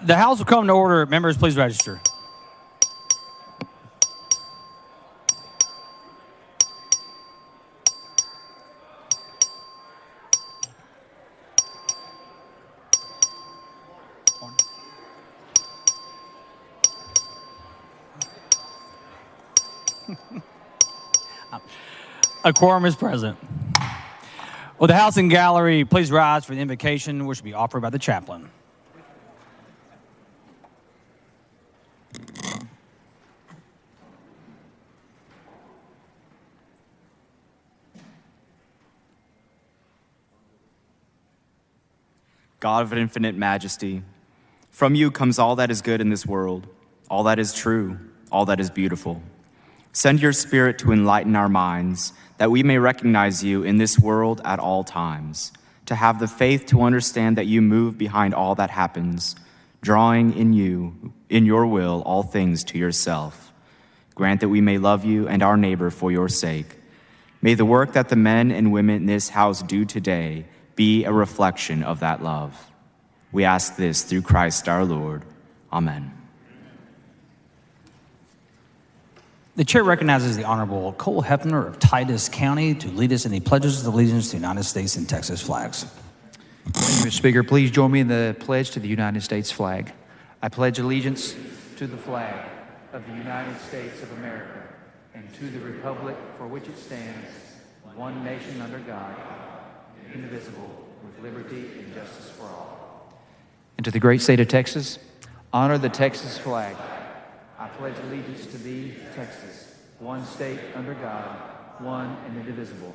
The House will come to order. Members, please register. A quorum is present. Will the House and Gallery please rise for the invocation, which will be offered by the chaplain. God of infinite majesty, from you comes all that is good in this world, all that is true, all that is beautiful. Send your Spirit to enlighten our minds, that we may recognize you in this world at all times, to have the faith to understand that you move behind all that happens, drawing in you, in your will, all things to yourself. Grant that we may love you and our neighbor for your sake. May the work that the men and women in this house do today be a reflection of that love. We ask this through Christ our Lord. Amen. The chair recognizes the Honorable Cole Hefner of Titus County to lead us in the pledges of allegiance to the United States and Texas flags. Thank you, Mr. Speaker. Please join me in the pledge to the United States flag. I pledge allegiance to the flag of the United States of America and to the republic for which it stands, one nation under God, indivisible, with liberty and justice for all. And to the great state of Texas, honor the Texas flag. I pledge allegiance to thee, Texas, one state under God, one and indivisible.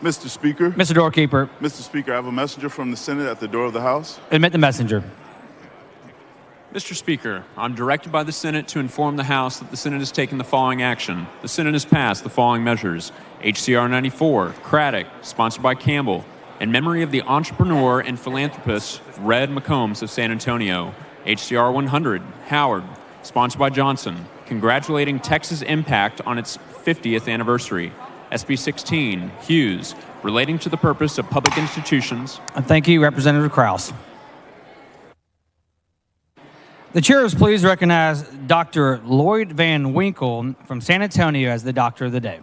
Mr. Speaker. Mr. Doorkeeper. Mr. Speaker, I have a messenger from the Senate at the door of the House. Admit the messenger. Mr. Speaker, I'm directed by the Senate to inform the House that the Senate has taken the following action. The Senate has passed the following measures. HCR 94, Craddock, sponsored by Campbell, in memory of the entrepreneur and philanthropist Red McCombs of San Antonio. HCR 100, Howard, sponsored by Johnson, congratulating Texas Impact on its 50th anniversary. SB 16, Hughes, relating to the purpose of public institutions. Thank you, Representative Krause. The chair is pleased to recognize Dr. Lloyd Van Winkle from San Antonio as the Doctor of the Day.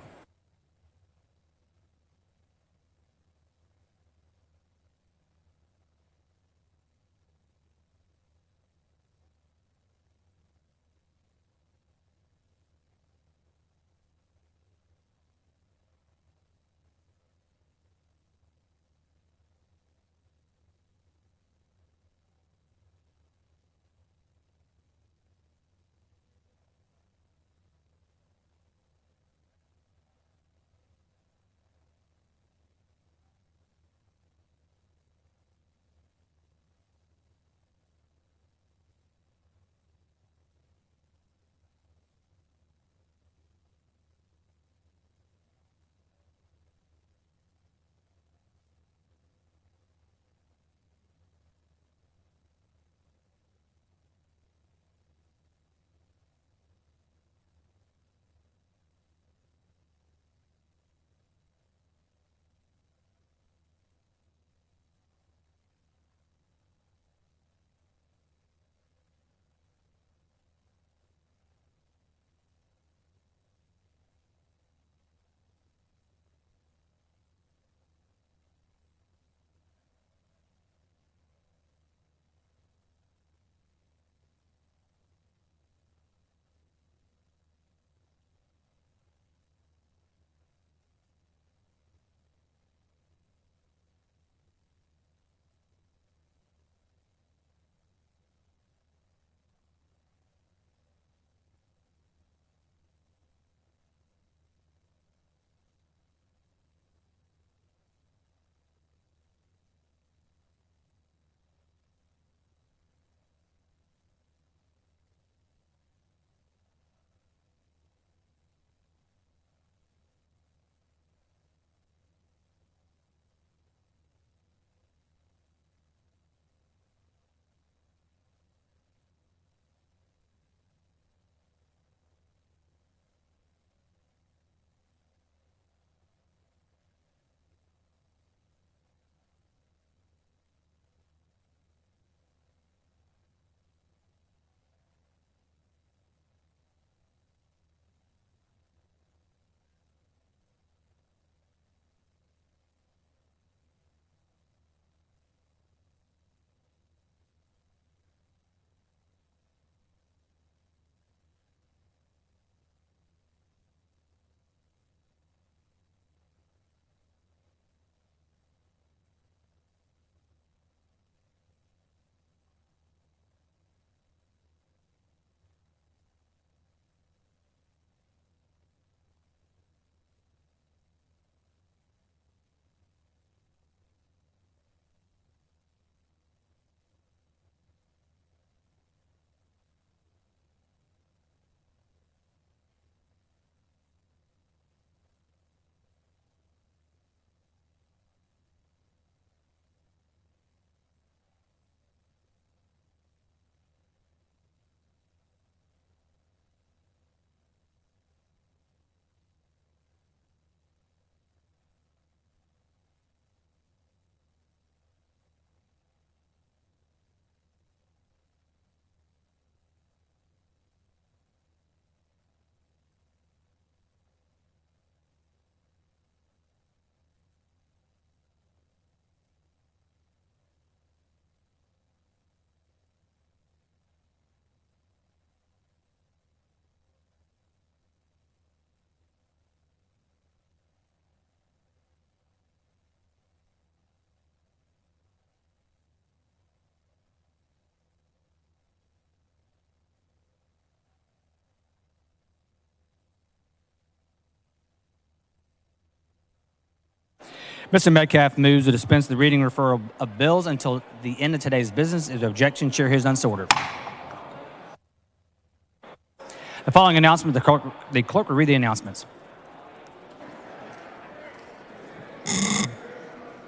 Mr. Metcalf moves to dispense the reading and referral of bills until the end of today's business. If objection, chair hears none, so ordered. The following announcement, the clerk will read the announcements.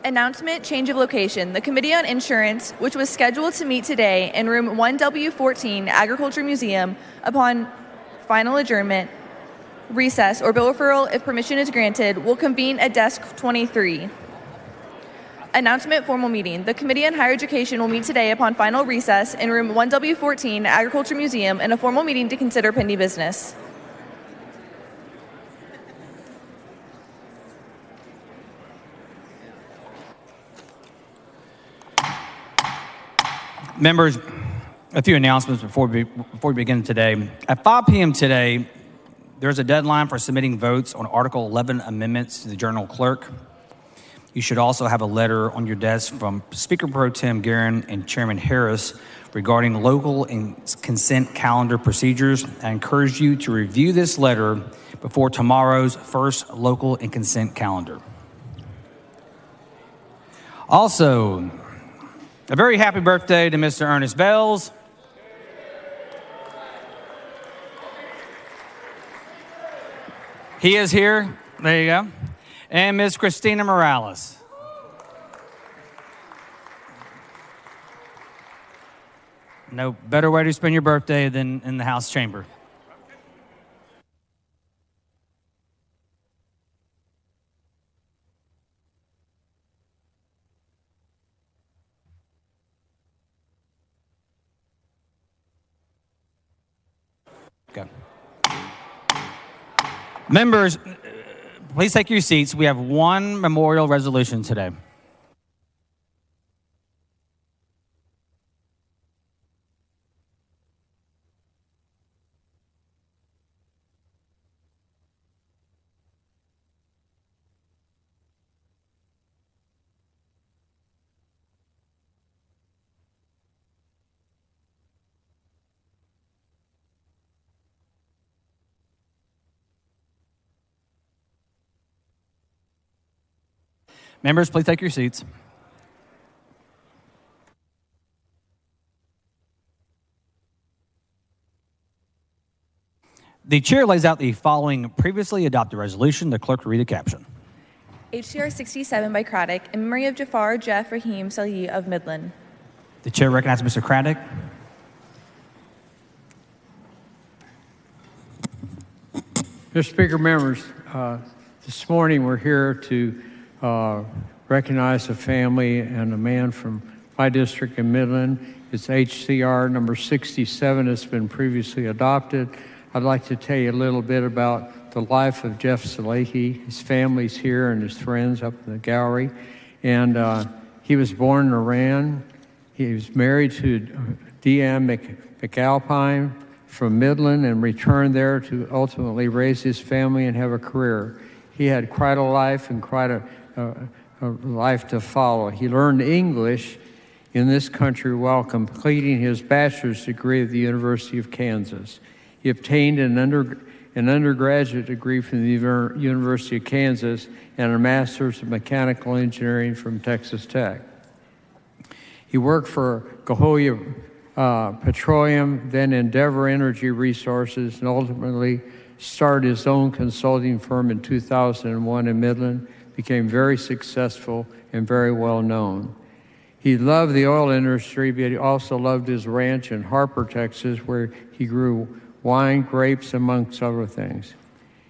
Announcement, change of location. The Committee on Insurance, which was scheduled to meet today in room 1W14, Agriculture Museum, upon final adjournment, recess, or bill referral, if permission is granted, will convene at desk 23. Announcement, formal meeting. The Committee on Higher Education will meet today upon final recess in room 1W14, Agriculture Museum, in a formal meeting to consider pending business. Members, a few announcements before we begin today. At 5 p.m. today, there's a deadline for submitting votes on Article 11 amendments to the Journal Clerk. You should also have a letter on your desk from Speaker Pro Tem Guerin and Chairman Harris regarding local and consent calendar procedures. I encourage you to review this letter before tomorrow's first local and consent calendar. Also, a very happy birthday to Mr. Ernest Bells. He is here. There you go. And Miss Christina Morales. No better way to spend your birthday than in the House chamber. Okay. Members, please take your seats. We have one memorial resolution today. Members, please take your seats. The chair lays out the following previously adopted resolution. The clerk will read the caption. HCR 67 by Craddock, in memory of Jafar Jeff Rahim Salih of Midland. The chair recognizes Mr. Craddock. Mr. Speaker, members, this morning we're here to recognize a family and a man from my district in Midland. It's HCR number 67. It's been previously adopted. I'd like to tell you a little bit about the life of Jeff Salehi. His family's here and his friends up in the gallery. And he was born in Iran. He was married to Deanne McAlpine from Midland and returned there to ultimately raise his family and have a career. He had quite a life and quite a life to follow. He learned English in this country while completing his bachelor's degree at the University of Kansas. He obtained an undergraduate degree from the University of Kansas and a master's of mechanical engineering from Texas Tech. He worked for Cahokia Petroleum, then Endeavor Energy Resources, and ultimately started his own consulting firm in 2001 in Midland, became very successful and very well known. He loved the oil industry, but he also loved his ranch in Harper, Texas, where he grew wine, grapes, amongst other things.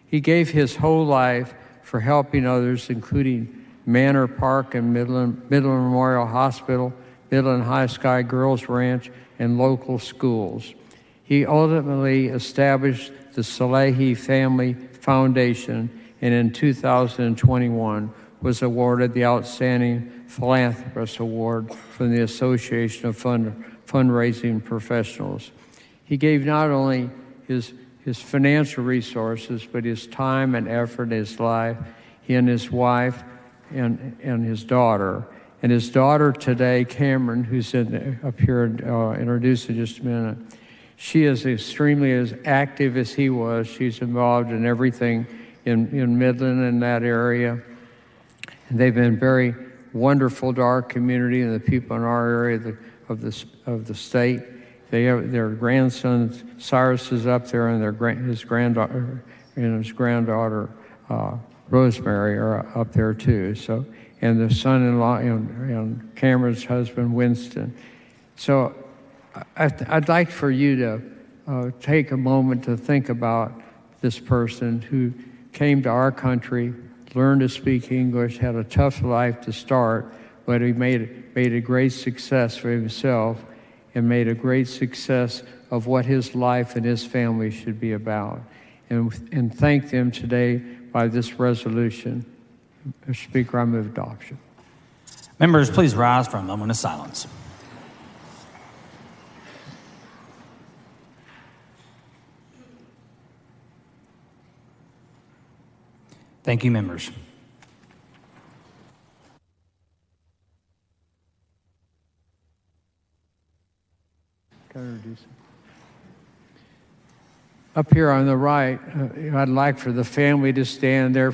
He gave his whole life for helping others, including Manor Park and Midland Memorial Hospital, Midland High Sky Girls Ranch, and local schools. He ultimately established the Salehi Family Foundation, and in 2021 was awarded the Outstanding Philanthropist Award from the Association of Fundraising Professionals. He gave not only his financial resources, but his time and effort, his life, he and his wife and his daughter. And his daughter today, Cameron, who's up here introduced in just a minute, she is extremely as active as he was. She's involved in everything in Midland and that area. And they've been very wonderful to our community and the people in our area of the state. They have their grandson Cyrus is up there, and his granddaughter Rosemary are up there too. So, and the son-in-law and Cameron's husband Winston. So, I'd like for you to take a moment to think about this person who came to our country, learned to speak English, had a tough life to start, but he made a great success for himself and made a great success of what his life and his family should be about. And thank them today by this resolution. Mr. Speaker, I move adoption. Members, please rise for a moment of silence. Thank you, members. Up here on the right, I'd like for the family to stand there.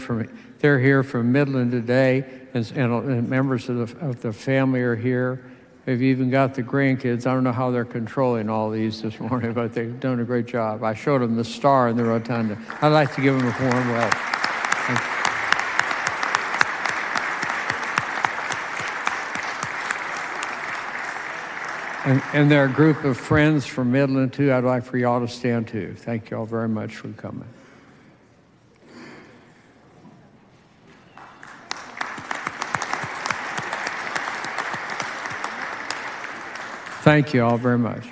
They're here from Midland today, and members of the family are here. They've even got the grandkids. I don't know how they're controlling all these this morning, but they've done a great job. I showed them the star in the rotunda. I'd like to give them a warm welcome. And there are a group of friends from Midland, too. I'd like for y'all to stand, too. Thank you all very much for coming. Thank you all very much.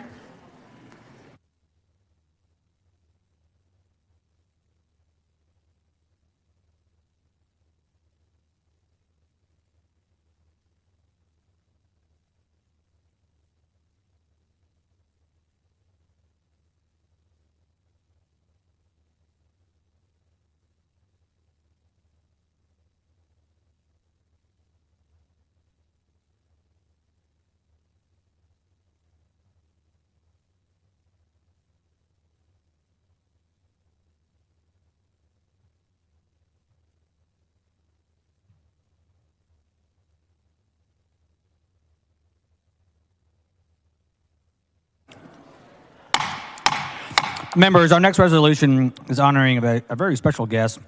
Members, our next resolution is honoring a very special guest,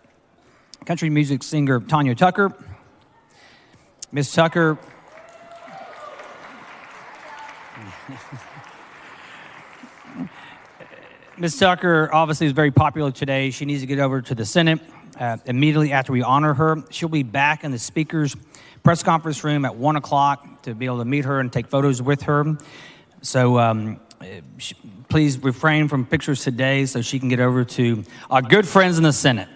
country music singer Tanya Tucker. Miss Tucker, Ms. Tucker obviously is very popular today. She needs to get over to the Senate immediately after we honor her. She'll be back in the Speaker's press conference room at 1 o'clock to be able to meet her and take photos with her. So please refrain from pictures today so she can get over to our good friends in the Senate.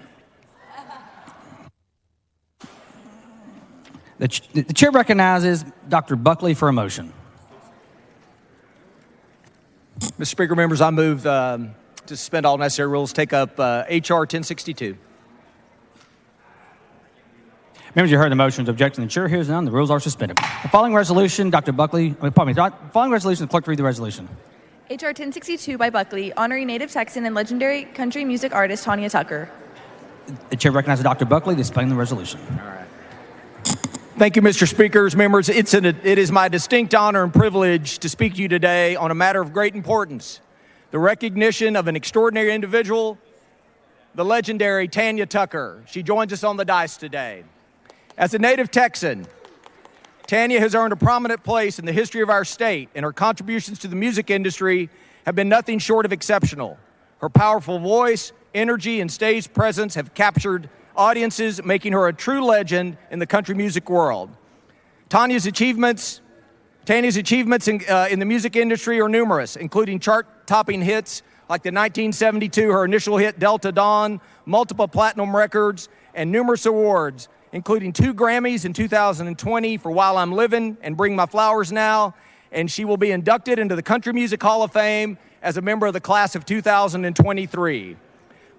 The chair recognizes Dr. Buckley for a motion. Mr. Speaker, members, I move to suspend all necessary rules, take up H.R. 1062. Members, you heard the motions. Objection. The chair hears none. The rules are suspended. The following resolution, Dr. Buckley, following resolution, the clerk read the resolution. H.R. 1062 by Buckley, honoring native Texan and legendary country music artist Tanya Tucker. The chair recognizes Dr. Buckley to explain the resolution. All right. Thank you, Mr. Speaker's members. It is my distinct honor and privilege to speak to you today on a matter of great importance, the recognition of an extraordinary individual, the legendary Tanya Tucker. She joins us on the dais today. As a native Texan, Tanya has earned a prominent place in the history of our state, and her contributions to the music industry have been nothing short of exceptional. Her powerful voice, energy, and stage presence have captured audiences, making her a true legend in the country music world. Tanya's achievements in the music industry are numerous, including chart-topping hits like the 1972, her initial hit Delta Dawn, multiple platinum records, and numerous awards, including 2 Grammys in 2020 for While I'm Livin' and Bring My Flowers Now, and she will be inducted into the Country Music Hall of Fame as a member of the class of 2023.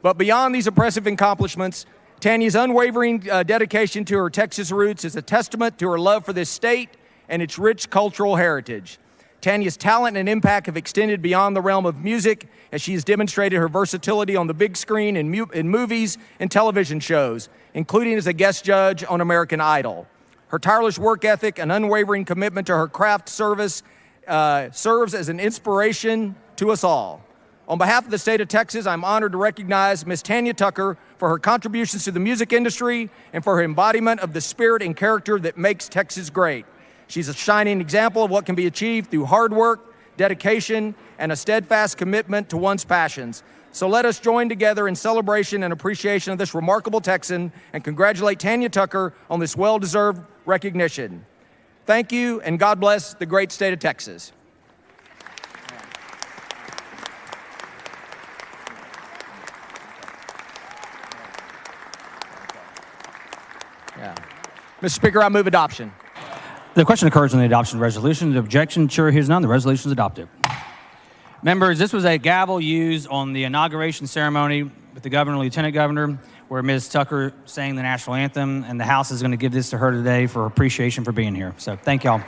But beyond these impressive accomplishments, Tanya's unwavering dedication to her Texas roots is a testament to her love for this state and its rich cultural heritage. Tanya's talent and impact have extended beyond the realm of music as she has demonstrated her versatility on the big screen in movies and television shows, including as a guest judge on American Idol. Her tireless work ethic and unwavering commitment to her craft serves as an inspiration to us all. On behalf of the state of Texas, I'm honored to recognize Ms. Tanya Tucker for her contributions to the music industry and for her embodiment of the spirit and character that makes Texas great. She's a shining example of what can be achieved through hard work, dedication, and a steadfast commitment to one's passions. So let us join together in celebration and appreciation of this remarkable Texan and congratulate Tanya Tucker on this well-deserved recognition. Thank you, and God bless the great state of Texas. Mr. Speaker, I move adoption. The question occurs on the adoption resolution. The objection, chair hears none. The resolution is adopted. Members, this was a gavel used on the inauguration ceremony with the governor and lieutenant governor, where Ms. Tucker sang the national anthem, and the House is going to give this to her today for appreciation for being here. So thank y'all.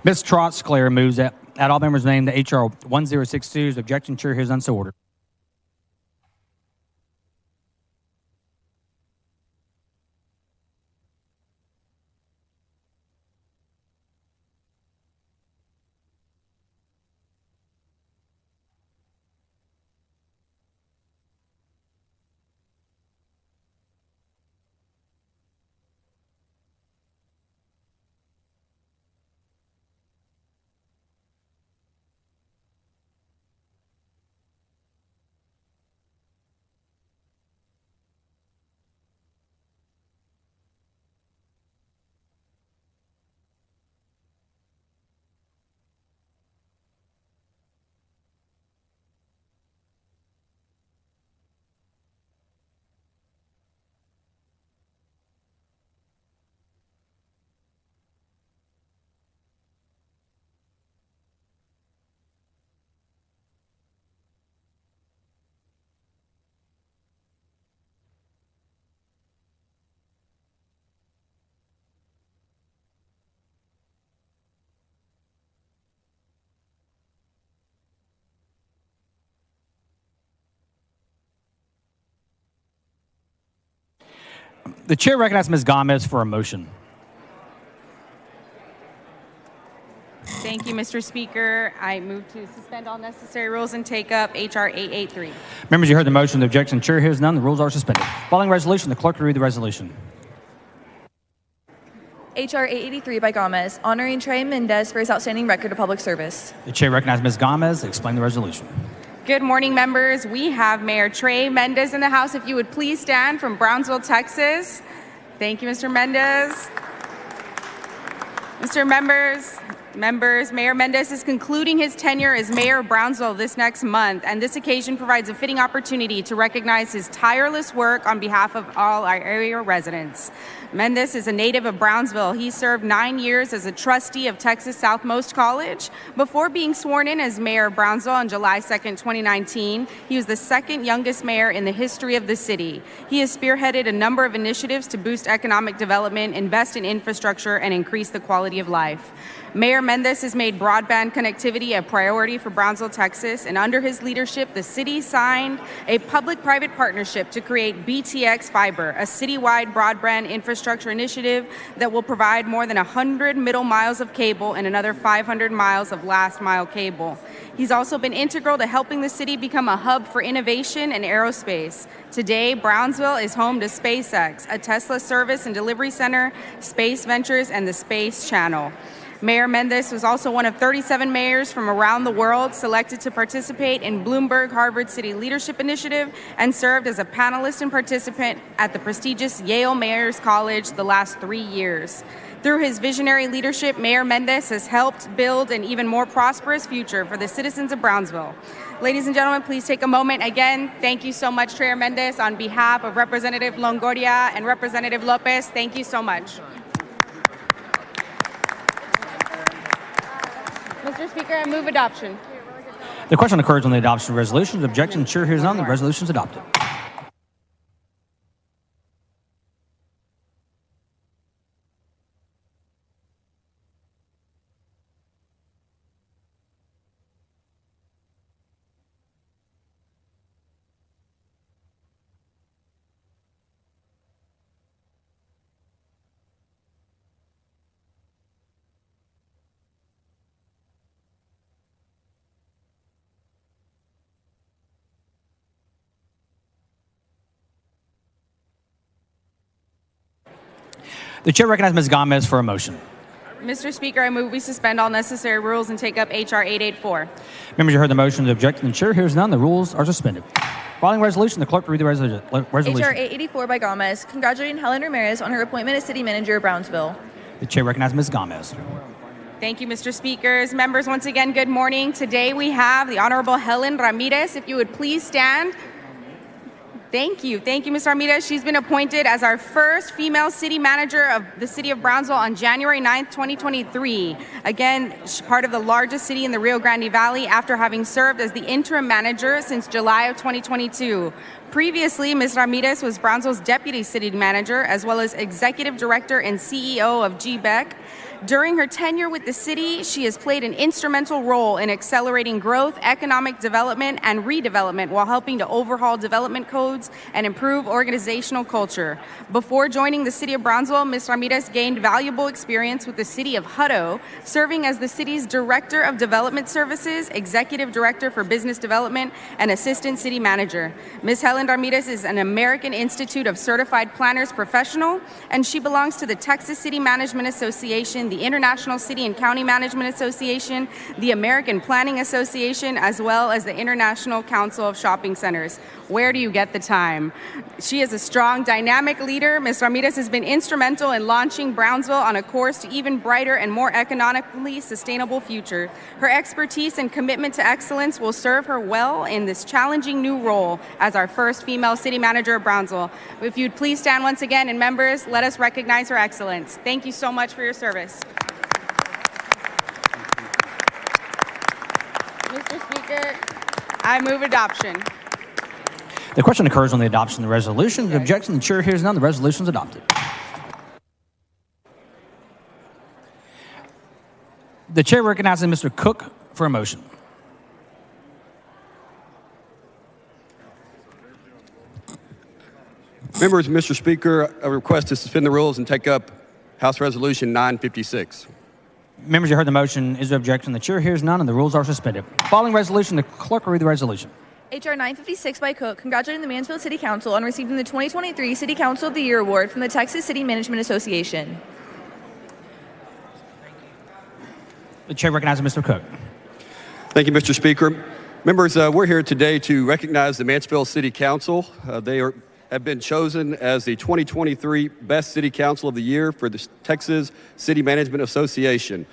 Ms. Trotz-Claire moves that all members named the H.R. 1062's objection. Chair hears none, so ordered. The chair recognizes Ms. Gomez for a motion. Thank you, Mr. Speaker. I move to suspend all necessary rules and take up H.R. 883. Members, you heard the motion. The objection, the chair hears none. The rules are suspended. Following resolution, the clerk will read the resolution. H.R. 883 by Gomez, honoring Trey Mendez for his outstanding record of public service. The chair recognizes Ms. Gomez to explain the resolution. Good morning, members. We have Mayor Trey Mendez in the House. If you would please stand, from Brownsville, Texas. Thank you, Mr. Mendez. Members, Mayor Mendez is concluding his tenure as mayor of Brownsville this next month, and this occasion provides a fitting opportunity to recognize his tireless work on behalf of all our area residents. Mendez is a native of Brownsville. He served 9 years as a trustee of Texas Southmost College. Before being sworn in as mayor of Brownsville on July 2nd, 2019, he was the second youngest mayor in the history of the city. He has spearheaded a number of initiatives to boost economic development, invest in infrastructure, and increase the quality of life. Mayor Mendez has made broadband connectivity a priority for Brownsville, Texas, and under his leadership, the city signed a public-private partnership to create BTX Fiber, a citywide broadband infrastructure initiative that will provide more than 100 middle miles of cable and another 500 miles of last-mile cable. He's also been integral to helping the city become a hub for innovation and aerospace. Today, Brownsville is home to SpaceX, a Tesla service and delivery center, Space Ventures, and the Space Channel. Mayor Mendez was also one of 37 mayors from around the world selected to participate in Bloomberg Harvard City Leadership Initiative and served as a panelist and participant at the prestigious Yale Mayor's College the last 3 years. Through his visionary leadership, Mayor Mendez has helped build an even more prosperous future for the citizens of Brownsville. Ladies and gentlemen, please take a moment. Again, thank you so much, Mayor Mendez. On behalf of Representative Longoria and Representative Lopez, thank you so much. Mr. Speaker, I move adoption. The question occurs on the adoption of the resolution. The objection, the chair hears none. The resolution is adopted. The chair recognizes Ms. Gomez for a motion. Mr. Speaker, I move we suspend all necessary rules and take up H.R. 884. Members, you heard the motion. The objection, the chair hears none. The rules are suspended. Following resolution, the clerk will read the resolution. H.R. 884 by Gomez, congratulating Helen Ramirez on her appointment as city manager of Brownsville. The chair recognizes Ms. Gomez. Thank you, Mr. Speakers. Members, once again, good morning. Today we have the Honorable Helen Ramirez. If you would please stand. Thank you, Ms. Ramirez. She's been appointed as our first female city manager of the city of Brownsville on January 9th, 2023. Again, she's part of the largest city in the Rio Grande Valley after having served as the interim manager since July of 2022. Previously, Ms. Ramirez was Brownsville's deputy city manager as well as executive director and CEO of GBEC. During her tenure with the city, she has played an instrumental role in accelerating growth, economic development, and redevelopment while helping to overhaul development codes and improve organizational culture. Before joining the city of Brownsville, Ms. Ramirez gained valuable experience with the city of Hutto, serving as the city's Director of Development Services, Executive Director for Business Development, and Assistant City Manager. Ms. Helen Ramirez is an American Institute of Certified Planners professional, and she belongs to the Texas City Management Association, the International City and County Management Association, the American Planning Association, as well as the International Council of Shopping Centers. Where do you get the time? She is a strong, dynamic leader. Ms. Ramirez has been instrumental in launching Brownsville on a course to even brighter and more economically sustainable future. Her expertise and commitment to excellence will serve her well in this challenging new role as our first female city manager of Brownsville. If you'd please stand once again, and members, let us recognize her excellence. Thank you so much for your service. Mr. Speaker, I move adoption. The question occurs on the adoption of the resolution. The objection, the chair hears none. The resolution is adopted. The chair recognizes Mr. Cook for a motion. Members, Mr. Speaker, I request to suspend the rules and take up House Resolution 956. Members, you heard the motion. Is there objection? The chair hears none, and the rules are suspended. Following resolution, the clerk will read the resolution. H.R. 956 by Cook, congratulating the Mansfield City Council on receiving the 2023 City Council of the Year Award from the Texas City Management Association. The chair recognizes Mr. Cook. Thank you, Mr. Speaker. Members, we're here today to recognize the Mansfield City Council. Have been chosen as the 2023 Best City Council of the Year for the Texas City Management Association.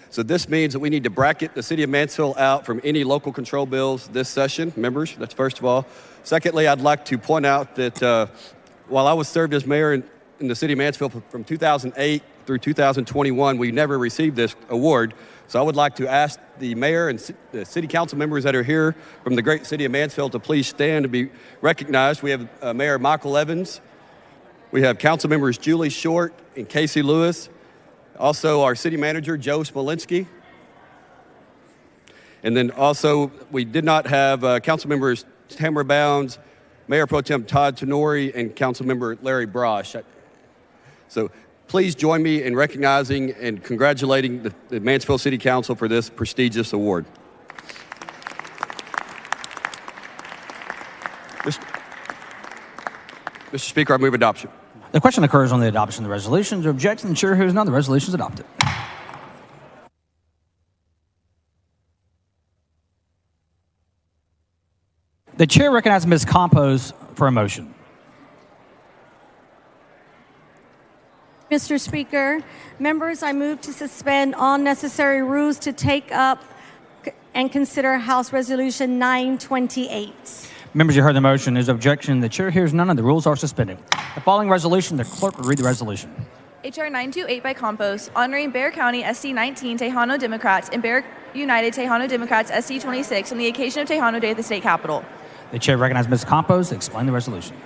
So this means that we need to bracket the city of Mansfield out from any local control bills this session. Members, that's first of all. Secondly, I'd like to point out that while I was served as mayor in the city of Mansfield from 2008 through 2021, we never received this award. So I would like to ask the mayor and the city council members that are here from the great city of Mansfield to please stand to be recognized. We have Mayor Michael Evans. We have council members Julie Short and Casey Lewis. Also our city manager, Joe Smolinski. And then also we did not have council members Tamara Bounds, Mayor Pro Tem Todd Tenori, and council member Larry Brosh. So please join me in recognizing and congratulating the Mansfield City Council for this prestigious award. Mr. Speaker, I move adoption. The question occurs on the adoption of the resolution. Is there objection? The chair hears none. The resolution is adopted. The chair recognizes Ms. Campos for a motion. Mr. Speaker, members, I move to suspend all necessary rules to take up and consider House Resolution 928. Members, you heard the motion. Is there objection? The chair hears none, and the rules are suspended. The following resolution, the clerk will read the resolution. H.R. 928 by Campos, honoring Bexar County SD 19 Tejano Democrats and Bexar United Tejano Democrats SD 26 on the occasion of Tejano Day at the state capitol. The chair recognizes Ms. Campos to explain the resolution.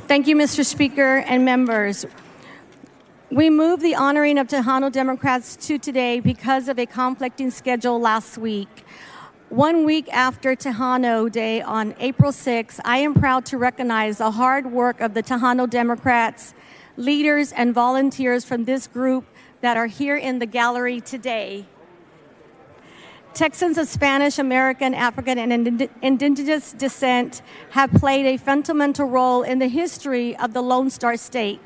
Thank you, Mr. Speaker and members. We moved the honoring of Tejano Democrats to today because of a conflicting schedule last week. 1 week after Tejano Day on April 6, I am proud to recognize the hard work of the Tejano Democrats, leaders and volunteers from this group that are here in the gallery today. Texans of Spanish, American, African, and indigenous descent have played a fundamental role in the history of the Lone Star State.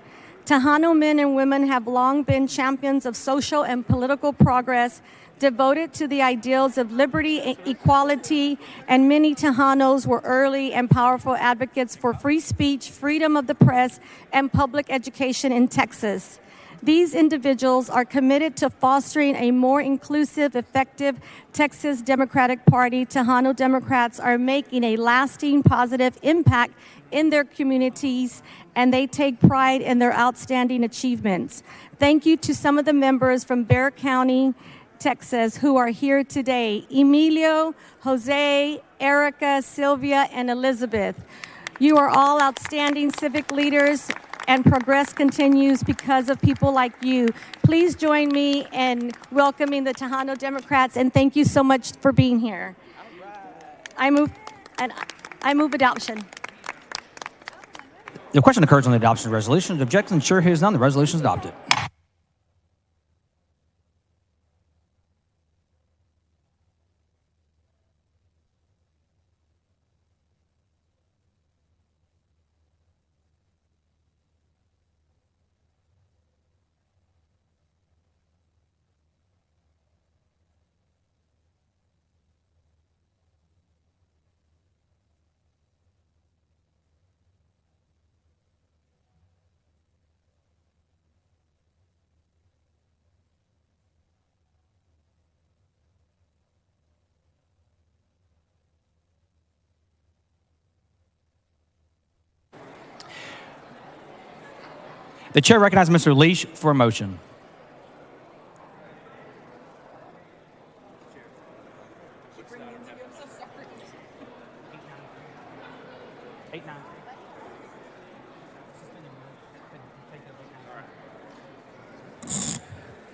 Tejano men and women have long been champions of social and political progress, devoted to the ideals of liberty and equality, and many Tejanos were early and powerful advocates for free speech, freedom of the press, and public education in Texas. These individuals are committed to fostering a more inclusive, effective Texas Democratic Party. Tejano Democrats are making a lasting positive impact in their communities, and they take pride in their outstanding achievements. Thank you to some of the members from Bexar County, Texas, who are here today. Emilio, Jose, Erica, Sylvia, and Elizabeth. You are all outstanding civic leaders, and progress continues because of people like you. Please join me in welcoming the Tejano Democrats, and thank you so much for being here. I move adoption. The question occurs on the adoption of the resolution. Objection, chair hears none. The resolution is adopted. The chair recognizes Mr. Leash for a motion.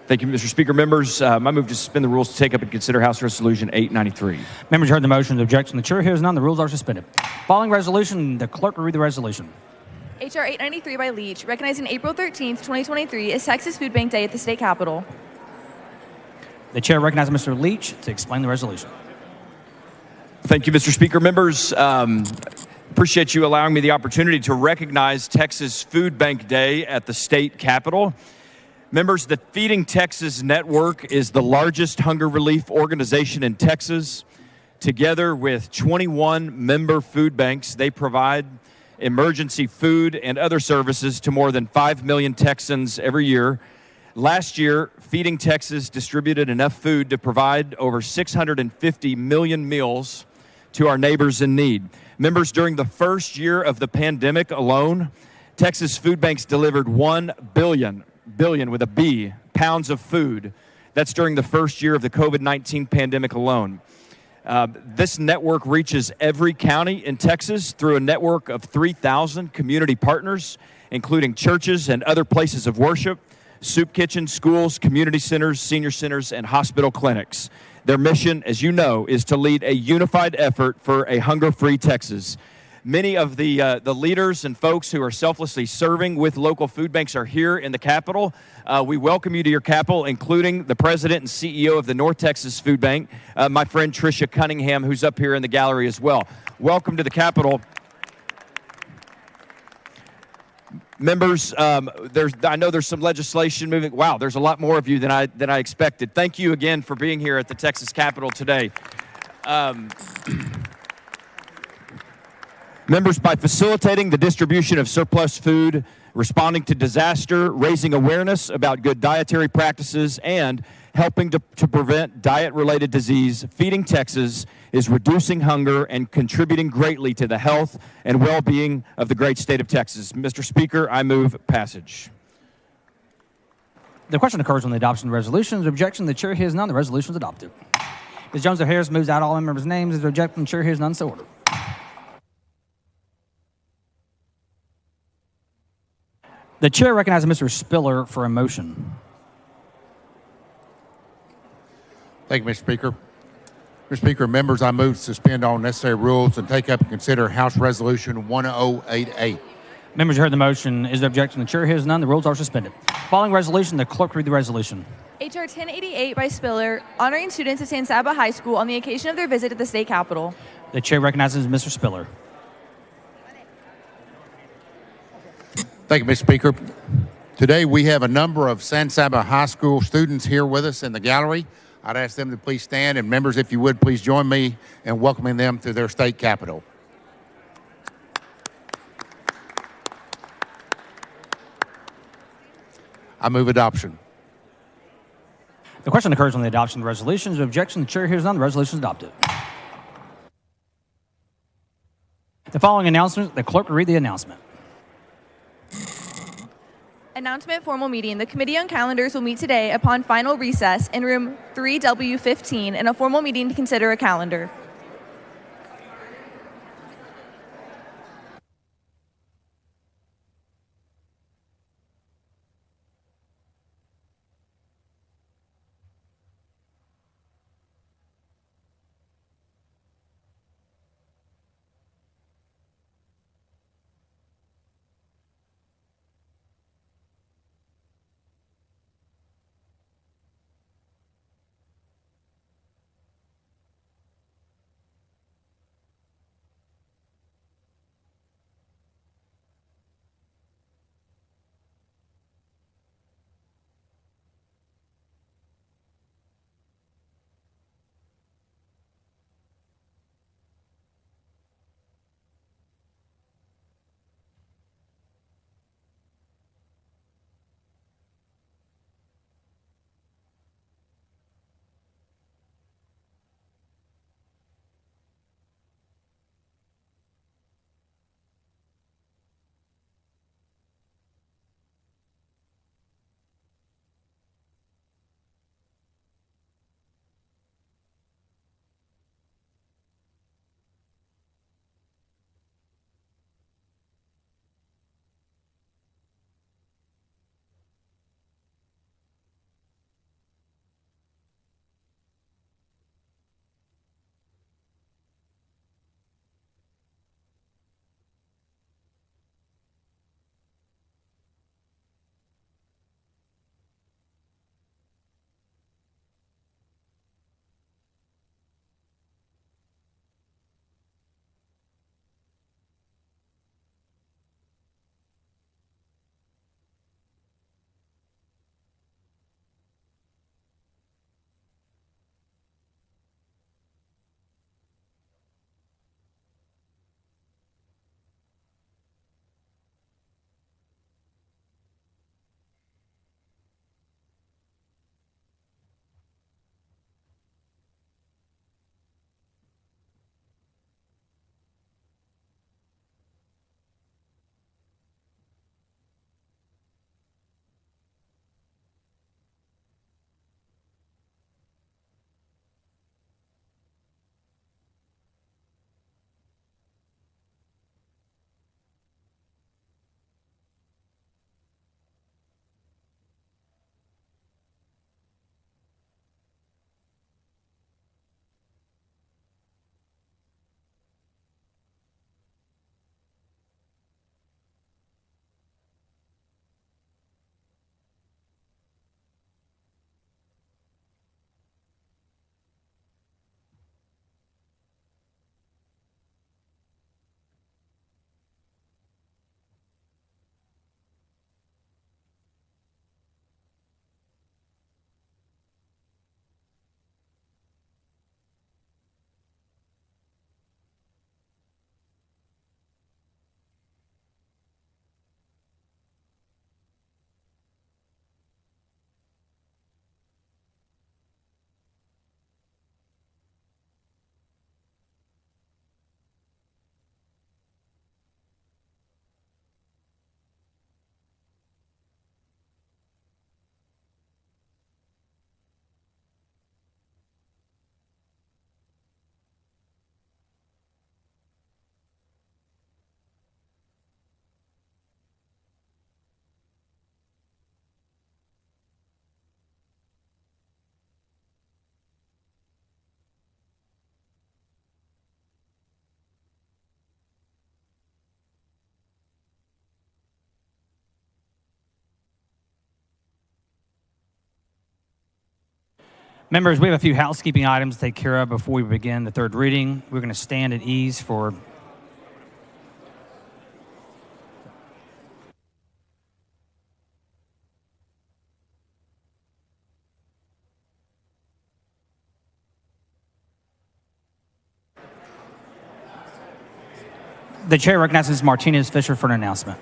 Thank you, Mr. Speaker. Members, my move to suspend the rules to take up and consider House Resolution 893. Members heard the motion. The objection. The chair hears none. The rules are suspended. Following resolution, the clerk will read the resolution. H.R. 893 by Leach, recognizing April 13th, 2023 as Texas Food Bank Day at the state capitol. The chair recognizes Mr. Leach to explain the resolution. Thank you, Mr. Speaker. Members, appreciate you allowing me the opportunity to recognize Texas Food Bank Day at the state capitol. Members, the Feeding Texas Network is the largest hunger relief organization in Texas. Together with 21 member food banks, they provide emergency food and other services to more than 5 million Texans every year. Last year, Feeding Texas distributed enough food to provide over 650 million meals to our neighbors in need. Members, during the first year of the pandemic alone, Texas food banks delivered 1 billion with a B, pounds of food. That's during the first year of the COVID-19 pandemic alone. This network reaches every county in Texas through a network of 3,000 community partners, including churches and other places of worship, soup kitchens, schools, community centers, senior centers, and hospital clinics. Their mission, as you know, is to lead a unified effort for a hunger-free Texas. Many of the leaders and folks who are selflessly serving with local food banks are here in the Capitol. We welcome you to your Capitol, including the president and CEO of the North Texas Food Bank, my friend Tricia Cunningham, who's up here in the gallery as well. Welcome to the Capitol. Members, I know there's some legislation moving. Wow, there's a lot more of you than I expected. Thank you again for being here at the Texas Capitol today. Members, by facilitating the distribution of surplus food, responding to disaster, raising awareness about good dietary practices, and helping to prevent diet-related disease, Feeding Texas is reducing hunger and contributing greatly to the health and well-being of the great state of Texas. Mr. Speaker, I move passage. The question occurs on the adoption of the resolution. Is there objection? The chair hears none. The resolution is adopted. Ms. Jones of Harris moves out all members' names. Is there objection? The chair hears none. So ordered. The chair recognizes Mr. Spiller for a motion. Thank you, Mr. Speaker. Mr. Speaker, members, I move to suspend all necessary rules and take up and consider House Resolution 1088. Members, you heard the motion. Is there objection? The chair hears none. The rules are suspended. Following resolution, the clerk read the resolution. H.R. 1088 by Spiller, honoring students of San Saba High School on the occasion of their visit to the state capitol. The chair recognizes Mr. Spiller. Thank you, Mr. Speaker. Today we have a number of San Saba High School students here with us in the gallery. I'd ask them to please stand, and members, if you would, please join me in welcoming them to their state capitol. I move adoption. The question occurs on the adoption of the resolution. Is there objection? The chair hears none. The resolution is adopted. The following announcement, the clerk will read the announcement. Announcement formal meeting. The Committee on Calendars will meet today upon final recess in room 3W15 in a formal meeting to consider a calendar. Members, we have a few housekeeping items to take care of before we begin the third reading. We're going to stand at ease for the chair recognizes Martinez Fisher for an announcement.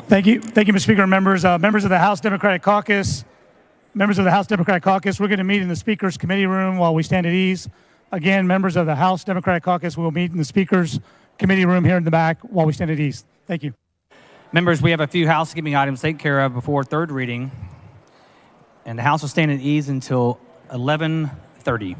Thank you, Mr. Speaker. Members of the House Democratic Caucus, we're going to meet in the Speaker's Committee Room while we stand at ease. Again, members of the House Democratic Caucus will meet in the Speaker's Committee Room here in the back while we stand at ease. Thank you. Members, we have a few housekeeping items to take care of before third reading, and the House will stand at ease until 11:30.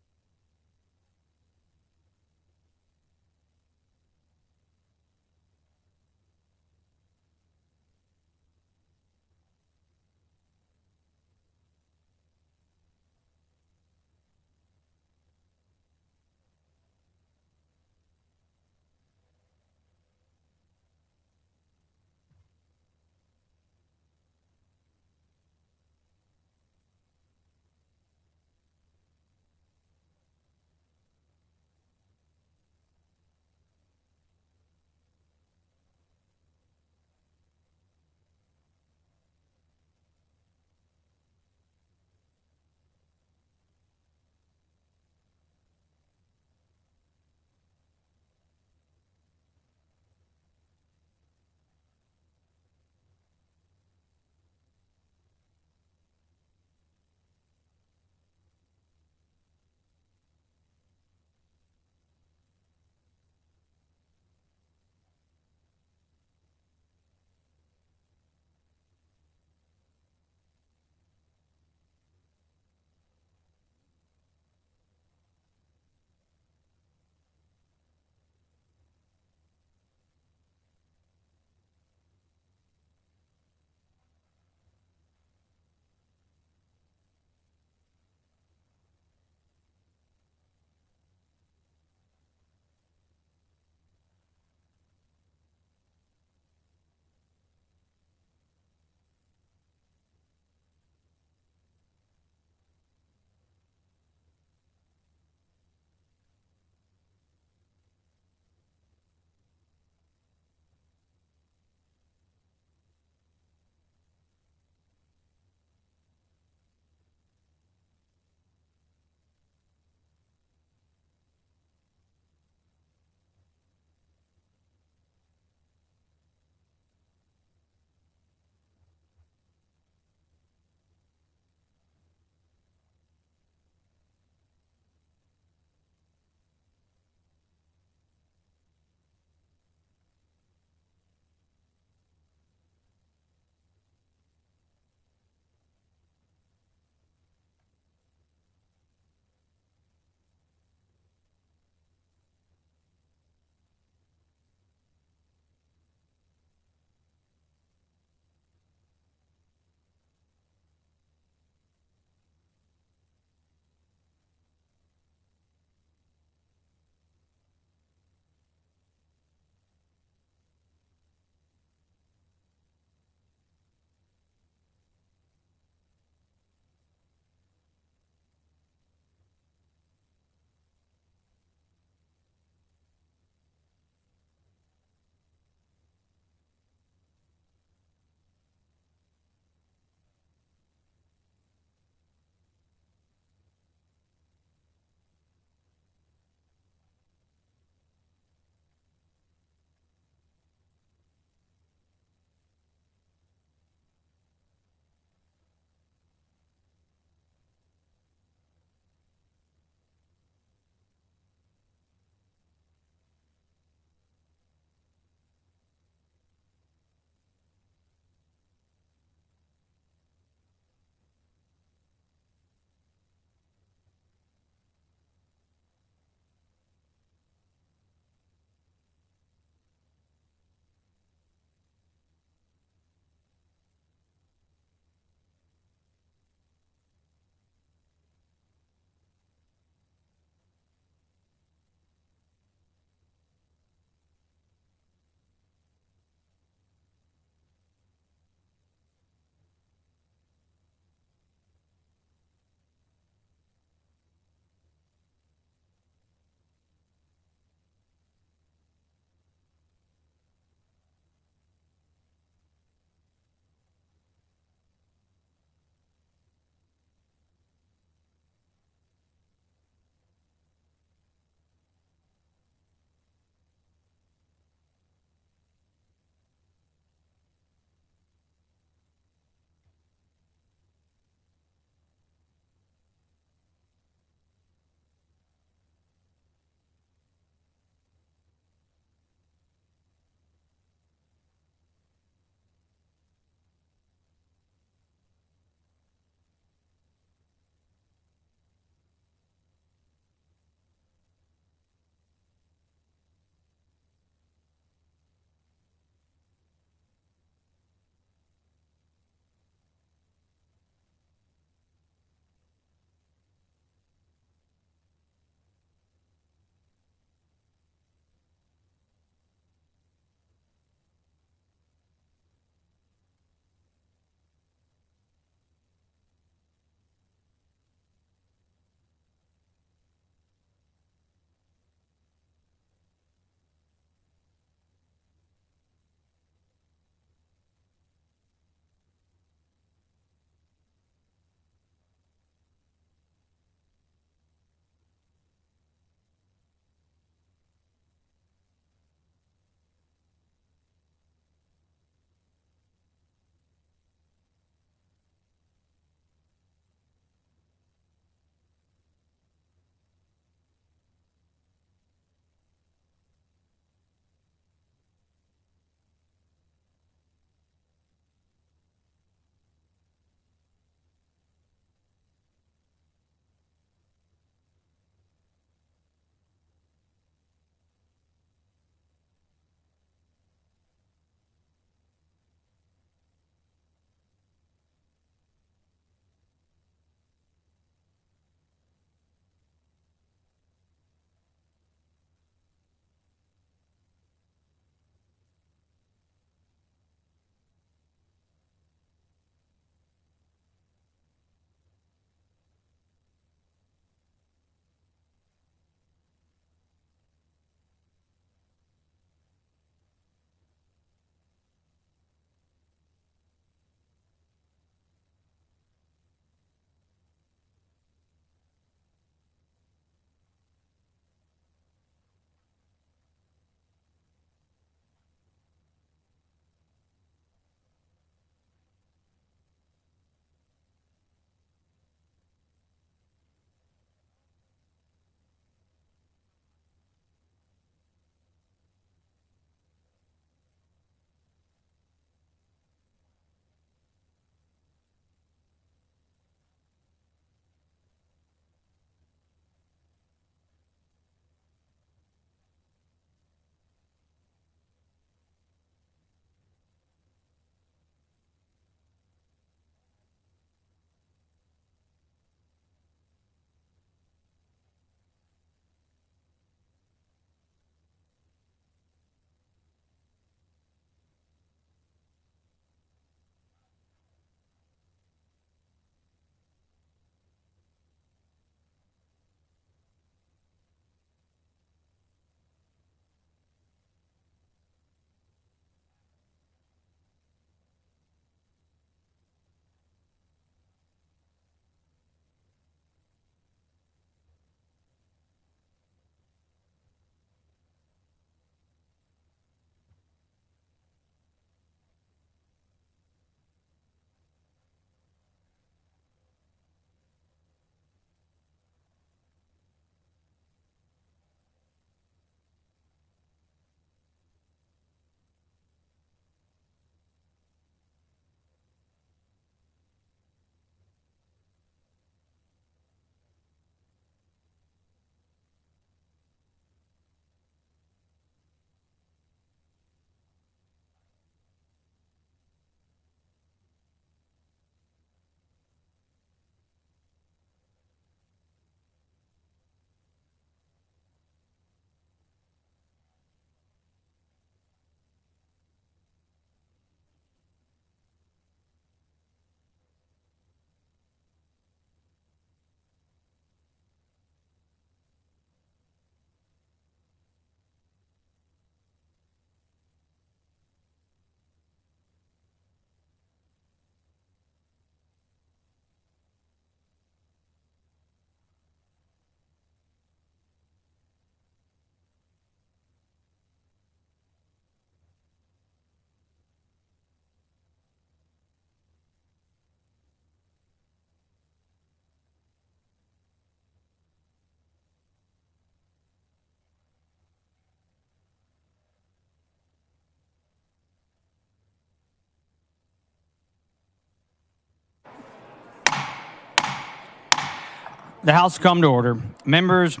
The House come to order. Members,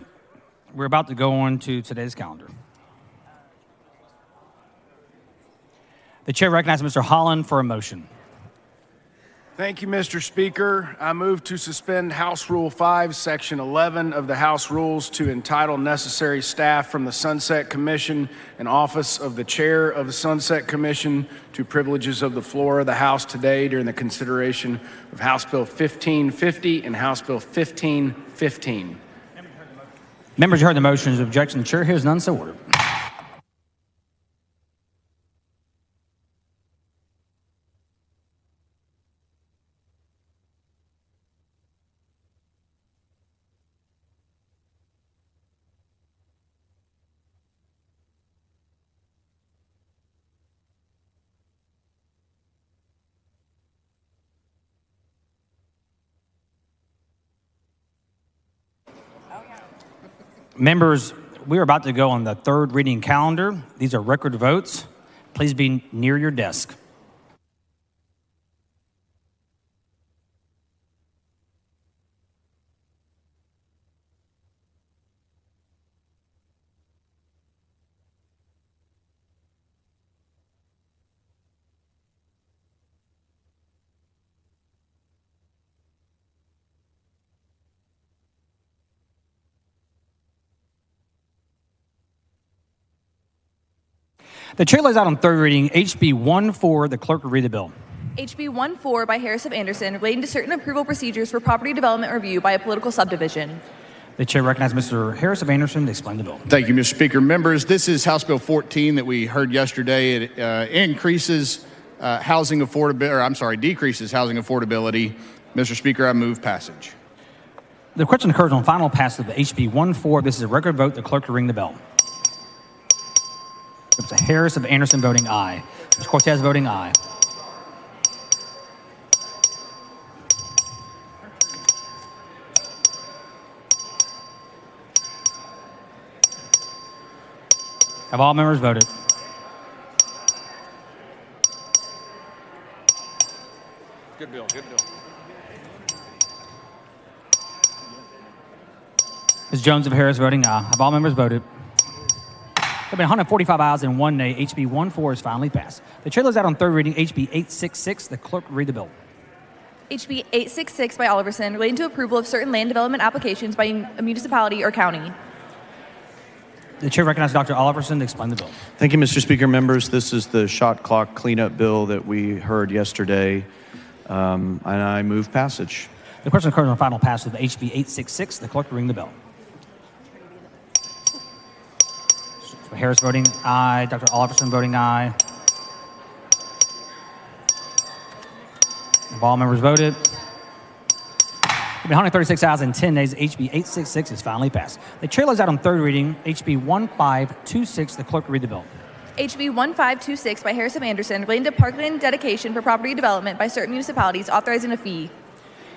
we're about to go on to today's calendar. The chair recognizes Mr. Holland for a motion. Thank you, Mr. Speaker. I move to suspend House Rule 5, Section 11 of the House Rules to entitle necessary staff from the Sunset Commission and Office of the Chair of the Sunset Commission to privileges of the floor of the House today during the consideration of House Bill 1550 and House Bill 1515. Members, you heard the motions. Objection. The chair hears none, so ordered. Members, we are about to go on the third reading calendar. These are record votes. Please be near your desk. The chair lays out on third reading HB 14. The clerk will read the bill. HB 14 by Harris of Anderson relating to certain approval procedures for property development review by a political subdivision. The chair recognizes Mr. Harris of Anderson to explain the bill. Thank you, Mr. Speaker. Members, this is House Bill 14 that we heard yesterday. It increases housing affordability, or I'm sorry, decreases housing affordability. Mr. Speaker, I move passage. The question occurs on final passage of HB 14. This is a record vote. The clerk will ring the bell. Mr. Harris of Anderson voting aye. Mr. Cortez voting aye. Have all members voted? Good bill, good bill. Ms. Jones of Harris voting aye. Have all members voted? There have been 145 ayes and 1 nay. HB 14 is finally passed. The chair lays out on third reading HB 866. The clerk will read the bill. HB 866 by Oliverson relating to approval of certain land development applications by a municipality or county. The chair recognizes Dr. Oliverson to explain the bill. Thank you, Mr. Speaker. Members, this is the shot clock cleanup bill that we heard yesterday, and I move passage. The question occurs on final passage of HB 866. The clerk will ring the bell. Mr. Harris voting aye. Dr. Oliverson voting aye. Have all members voted? There have been 136 ayes and 10 nays. HB 866 is finally passed. The chair lays out on third reading HB 1526. The clerk will read the bill. HB 1526 by Harris of Anderson relating to parkland dedication for property development by certain municipalities authorizing a fee.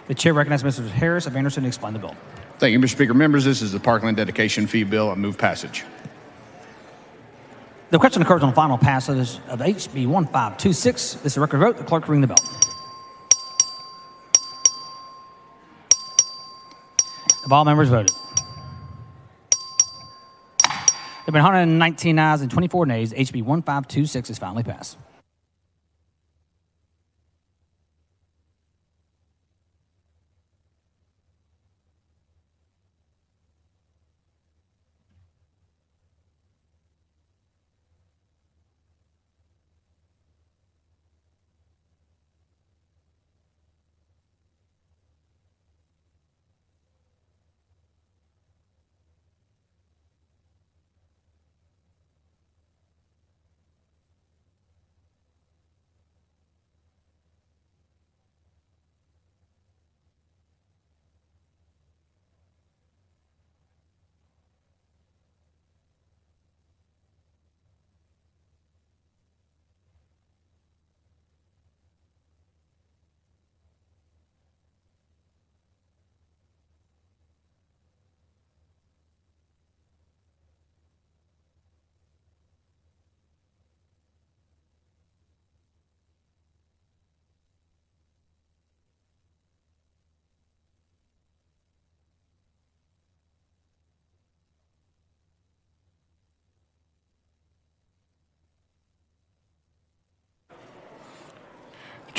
The chair recognizes Mr. Harris of Anderson to explain the bill. Thank you, Mr. Speaker. Members, this is the Parkland Dedication Fee Bill. I move passage. The question occurs on final passage of HB 1526. This is a record vote. The clerk will ring the bell. Have all members voted? There have been 119 ayes and 24 nays. HB 1526 is finally passed.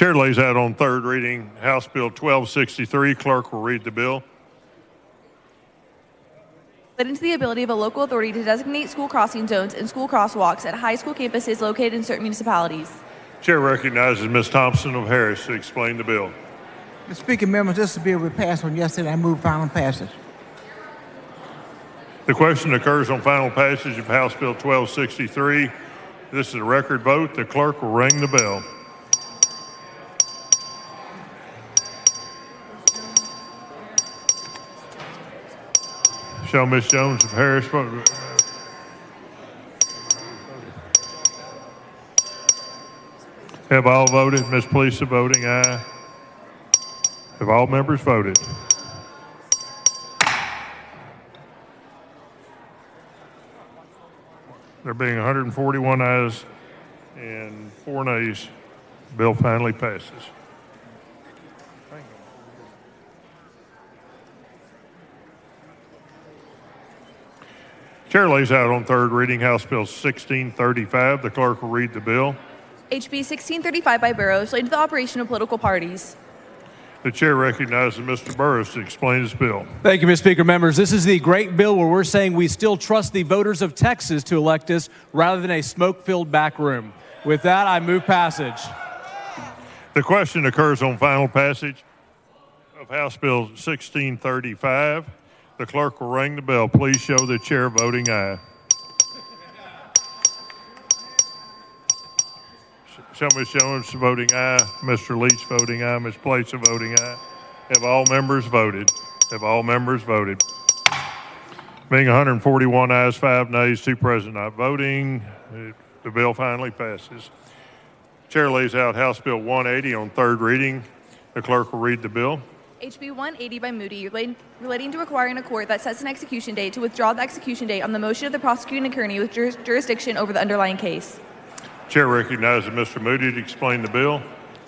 Chair lays out on third reading House Bill 1263. Clerk will read the bill. Relating to the ability of a local authority to designate school crossing zones and school crosswalks at high school campuses located in certain municipalities. Chair recognizes Ms. Thompson of Harris to explain the bill. Mr. Speaker, members, this bill we passed on yesterday. I move final passage. The question occurs on final passage of House Bill 1263. This is a record vote. The clerk will ring the bell. Shall Ms. Jones of Harris vote? Have all voted? Ms. Police voting aye. Have all members voted? There being 141 ayes and 4 nays, bill finally passes. Chair lays out on third reading House Bill 1635. The clerk will read the bill. HB 1635 by Burrows, relating to the operation of political parties. The chair recognizes Mr. Burrows to explain his bill. Thank you, Mr. Speaker. Members, this is the great bill where we're saying we still trust the voters of Texas to elect us rather than a smoke-filled back room. With that, I move passage. The question occurs on final passage of House Bill 1635. The clerk will ring the bell. Please show the chair voting aye. Shall Ms. Jones voting aye, Mr. Leach voting aye, Ms. Place voting aye. Have all members voted? Have all members voted? Being 141 ayes, 5 nays, 2 present not voting, the bill finally passes. Chair lays out House Bill 180 on third reading. The clerk will read the bill. HB 180 by Moody, relating to requiring a court that sets an execution date to withdraw the execution date on the motion of the prosecuting attorney with jurisdiction over the underlying case. Chair recognizes Mr. Moody to explain the bill.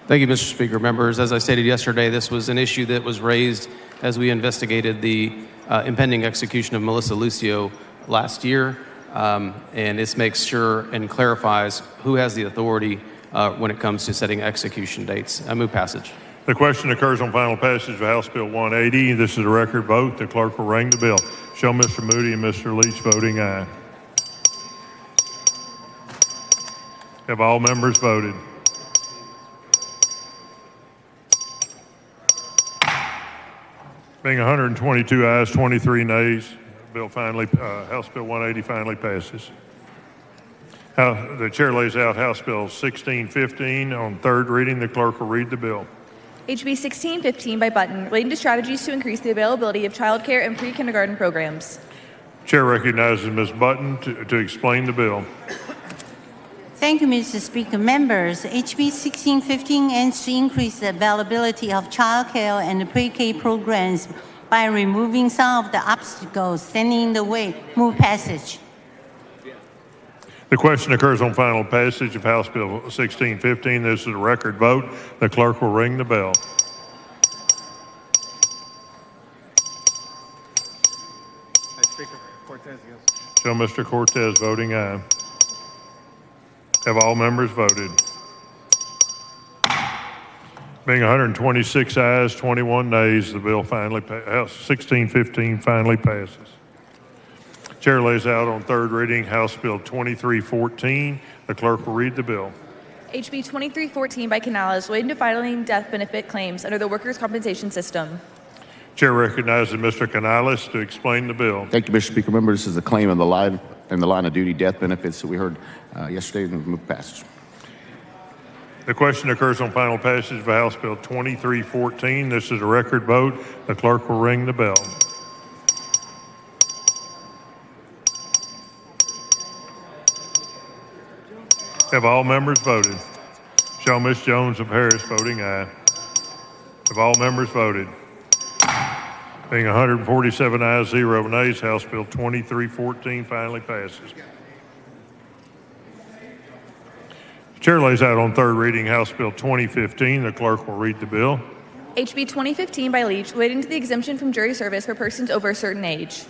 Thank you, Mr. Speaker. Members, as I stated yesterday, this was an issue that was raised as we investigated the impending execution of Melissa Lucio last year, and this makes sure and clarifies who has the authority when it comes to setting execution dates. I move passage. The question occurs on final passage of House Bill 180. This is a record vote. The clerk will ring the bill. Show Mr. Moody and Mr. Leach voting aye. Have all members voted? Being 122 ayes, 23 nays, House Bill 180 finally passes. The chair lays out House Bill 1615 on third reading. The clerk will read the bill. HB 1615 by Button, relating to strategies to increase the availability of child care and pre-kindergarten programs. Chair recognizes Ms. Button to explain the bill. Thank you, Mr. Speaker. Members, HB 1615 aims to increase the availability of child care and pre-K programs by removing some of the obstacles standing in the way. Move passage. The question occurs on final passage of House Bill 1615. This is a record vote. The clerk will ring the bell. Show Mr. Cortez voting aye. Have all members voted? Being 126 ayes, 21 nays, the bill finally House 1615 finally passes. Chair lays out on third reading House Bill 2314. The clerk will read the bill. HB 2314 by Canales, relating to filing death benefit claims under the workers' compensation system. Chair recognizes Mr. Canales to explain the bill. Thank you, Mr. Speaker. Members, this is a claim in the line of duty death benefits that we heard yesterday in the passage. The question occurs on final passage of House Bill 2314. This is a record vote. The clerk will ring the bell. Have all members voted? Show Ms. Jones of Harris voting aye. Have all members voted? Being 147 ayes, 0 nays, House Bill 2314 finally passes. Chair lays out on third reading House Bill 2015. The clerk will read the bill. HB 2015 by Leach, relating to the exemption from jury service for persons over a certain age.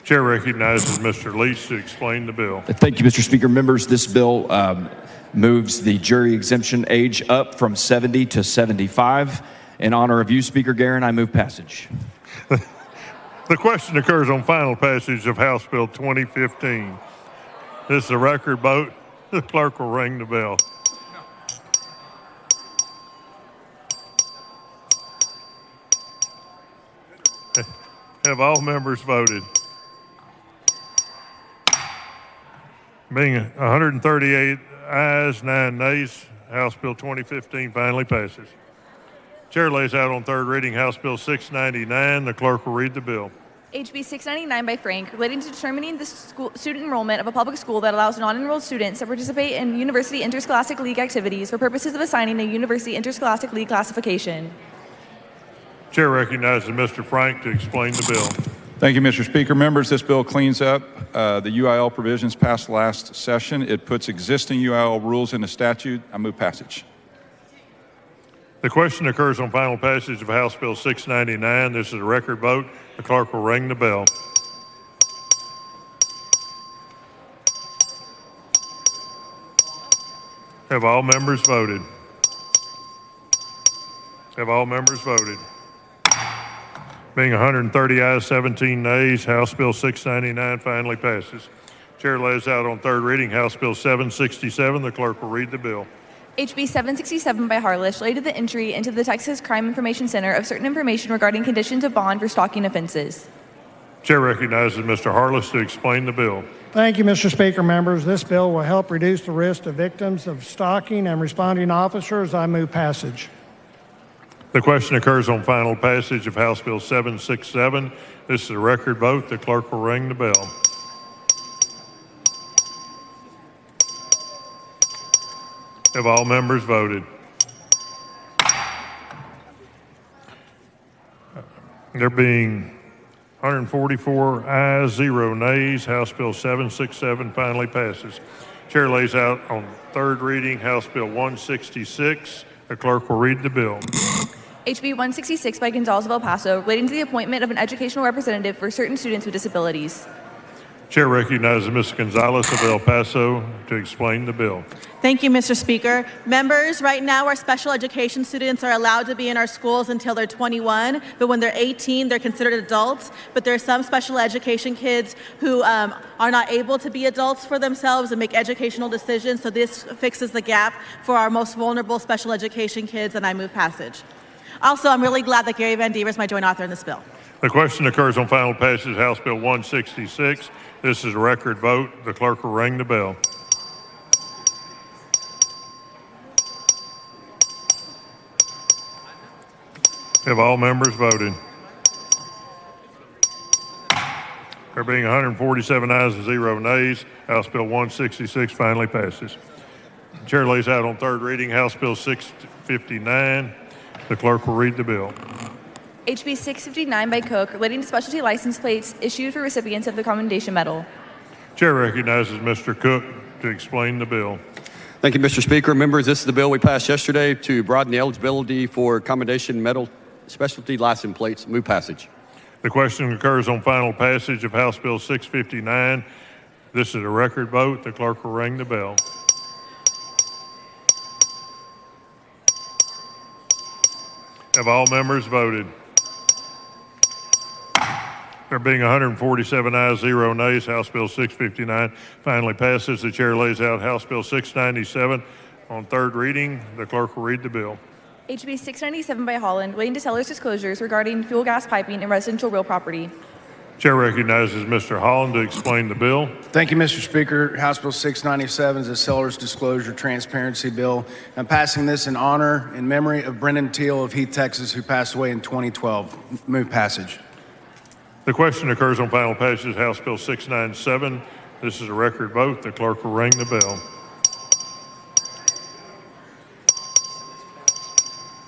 Chair recognizes Mr. Leach to explain the bill. Thank you, Mr. Speaker. Members, this bill moves the jury exemption age up from 70 to 75. In honor of you, Speaker Guerin, I move passage. The question occurs on final passage of House Bill 2015. This is a record vote. The clerk will ring the bell. Have all members voted? Being 138 ayes, 9 nays, House Bill 2015 finally passes. Chair lays out on third reading House Bill 699. The clerk will read the bill. HB 699 by Frank, relating to determining the student enrollment of a public school that allows non-enrolled students to participate in University Interscholastic League activities for purposes of assigning a University Interscholastic League classification. Chair recognizes Mr. Frank to explain the bill. Thank you, Mr. Speaker. Members, this bill cleans up the UIL provisions passed last session. It puts existing UIL rules into statute. I move passage. The question occurs on final passage of House Bill 699. This is a record vote. The clerk will ring the bell. Have all members voted? Have all members voted? Being 130 ayes, 17 nays, House Bill 699 finally passes. Chair lays out on third reading House Bill 767. The clerk will read the bill. HB 767 by Harlish, related to the entry into the Texas Crime Information Center of certain information regarding conditions of bond for stalking offenses. Chair recognizes Mr. Harless to explain the bill. Thank you, Mr. Speaker. Members, this bill will help reduce the risk to victims of stalking and responding officers. I move passage. The question occurs on final passage of House Bill 767. This is a record vote. The clerk will ring the bell. Have all members voted? There being 144 ayes, 0 nays, House Bill 767 finally passes. Chair lays out on third reading House Bill 166. The clerk will read the bill. HB 166 by Gonzalez of El Paso, relating to the appointment of an educational representative for certain students with disabilities. Chair recognizes Ms. Gonzalez of El Paso to explain the bill. Thank you, Mr. Speaker. Members, right now our special education students are allowed to be in our schools until they're 21, but when they're 18, they're considered adults. But there are some special education kids who are not able to be adults for themselves and make educational decisions, so this fixes the gap for our most vulnerable special education kids, and I move passage. Also, I'm really glad that Gary Van Diver is my joint author in this bill. The question occurs on final passage of House Bill 166. This is a record vote. The clerk will ring the bell. Have all members voted? There being 147 ayes and 0 nays, House Bill 166 finally passes. Chair lays out on third reading House Bill 659. The clerk will read the bill. HB 659 by Cook, relating to specialty license plates issued for recipients of the Commendation Medal. Chair recognizes Mr. Cook to explain the bill. Thank you, Mr. Speaker. Members, this is the bill we passed yesterday to broaden the eligibility for Commendation Medal specialty license plates. Move passage. The question occurs on final passage of House Bill 659. This is a record vote. The clerk will ring the bell. Have all members voted? There being 147 ayes, 0 nays, House Bill 659 finally passes. The chair lays out House Bill 697 on third reading. The clerk will read the bill. HB 697 by Holland, relating to seller's disclosures regarding fuel gas piping and residential real property. Chair recognizes Mr. Holland to explain the bill. Thank you, Mr. Speaker. House Bill 697 is a seller's disclosure transparency bill. I'm passing this in honor and memory of Brendan Teal of Heath, Texas, who passed away in 2012. Move passage. The question occurs on final passage of House Bill 697. This is a record vote. The clerk will ring the bell.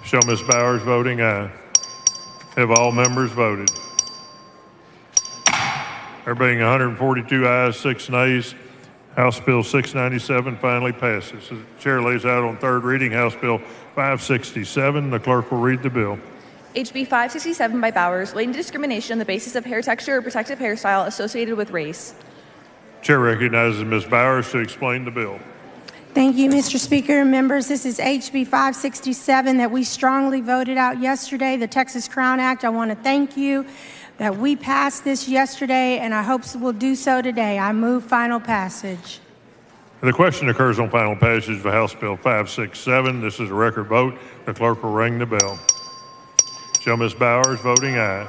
Show Ms. Bowers voting aye. Have all members voted? There being 142 ayes, 6 nays, House Bill 697 finally passes. The chair lays out on third reading House Bill 567. The clerk will read the bill. HB 567 by Bowers, relating to discrimination on the basis of hair texture or protective hairstyle associated with race. Chair recognizes Ms. Bowers to explain the bill. Thank you, Mr. Speaker. Members, this is HB 567 that we strongly voted out yesterday, the Texas Crown Act. I want to thank you that we passed this yesterday, and I hope we'll do so today. I move final passage. The question occurs on final passage of House Bill 567. This is a record vote. The clerk will ring the bell. Show Ms. Bowers voting aye.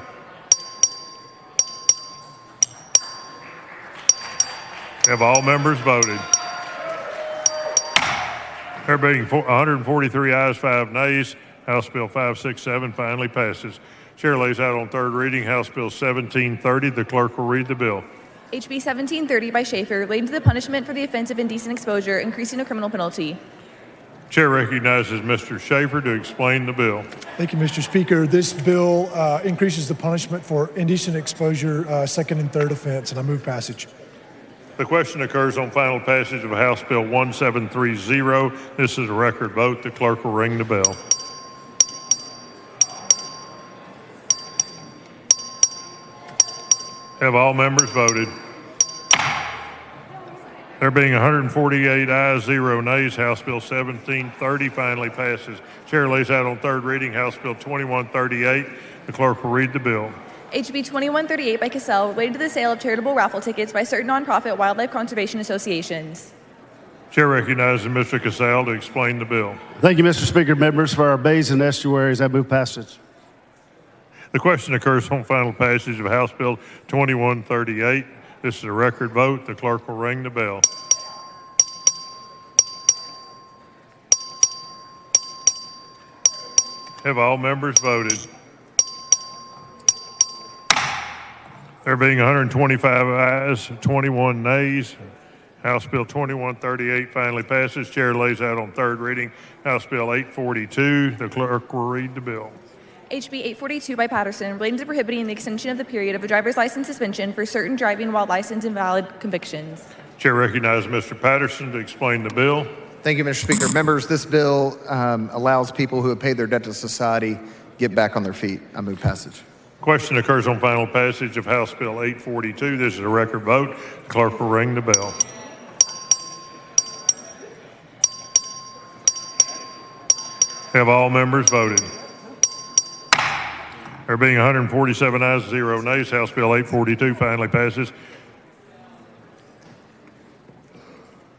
Have all members voted? There being 143 ayes, 5 nays, House Bill 567 finally passes. Chair lays out on third reading House Bill 1730. The clerk will read the bill. HB 1730 by Schaefer, relating to the punishment for the offense of indecent exposure, increasing a criminal penalty. Chair recognizes Mr. Schaefer to explain the bill. Thank you, Mr. Speaker. This bill increases the punishment for indecent exposure, second and third offense, and I move passage. The question occurs on final passage of House Bill 1730. This is a record vote. The clerk will ring the bell. Have all members voted? There being 148 ayes, 0 nays, House Bill 1730 finally passes. Chair lays out on third reading House Bill 2138. The clerk will read the bill. HB 2138 by Cassell, related to the sale of charitable raffle tickets by certain nonprofit wildlife conservation associations. Chair recognizes Mr. Cassell to explain the bill. Thank you, Mr. Speaker. Members, for our bays and estuaries, I move passage. The question occurs on final passage of House Bill 2138. This is a record vote. The clerk will ring the bell. Have all members voted? There being 125 ayes, 21 nays, House Bill 2138 finally passes. Chair lays out on third reading House Bill 842. The clerk will read the bill. HB 842 by Patterson, relating to prohibiting the extension of the period of a driver's license suspension for certain driving while license invalid convictions. Chair recognizes Mr. Patterson to explain the bill. Thank you, Mr. Speaker. Members, this bill allows people who have paid their debt to society get back on their feet. I move passage. Question occurs on final passage of House Bill 842. This is a record vote. The clerk will ring the bell. Have all members voted? There being 147 ayes, 0 nays, House Bill 842 finally passes.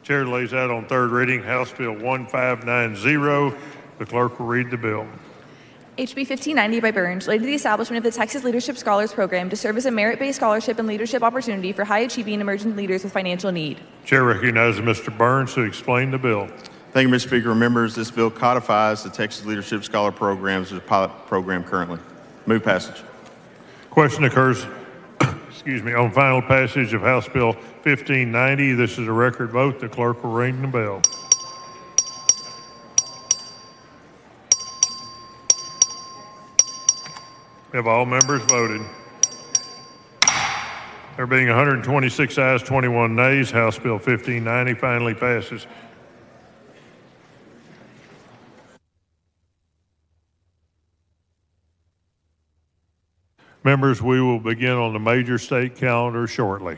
Chair lays out on third reading House Bill 1590. The clerk will read the bill. HB 1590 by Burns, related to the establishment of the Texas Leadership Scholars Program to serve as a merit-based scholarship and leadership opportunity for high-achieving emerging leaders with financial need. Chair recognizes Mr. Burns to explain the bill. Thank you, Mr. Speaker. Members, this bill codifies the Texas Leadership Scholar Programs as a pilot program currently. Move passage. Question occurs on final passage of House Bill 1590. This is a record vote. The clerk will ring the bell. Have all members voted? There being 126 ayes, 21 nays, House Bill 1590 finally passes. Members, we will begin on the major state calendar shortly.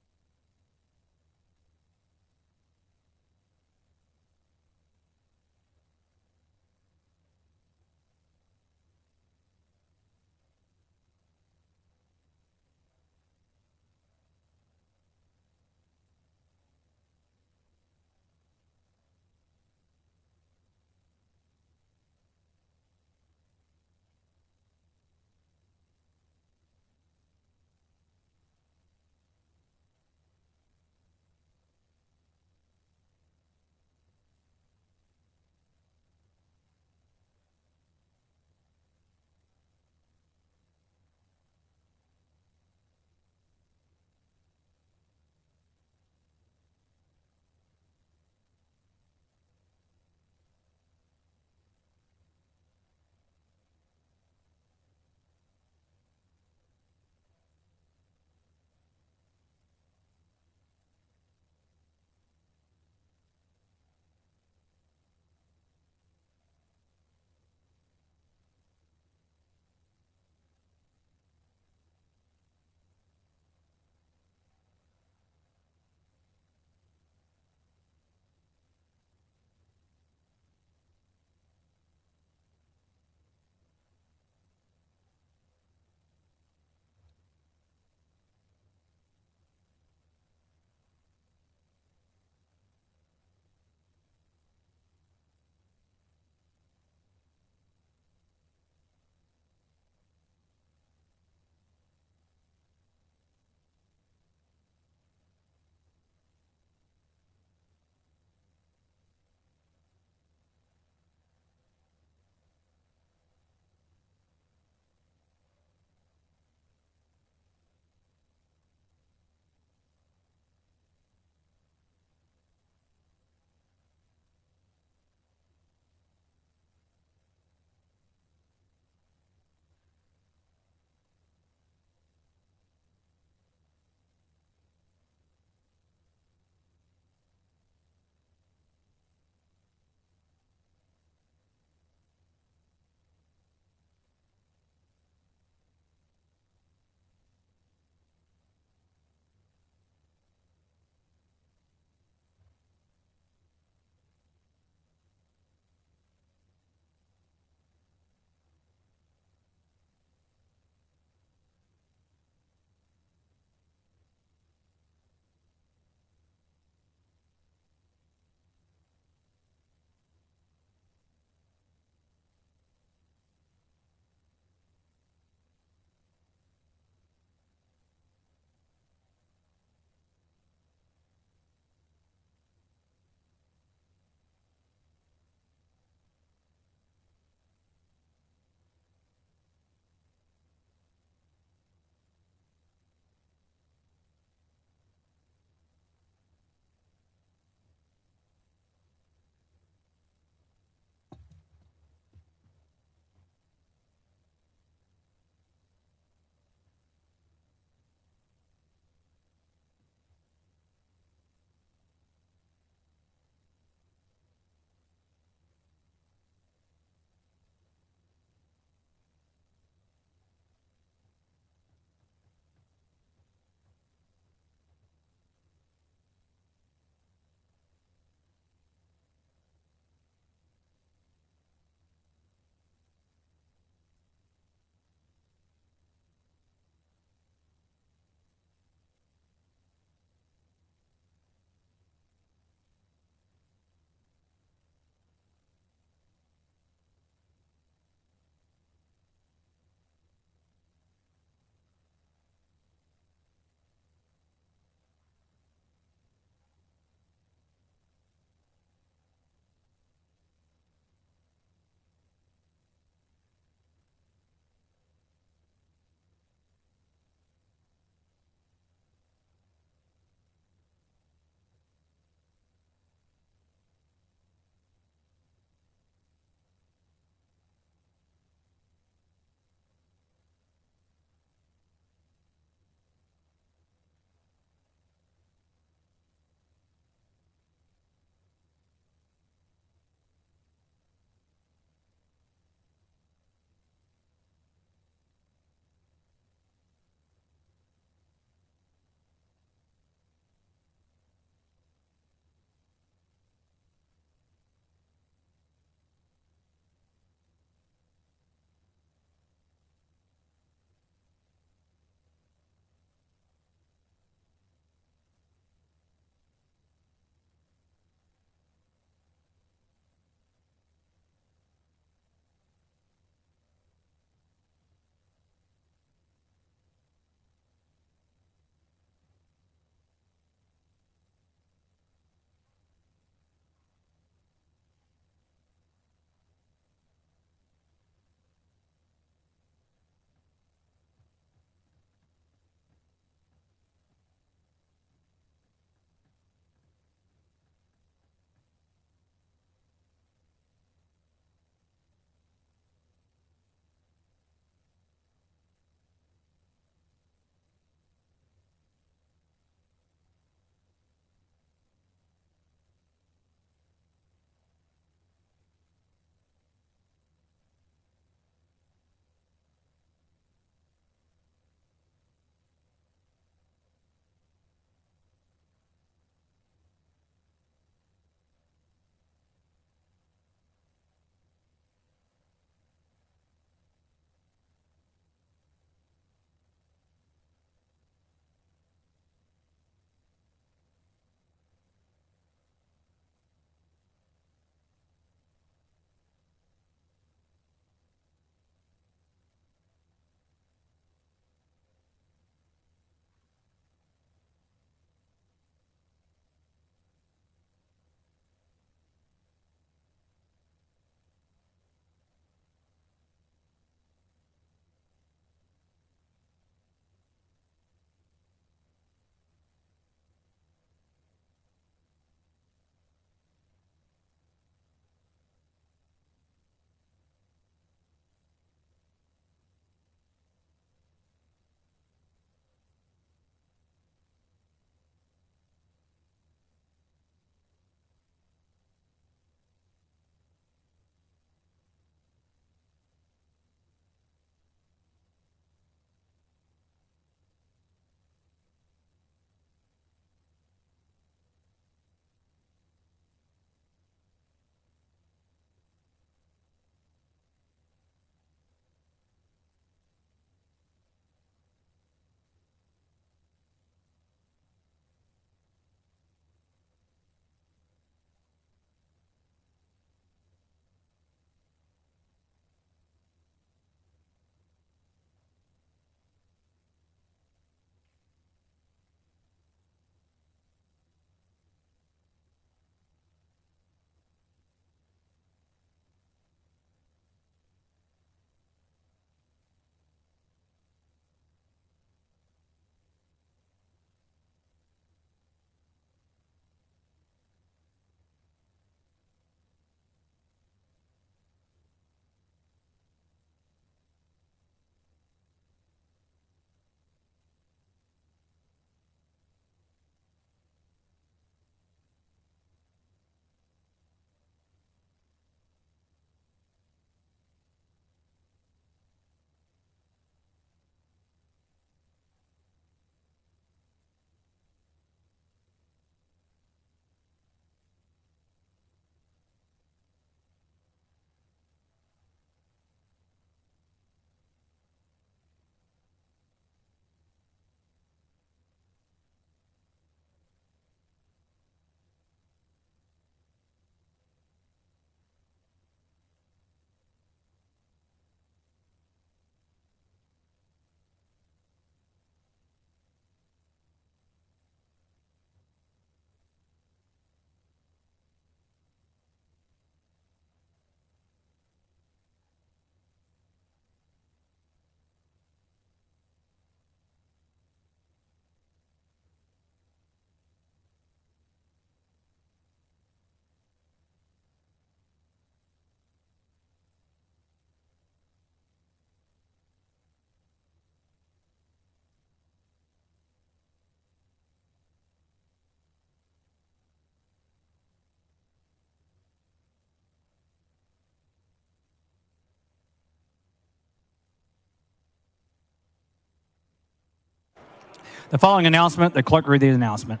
The following announcement, the clerk read the announcement.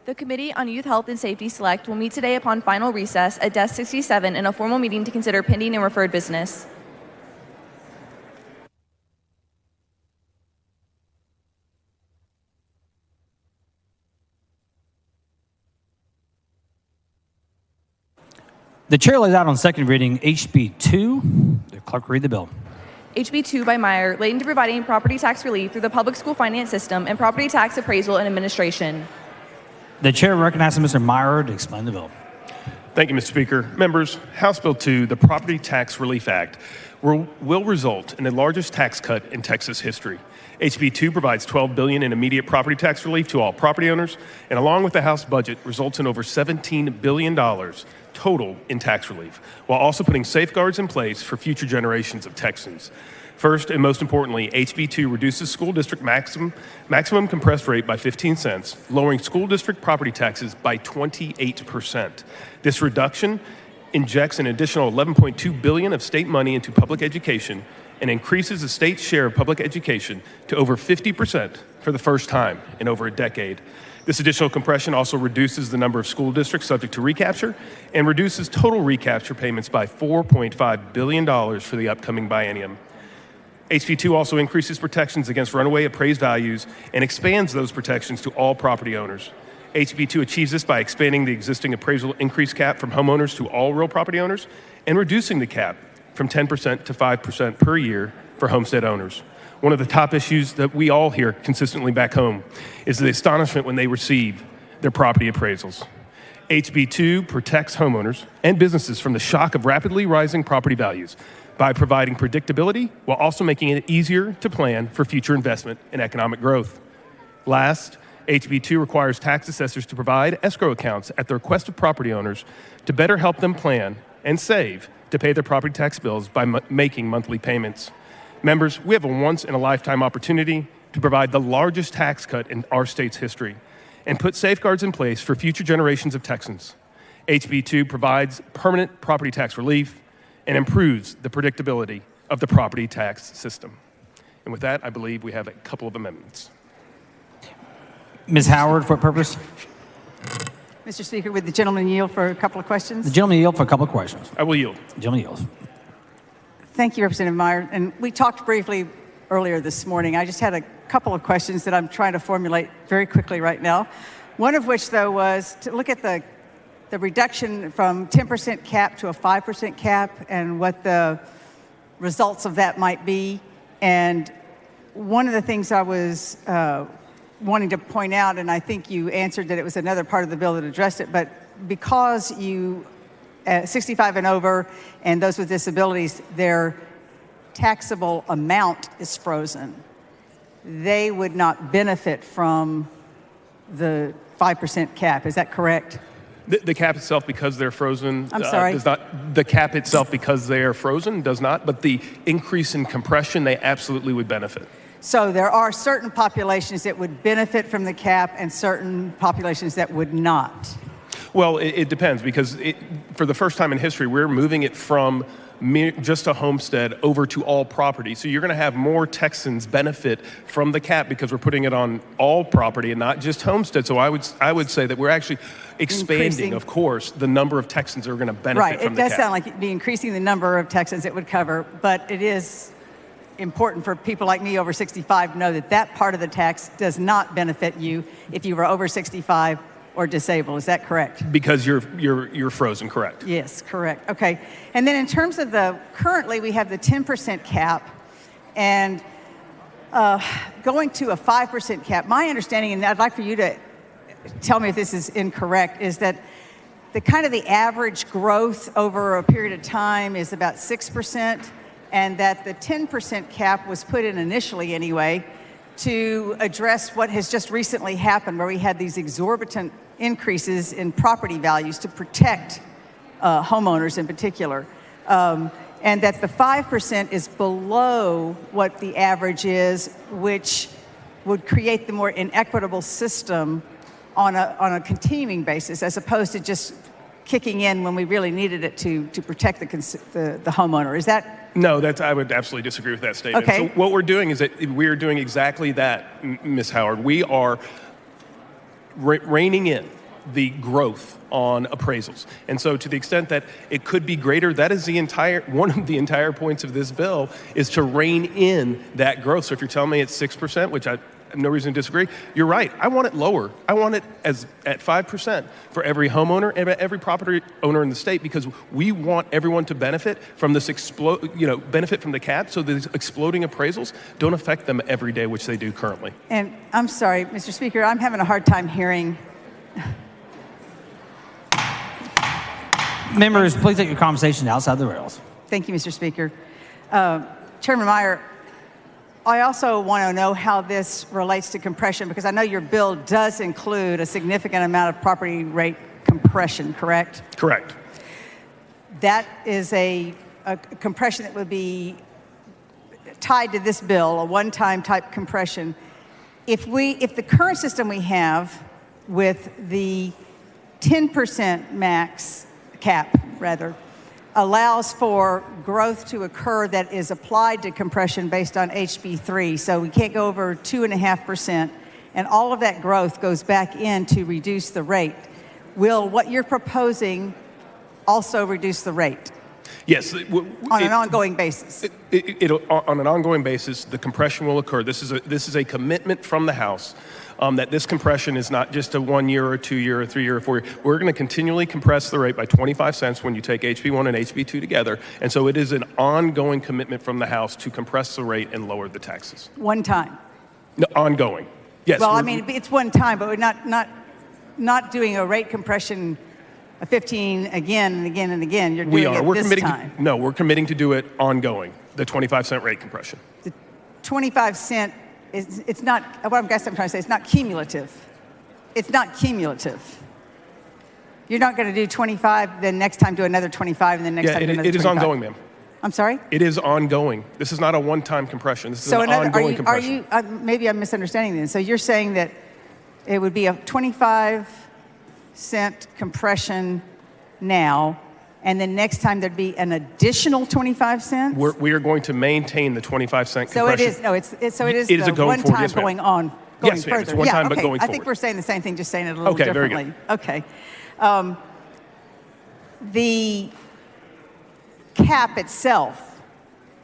The Committee on Youth Health and Safety Select will meet today upon final recess at Desk 67 in a formal meeting to consider pending and referred business. The chair lays out on second reading HB 2. The clerk read the bill. HB 2 by Meyer, relating to providing property tax relief through the public school finance system and property tax appraisal and administration. The chair recognizes Mr. Meyer to explain the bill. Thank you, Mr. Speaker. Members, House Bill 2, the Property Tax Relief Act, will result in the largest tax cut in Texas history. HB 2 provides $12 billion in immediate property tax relief to all property owners, and along with the House budget, results in over $17 billion total in tax relief, while also putting safeguards in place for future generations of Texans. First, and most importantly, HB 2 reduces school district maximum compressed rate by 15 cents, lowering school district property taxes by 28%. This reduction injects an additional $11.2 billion of state money into public education and increases the state's share of public education to over 50% for the first time in over a decade. This additional compression also reduces the number of school districts subject to recapture and reduces total recapture payments by $4.5 billion for the upcoming biennium. HB 2 also increases protections against runaway appraised values and expands those protections to all property owners. HB 2 achieves this by expanding the existing appraisal increase cap from homeowners to all real property owners and reducing the cap from 10% to 5% per year for homestead owners. One of the top issues that we all hear consistently back home is the astonishment when they receive their property appraisals. HB 2 protects homeowners and businesses from the shock of rapidly rising property values by providing predictability while also making it easier to plan for future investment and economic growth. Last, HB 2 requires tax assessors to provide escrow accounts at the request of property owners to better help them plan and save to pay their property tax bills by making monthly payments. Members, we have a once-in-a-lifetime opportunity to provide the largest tax cut in our state's history and put safeguards in place for future generations of Texans. HB 2 provides permanent property tax relief and improves the predictability of the property tax system. And with that, I believe we have a couple of amendments. Ms. Howard, for what purpose? Mr. Speaker, would the gentleman yield for a couple of questions? The gentleman yield for a couple of questions. I will yield. The gentleman yields. Thank you, Representative Meyer. And we talked briefly earlier this morning. I just had a couple of questions that I'm trying to formulate very quickly right now. One of which, though, was to look at the reduction from 10% cap to a 5% cap and what the results of that might be. And one of the things I was wanting to point out, and I think you answered that it was another part of the bill that addressed it, but because you 65 and over and those with disabilities, their taxable amount is frozen. They would not benefit from the 5% cap. Is that correct? The cap itself, because they're frozen, I'm sorry? does not. The cap itself, because they are frozen, does not. But the increase in compression, they absolutely would benefit. So there are certain populations that would benefit from the cap and certain populations that would not. Well, it depends, because for the first time in history, we're moving it from just a homestead over to all property. So you're going to have more Texans benefit from the cap because we're putting it on all property and not just homestead. So I would say that we're actually expanding, of course, the number of Texans that are going to benefit from the cap. Right. It does sound like it'd be increasing the number of Texans it would cover, but it is important for people like me over 65 to know that that part of the tax does not benefit you if you were over 65 or disabled. Is that correct? Because you're frozen, correct? Yes, correct. Okay. And then in terms of currently we have the 10% cap, and going to a 5% cap, my understanding, and I'd like for you to tell me if this is incorrect, is that the average growth over a period of time is about 6%, and that the 10% cap was put in initially anyway to address what has just recently happened, where we had these exorbitant increases in property values to protect homeowners in particular, and that the 5% is below what the average is, which would create the more inequitable system on a continuing basis, as opposed to just kicking in when we really needed it to protect the homeowner. Is that No, I would absolutely disagree with that statement. Okay. So what we're doing is that we are doing exactly that, Ms. Howard. We are reining in the growth on appraisals. And so to the extent that it could be greater, that is one of the entire points of this bill is to rein in that growth. So if you're telling me it's 6%, which I have no reason to disagree, you're right. I want it lower. I want it at 5% for every homeowner and every property owner in the state, because we want everyone to benefit from this benefit from the cap, so these exploding appraisals don't affect them every day, which they do currently. And I'm sorry, Mr. Speaker, I'm having a hard time hearing. Members, please take your conversation outside the rails. Thank you, Mr. Speaker. Chairman Meyer, I also want to know how this relates to compression, because I know your bill does include a significant amount of property rate compression, correct? Correct. That is a compression that would be tied to this bill, a one-time type compression. If the current system we have with the 10% max cap, rather, allows for growth to occur that is applied to compression based on HB3. So we can't go over 2.5%, and all of that growth goes back in to reduce the rate. Will what you're proposing also reduce the rate? Yes. On an ongoing basis. On an ongoing basis, the compression will occur. This is a commitment from the House that this compression is not just a 1 year or 2 year or 3 year or 4 year. We're going to continually compress the rate by 25 cents when you take HB1 and HB2 together. And so it is an ongoing commitment from the House to compress the rate and lower the taxes. One time. No, ongoing. Yes. Well, I mean, it's one time, but we're not doing a rate compression of 15 again and again and again. You're doing it this time. No, we're committing to do it ongoing, the 25-cent rate compression. The 25 cent, it's not, what I guess I'm trying to say, it's not cumulative. It's not cumulative. You're not going to do 25, then next time do another 25, and then next time do another 25. It is ongoing, ma'am. I'm sorry? It is ongoing. This is not a one-time compression. This is an ongoing compression. Maybe I'm misunderstanding this. So you're saying that it would be a 25-cent compression now, and then next time there'd be an additional 25 cents? We are going to maintain the 25-cent compression. So it is. No, it is the one time going on, going yes, further. It's one time, but going forward. I think we're saying the same thing, just saying it a little differently. Very good. Okay. The cap itself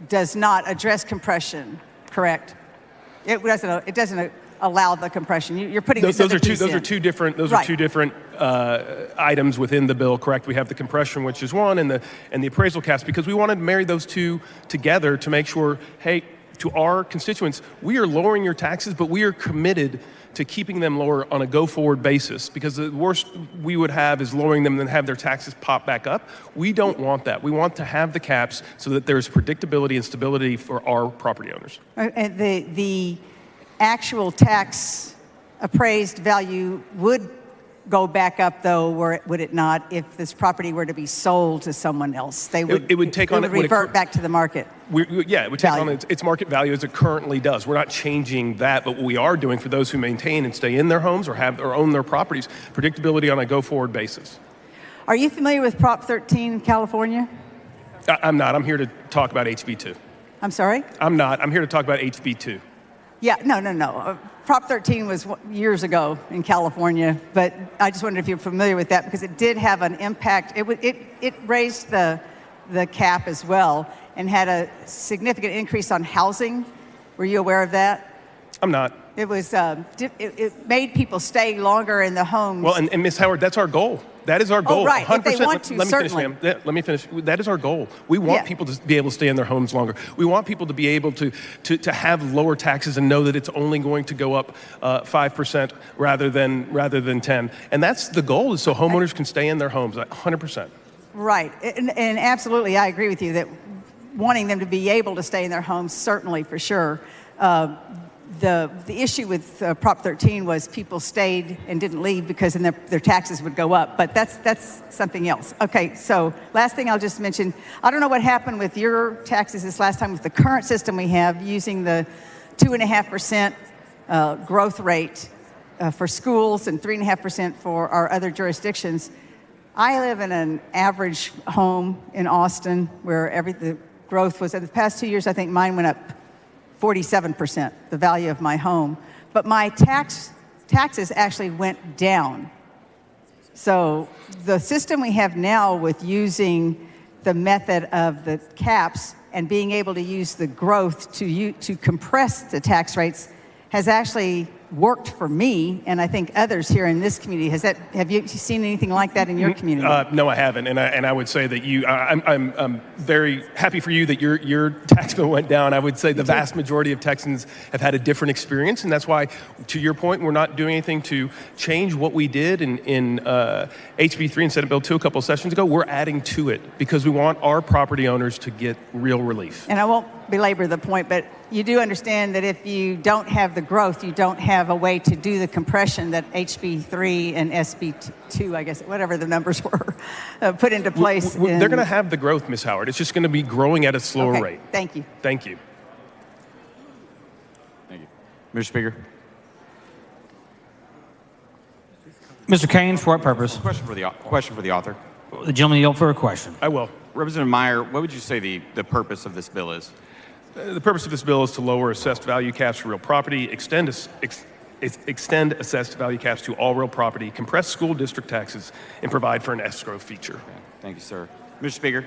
does not address compression, correct? It doesn't allow the compression. You're putting those are two different items within the bill, correct? We have the compression, which is one, and the appraisal caps, because we wanted to marry those two together to make sure, hey, to our constituents, we are lowering your taxes, but we are committed to keeping them lower on a go-forward basis, because the worst we would have is lowering them and then have their taxes pop back up. We don't want that. We want to have the caps so that there's predictability and stability for our property owners. And the actual tax appraised value would go back up, though, would it not, if this property were to be sold to someone else? It would revert back to the market. It would take on its market value as it currently does. We're not changing that, but what we are doing for those who maintain and stay in their homes or own their properties, predictability on a go-forward basis. Are you familiar with Prop 13 in California? I'm not. I'm here to talk about HB2. I'm sorry? I'm not. I'm here to talk about HB2. Yeah, no. Prop 13 was years ago in California, but I just wondered if you're familiar with that, because it did have an impact. It raised the cap as well and had a significant increase on housing. Were you aware of that? I'm not. It was it made people stay longer in the homes. Well, and Ms. Howard, that's our goal. That is our goal. Oh, right. 100%. If they want to, let me certainly. finish, ma'am. Let me finish. That is our goal. We want people to be able to stay in their homes longer. We want people to be able to have lower taxes and know that it's only going to go up 5% rather than 10. And that's the goal, is so homeowners can stay in their homes 100%. Right. And absolutely, I agree with you that wanting them to be able to stay in their homes, certainly, for sure. The issue with Prop 13 was people stayed and didn't leave because then their taxes would go up. But that's something else. Okay, so last thing I'll just mention, I don't know what happened with your taxes this last time with the current system we have using the 2.5% growth rate for schools and 3.5% for our other jurisdictions. I live in an average home in Austin where growth was, in the past 2 years, I think mine went up 47%, the value of my home. But my taxes actually went down. So the system we have now with using the method of the caps and being able to use the growth to compress the tax rates has actually worked for me, and I think others here in this community. Have you seen anything like that in your community? No, I haven't, and I would say that I'm very happy for you that your tax bill went down. I would say the vast majority of Texans have had a different experience, and that's why, to your point, we're not doing anything to change what we did in HB 3 and Senate Bill 2 a couple of sessions ago. We're adding to it because we want our property owners to get real relief. And I won't belabor the point, but you do understand that if you don't have the growth, you don't have a way to do the compression that HB 3 and SB 2, I guess, whatever the numbers were, put into place. They're going to have the growth, Ms. Howard. It's just going to be growing at a slower rate. Thank you. Thank you. Thank you. Mr. Speaker. Mr. Kane, for what purpose? Question for the author. The gentleman yield for a question. I will. Representative Meyer, what would you say the purpose of this bill is? The purpose of this bill is to lower assessed value caps for real property, extend assessed value caps to all real property, compress school district taxes, and provide for an escrow feature. Okay. Thank you, sir. Mr. Speaker.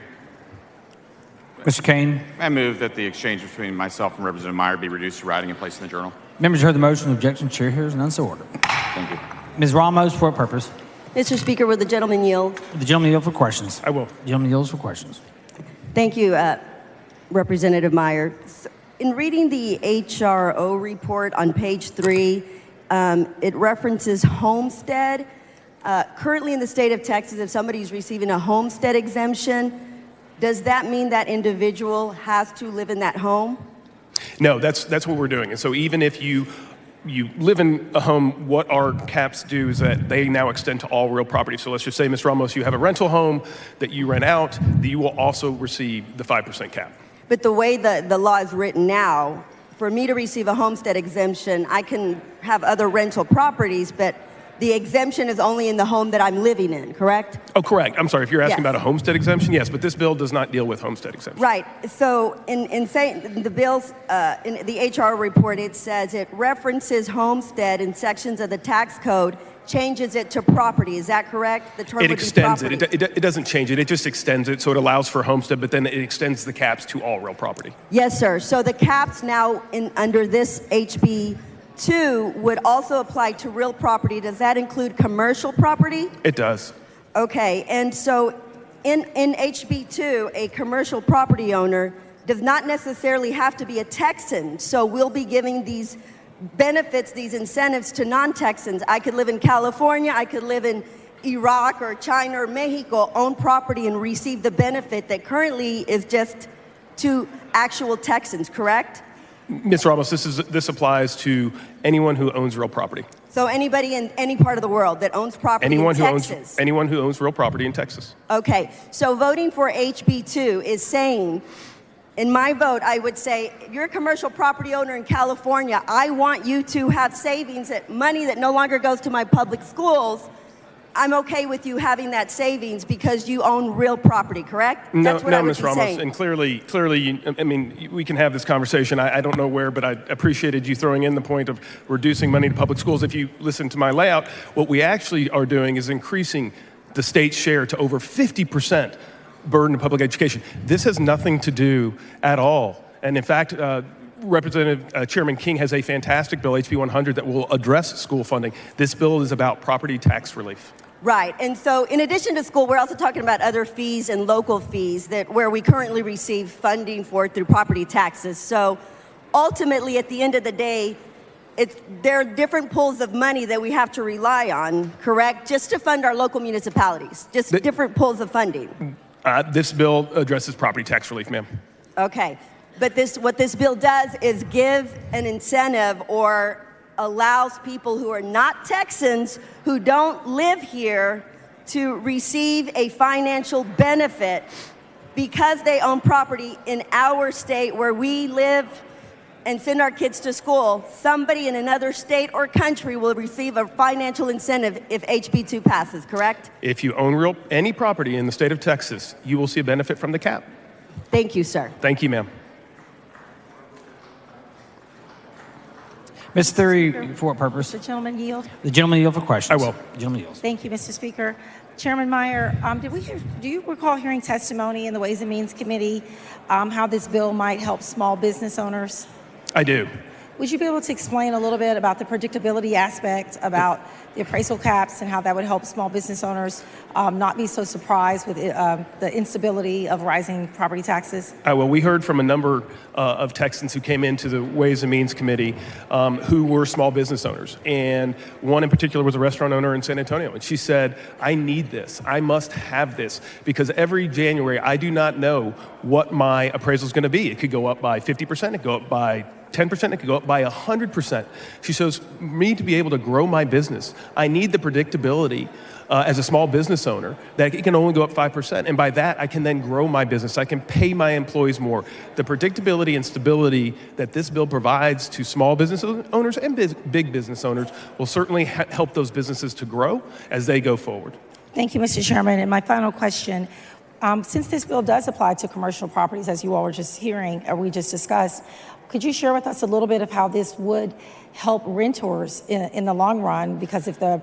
Mr. Kane. I move that the exchange between myself and Representative Meyer be reduced to writing and placed in the journal. Members heard the motion. The objection. Chair hears none, so ordered. Thank you. Ms. Ramos, for what purpose? Mr. Speaker, will the gentleman yield? The gentleman yield for questions. I will. The gentleman yields for questions. Thank you, Representative Meyer. In reading the HRO report on page 3, it references homestead. Currently in the state of Texas, if somebody's receiving a homestead exemption, does that mean that individual has to live in that home? No, that's what we're doing. And so even if you live in a home, what our caps do is that they now extend to all real property. So let's just say, Ms. Ramos, you have a rental home that you rent out, that you will also receive the 5% cap. But the way the law is written now, for me to receive a homestead exemption, I can have other rental properties, but the exemption is only in the home that I'm living in, correct? Oh, correct. I'm sorry, if you're asking Yes. about a homestead exemption, yes, but this bill does not deal with homestead exemption. Right. So in saying the bills, in the HR report, it says it references homestead in sections of the tax code, changes it to property. Is that correct? The term It would be extends property. it. It doesn't change it. It just extends it, so it allows for homestead, but then it extends the caps to all real property. Yes, sir. So the caps now under this HB 2 would also apply to real property. Does that include commercial property? It does. Okay, and so in HB 2, a commercial property owner does not necessarily have to be a Texan. So we'll be giving these benefits, these incentives to non-Texans. I could live in California, I could live in Iraq or China or Mexico, own property and receive the benefit that currently is just to actual Texans, correct? Ms. Ramos, this applies to anyone who owns real property. So anybody in any part of the world that owns property in Texas? Anyone who owns real property in Texas. Okay, so voting for HB 2 is saying, in my vote, I would say, if you're a commercial property owner in California, I want you to have savings, money that no longer goes to my public schools. I'm okay with you having that savings because you own real property, correct? No, That's what I would Ms. be Ramos, saying. and clearly, I mean, we can have this conversation. I don't know where, but I appreciated you throwing in the point of reducing money to public schools. If you listen to my layout, what we actually are doing is increasing the state's share to over 50% burden of public education. This has nothing to do at all. And in fact, Representative Chairman King has a fantastic bill, HB 100, that will address school funding. This bill is about property tax relief. Right, and so in addition to school, we're also talking about other fees and local fees where we currently receive funding for through property taxes. So ultimately, at the end of the day, there are different pools of money that we have to rely on, correct? Just to fund our local municipalities, just different pools of funding. This bill addresses property tax relief, ma'am. Okay, but what this bill does is give an incentive or allows people who are not Texans, who don't live here, to receive a financial benefit because they own property in our state where we live and send our kids to school. Somebody in another state or country will receive a financial incentive if HB 2 passes, correct? If you own any property in the state of Texas, you will see a benefit from the cap. Thank you, sir. Thank you, ma'am. Ms. Thury, for what purpose? The gentleman yield. The gentleman yield for questions. I will. The gentleman yields. Thank you, Mr. Speaker. Chairman Meyer, do you recall hearing testimony in the Ways and Means Committee how this bill might help small business owners? I do. Would you be able to explain a little bit about the predictability aspect, about the appraisal caps, and how that would help small business owners not be so surprised with the instability of rising property taxes? Well, we heard from a number of Texans who came into the Ways and Means Committee who were small business owners. And one in particular was a restaurant owner in San Antonio. And she said, I need this. I must have this. Because every January, I do not know what my appraisal is going to be. It could go up by 50%. It could go up by 10%, it could go up by 100%. She says, me to be able to grow my business, I need the predictability as a small business owner that it can only go up 5%. And by that, I can then grow my business. I can pay my employees more. The predictability and stability that this bill provides to small business owners and big business owners will certainly help those businesses to grow as they go forward. Thank you, Mr. Chairman. And my final question, since this bill does apply to commercial properties, as you all were just hearing, or we just discussed, could you share with us a little bit of how this would help renters in the long run? Because if the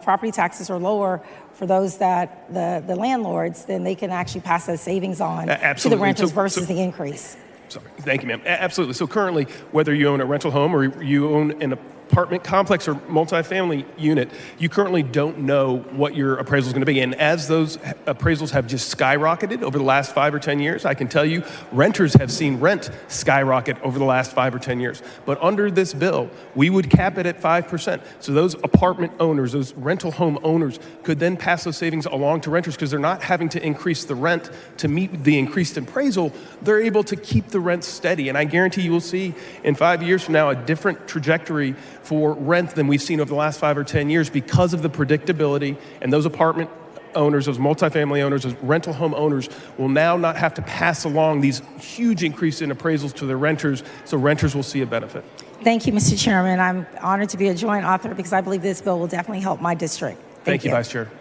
property taxes are lower for those that the landlords, then they can actually pass those savings on to the renters versus the increase. Sorry. Thank you, ma'am. Absolutely. So currently, whether you own a rental home or you own an apartment complex or multifamily unit, you currently don't know what your appraisal is going to be. And as those appraisals have just skyrocketed over the last 5 or 10 years, I can tell you renters have seen rent skyrocket over the last 5 or 10 years. But under this bill, we would cap it at 5%. So those apartment owners, those rental home owners could then pass those savings along to renters because they're not having to increase the rent to meet the increased appraisal. They're able to keep the rent steady. And I guarantee you will see in 5 years from now a different trajectory for rent than we've seen over the last 5 or 10 years because of the predictability, and those apartment owners, those multifamily owners, those rental home owners will now not have to pass along these huge increases in appraisals to their renters, so renters will see a benefit. Thank you, Mr. Chairman. I'm honored to be a joint author because I believe this bill will definitely help my district. Thank you, Vice Chair.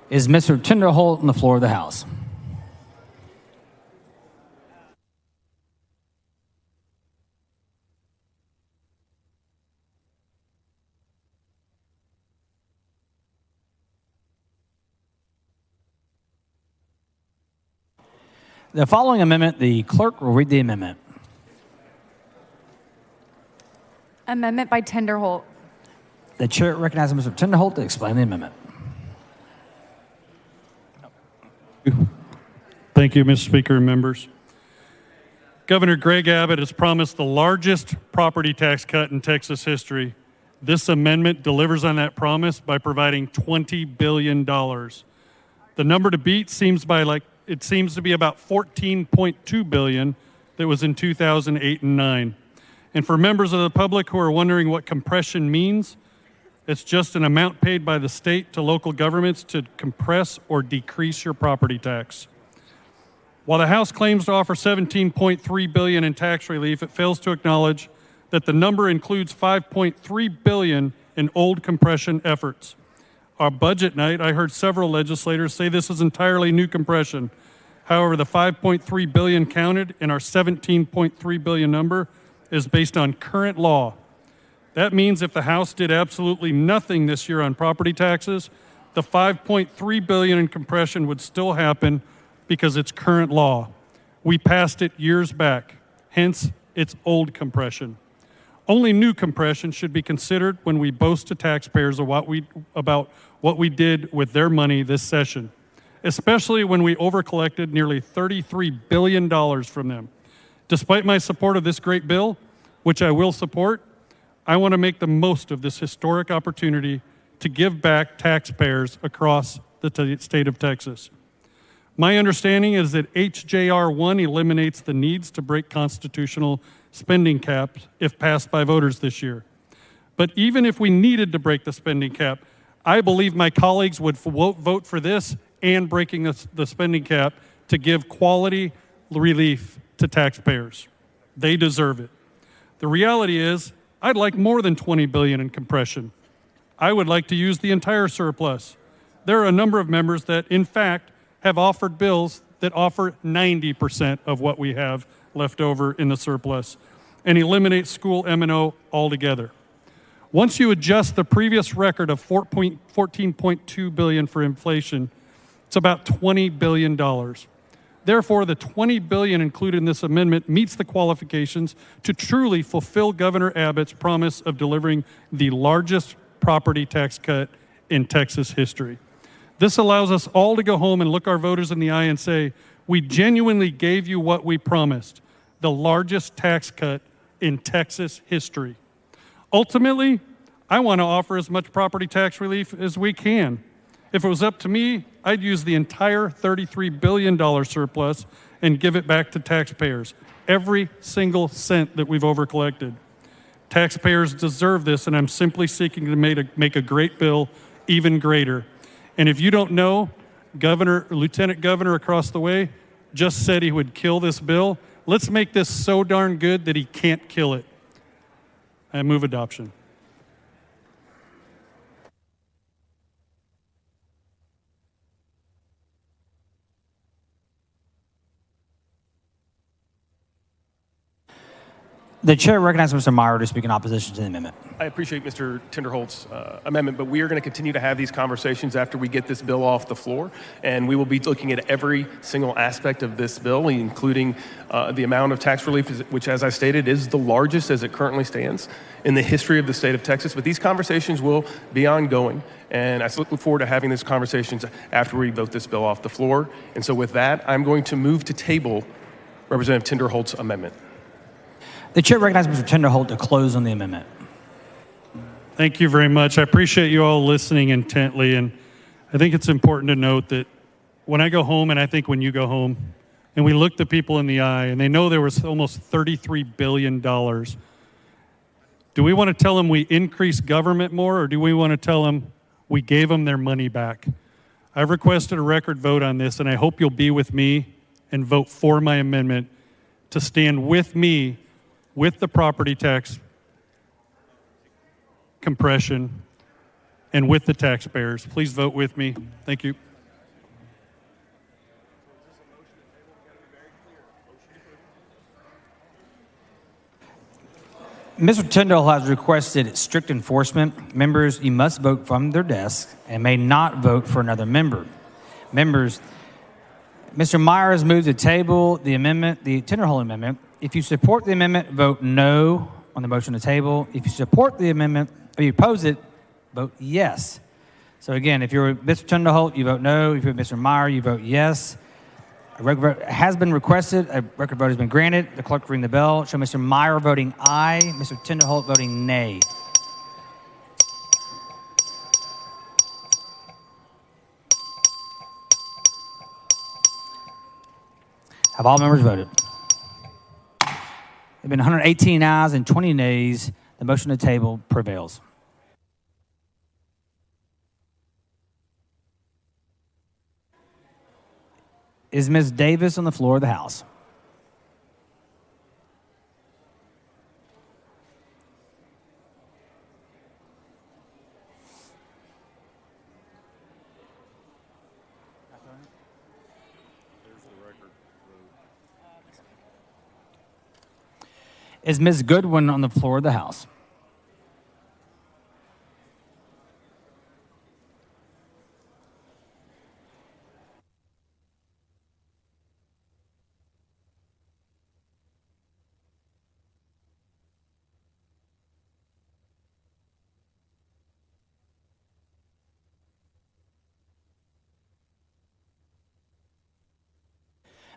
Is Mr. Tinderholt on the floor of the House? The following amendment, the clerk will read the amendment. Amendment by Tinderholt. The chair recognizes Mr. Tinderholt to explain the amendment. Thank you, Mr. Speaker and members. Governor Greg Abbott has promised the largest property tax cut in Texas history. This amendment delivers on that promise by providing $20 billion. The number to beat seems to be about $14.2 billion that was in 2008 and 9. And for members of the public who are wondering what compression means, it's just an amount paid by the state to local governments to compress or decrease your property tax. While the House claims to offer $17.3 billion in tax relief, it fails to acknowledge that the number includes $5.3 billion in old compression efforts. Our budget night, I heard several legislators say this is entirely new compression. However, the $5.3 billion counted in our $17.3 billion number is based on current law. That means if the House did absolutely nothing this year on property taxes, the $5.3 billion in compression would still happen because it's current law. We passed it years back, hence it's old compression. Only new compression should be considered when we boast to taxpayers about what we did with their money this session, especially when we overcollected nearly $33 billion from them. Despite my support of this great bill, which I will support, I want to make the most of this historic opportunity to give back taxpayers across the state of Texas. My understanding is that HJR 1 eliminates the needs to break constitutional spending caps if passed by voters this year. But even if we needed to break the spending cap, I believe my colleagues would vote for this and breaking the spending cap to give quality relief to taxpayers. They deserve it. The reality is, I'd like more than $20 billion in compression. I would like to use the entire surplus. There are a number of members that, in fact, have offered bills that offer 90% of what we have left over in the surplus and eliminate school M&O altogether. Once you adjust the previous record of $14.2 billion for inflation, it's about $20 billion. Therefore, the $20 billion included in this amendment meets the qualifications to truly fulfill Governor Abbott's promise of delivering the largest property tax cut in Texas history. This allows us all to go home and look our voters in the eye and say, we genuinely gave you what we promised, the largest tax cut in Texas history. Ultimately, I want to offer as much property tax relief as we can. If it was up to me, I'd use the entire $33 billion surplus and give it back to taxpayers, every single cent that we've overcollected. Taxpayers deserve this, and I'm simply seeking to make a great bill even greater. And if you don't know, Lieutenant Governor across the way just said he would kill this bill. Let's make this so darn good that he can't kill it. I move adoption. The chair recognizes Mr. Meyer to speak in opposition to the amendment. I appreciate Mr. Tinderholt's amendment, but we are going to continue to have these conversations after we get this bill off the floor, and we will be looking at every single aspect of this bill, including the amount of tax relief, which, as I stated, is the largest as it currently stands in the history of the state of Texas. But these conversations will be ongoing, and I look forward to having these conversations after we vote this bill off the floor. And so with that, I'm going to move to table Representative Tinderholt's amendment. The chair recognizes Mr. Tinderholt to close on the amendment. Thank you very much. I appreciate you all listening intently, and I think it's important to note that when I go home, and I think when you go home, and we look the people in the eye, and they know there was almost $33 billion, do we want to tell them we increased government more, or do we want to tell them we gave them their money back? I've requested a record vote on this, and I hope you'll be with me and vote for my amendment to stand with me with the property tax compression and with the taxpayers. Please vote with me. Thank you. Mr. Tinderholt has requested strict enforcement. Members, you must vote from their desks and may not vote for another member. Members, Mr. Meyer has moved to table the amendment, the Tinderholt amendment. If you support the amendment, vote no on the motion to table. If you support the amendment or you oppose it, vote yes. So again, if you're with Mr. Tinderholt, you vote no. If you're with Mr. Meyer, you vote yes. A record vote has been requested. A record vote has been granted. The clerk will ring the bell. Show Mr. Meyer voting aye, Mr. Tinderholt voting nay. Have all members voted? There have been 118 ayes and 20 nays. The motion to table prevails. Is Ms. Davis on the floor of the House? Is Ms. Goodwin on the floor of the House?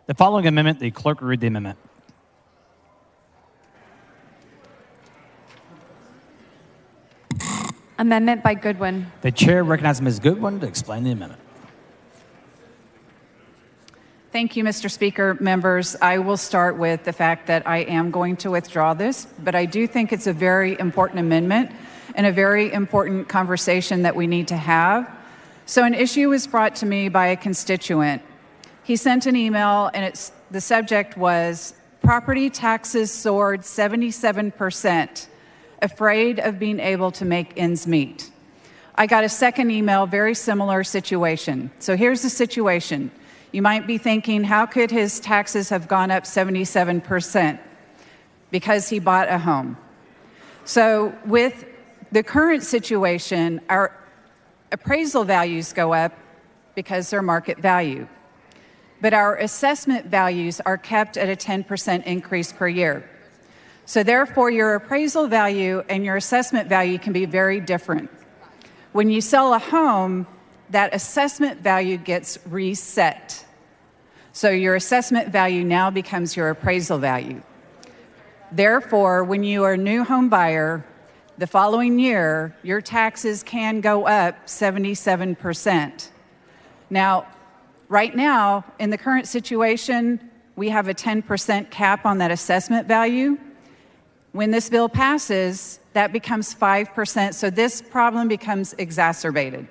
The following amendment, the clerk will read the amendment. Amendment by Goodwin. The chair recognizes Ms. Goodwin to explain the amendment. Thank you, Mr. Speaker. Members, I will start with the fact that I am going to withdraw this, but I do think it's a very important amendment and a very important conversation that we need to have. So an issue was brought to me by a constituent. He sent an email, and the subject was, property taxes soared 77%, afraid of being able to make ends meet. I got a second email, very similar situation. So here's the situation. You might be thinking, how could his taxes have gone up 77%? Because he bought a home. So with the current situation, our appraisal values go up because they're market value. But our assessment values are kept at a 10% increase per year. So therefore, your appraisal value and your assessment value can be very different. When you sell a home, that assessment value gets reset. So your assessment value now becomes your appraisal value. Therefore, when you are a new home buyer, the following year, your taxes can go up 77%. Now, right now, in the current situation, we have a 10% cap on that assessment value. When this bill passes, that becomes 5%, so this problem becomes exacerbated.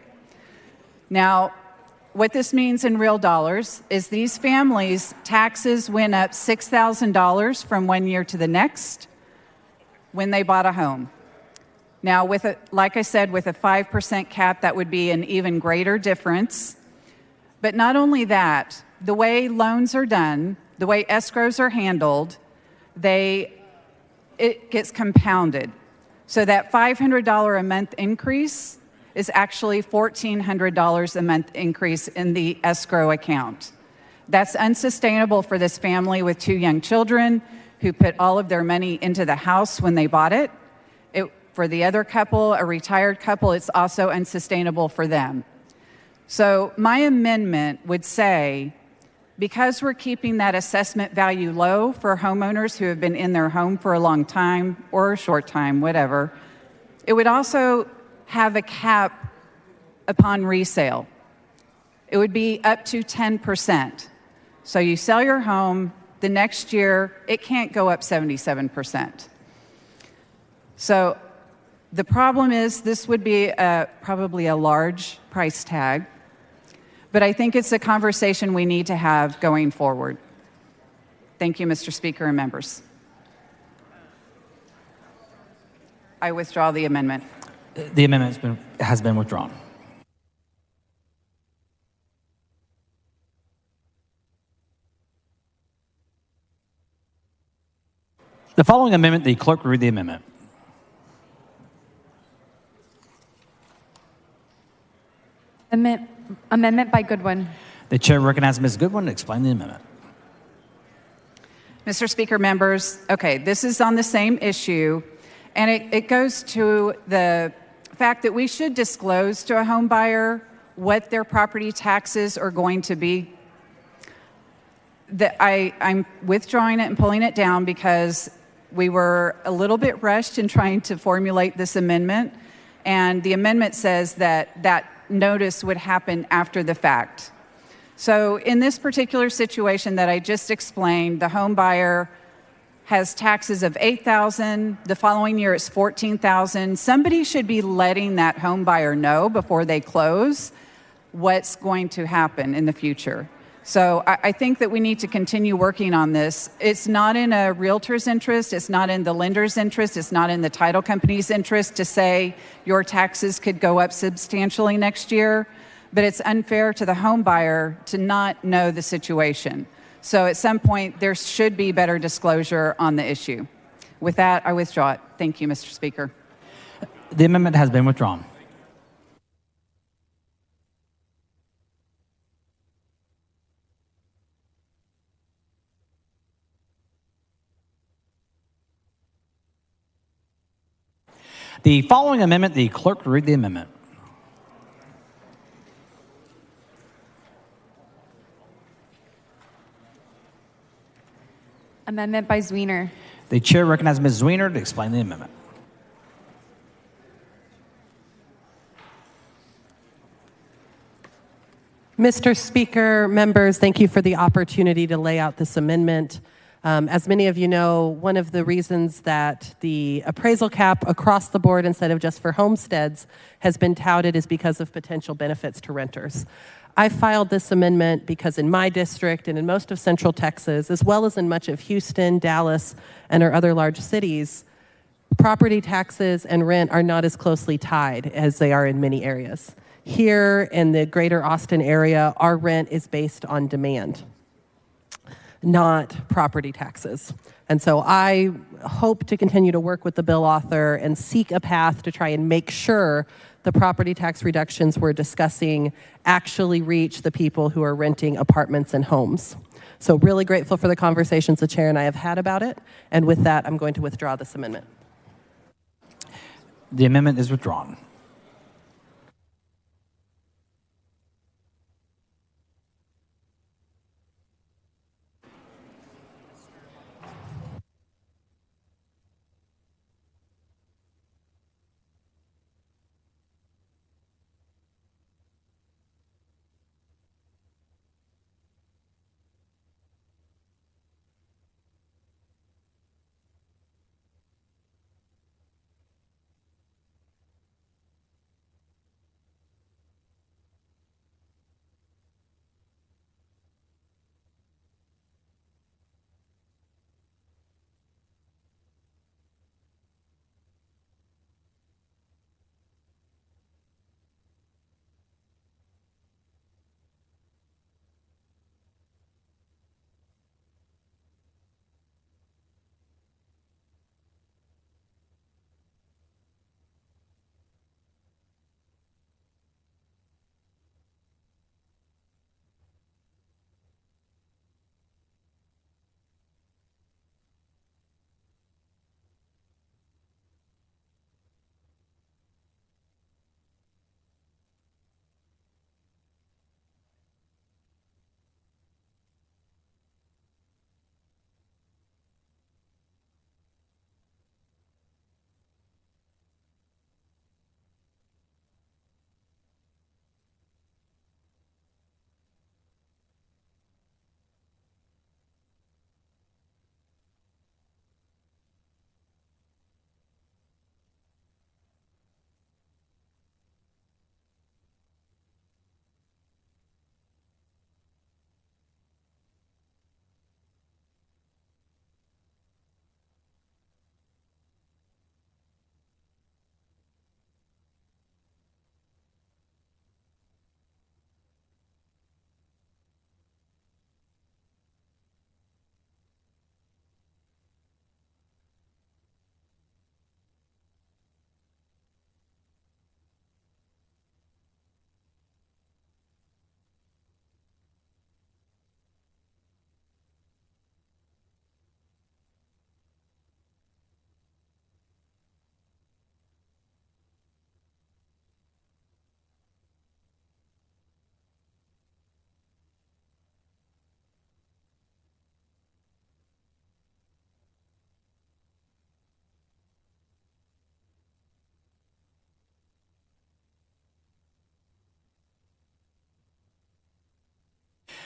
Now, what this means in real dollars is these families' taxes went up $6,000 from one year to the next when they bought a home. Now, like I said, with a 5% cap, that would be an even greater difference. But not only that, the way loans are done, the way escrows are handled, it gets compounded. So that $500 a month increase is actually $1,400 a month increase in the escrow account. That's unsustainable for this family with 2 young children who put all of their money into the house when they bought it. For the other couple, a retired couple, it's also unsustainable for them. So my amendment would say, because we're keeping that assessment value low for homeowners who have been in their home for a long time or a short time, whatever, it would also have a cap upon resale. It would be up to 10%. So you sell your home, the next year, it can't go up 77%. So the problem is this would be probably a large price tag, but I think it's a conversation we need to have going forward. Thank you, Mr. Speaker and members. I withdraw the amendment. The amendment has been withdrawn. The following amendment, the clerk will read the amendment. Amendment by Goodwin. The chair recognizes Ms. Goodwin to explain the amendment. Mr. Speaker, members, okay, this is on the same issue, and it goes to the fact that we should disclose to a home buyer what their property taxes are going to be. I'm withdrawing it and pulling it down because we were a little bit rushed in trying to formulate this amendment, and the amendment says that notice would happen after the fact. So in this particular situation that I just explained, the home buyer has taxes of $8,000. The following year it's $14,000. Somebody should be letting that home buyer know before they close what's going to happen in the future. So I think that we need to continue working on this. It's not in a realtor's interest. It's not in the lender's interest. It's not in the title company's interest to say your taxes could go up substantially next year. But it's unfair to the home buyer to not know the situation. So at some point, there should be better disclosure on the issue. With that, I withdraw it. Thank you, Mr. Speaker. The amendment has been withdrawn. The following amendment, the clerk will read the amendment. Amendment by Zwiener. The chair recognizes Ms. Zwiener to explain the amendment. Mr. Speaker, members, thank you for the opportunity to lay out this amendment. As many of you know, one of the reasons that the appraisal cap across the board instead of just for homesteads has been touted is because of potential benefits to renters. I filed this amendment because in my district and in most of Central Texas, as well as in much of Houston, Dallas, and our other large cities, property taxes and rent are not as closely tied as they are in many areas. Here in the greater Austin area, our rent is based on demand, not property taxes. And so I hope to continue to work with the bill author and seek a path to try and make sure the property tax reductions we're discussing actually reach the people who are renting apartments and homes. So really grateful for the conversations the chair and I have had about it. And with that, I'm going to withdraw this amendment. The amendment is withdrawn.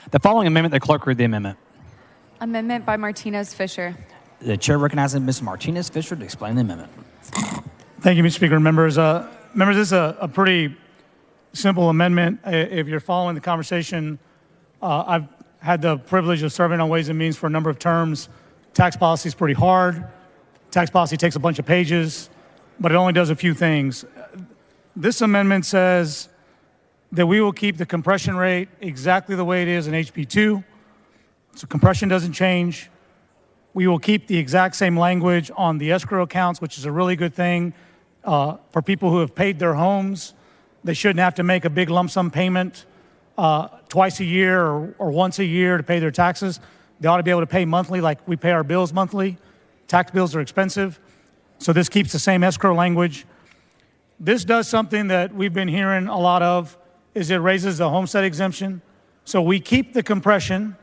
The following amendment, the clerk read the amendment. Amendment by Martinez Fisher. The chair recognizes Ms. Martinez Fisher to explain the amendment. Thank you, Mr. Speaker. Members, this is a pretty simple amendment. If you're following the conversation, I've had the privilege of serving on Ways and Means for a number of terms. Tax policy is pretty hard. Tax policy takes a bunch of pages, but it only does a few things. This amendment says that we will keep the compression rate exactly the way it is in HB2. So compression doesn't change. We will keep the exact same language on the escrow accounts, which is a really good thing for people who have paid their homes. They shouldn't have to make a big lump sum payment twice a year or once a year to pay their taxes. They ought to be able to pay monthly like we pay our bills monthly. Tax bills are expensive. So this keeps the same escrow language. This does something that we've been hearing a lot of, is it raises the homestead exemption. So we keep the compression.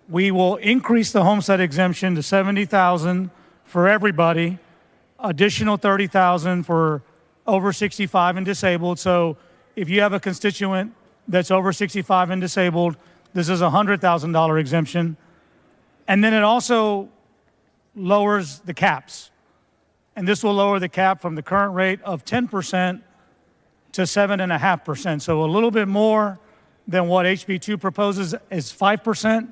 We will increase the homestead exemption to $70,000 for everybody, additional $30,000 for over 65 and disabled. So if you have a constituent that's over 65 and disabled, this is a $100,000 exemption. And then it also lowers the caps. And this will lower the cap from the current rate of 10% to 7.5%. So a little bit more than what HB2 proposes is 5%.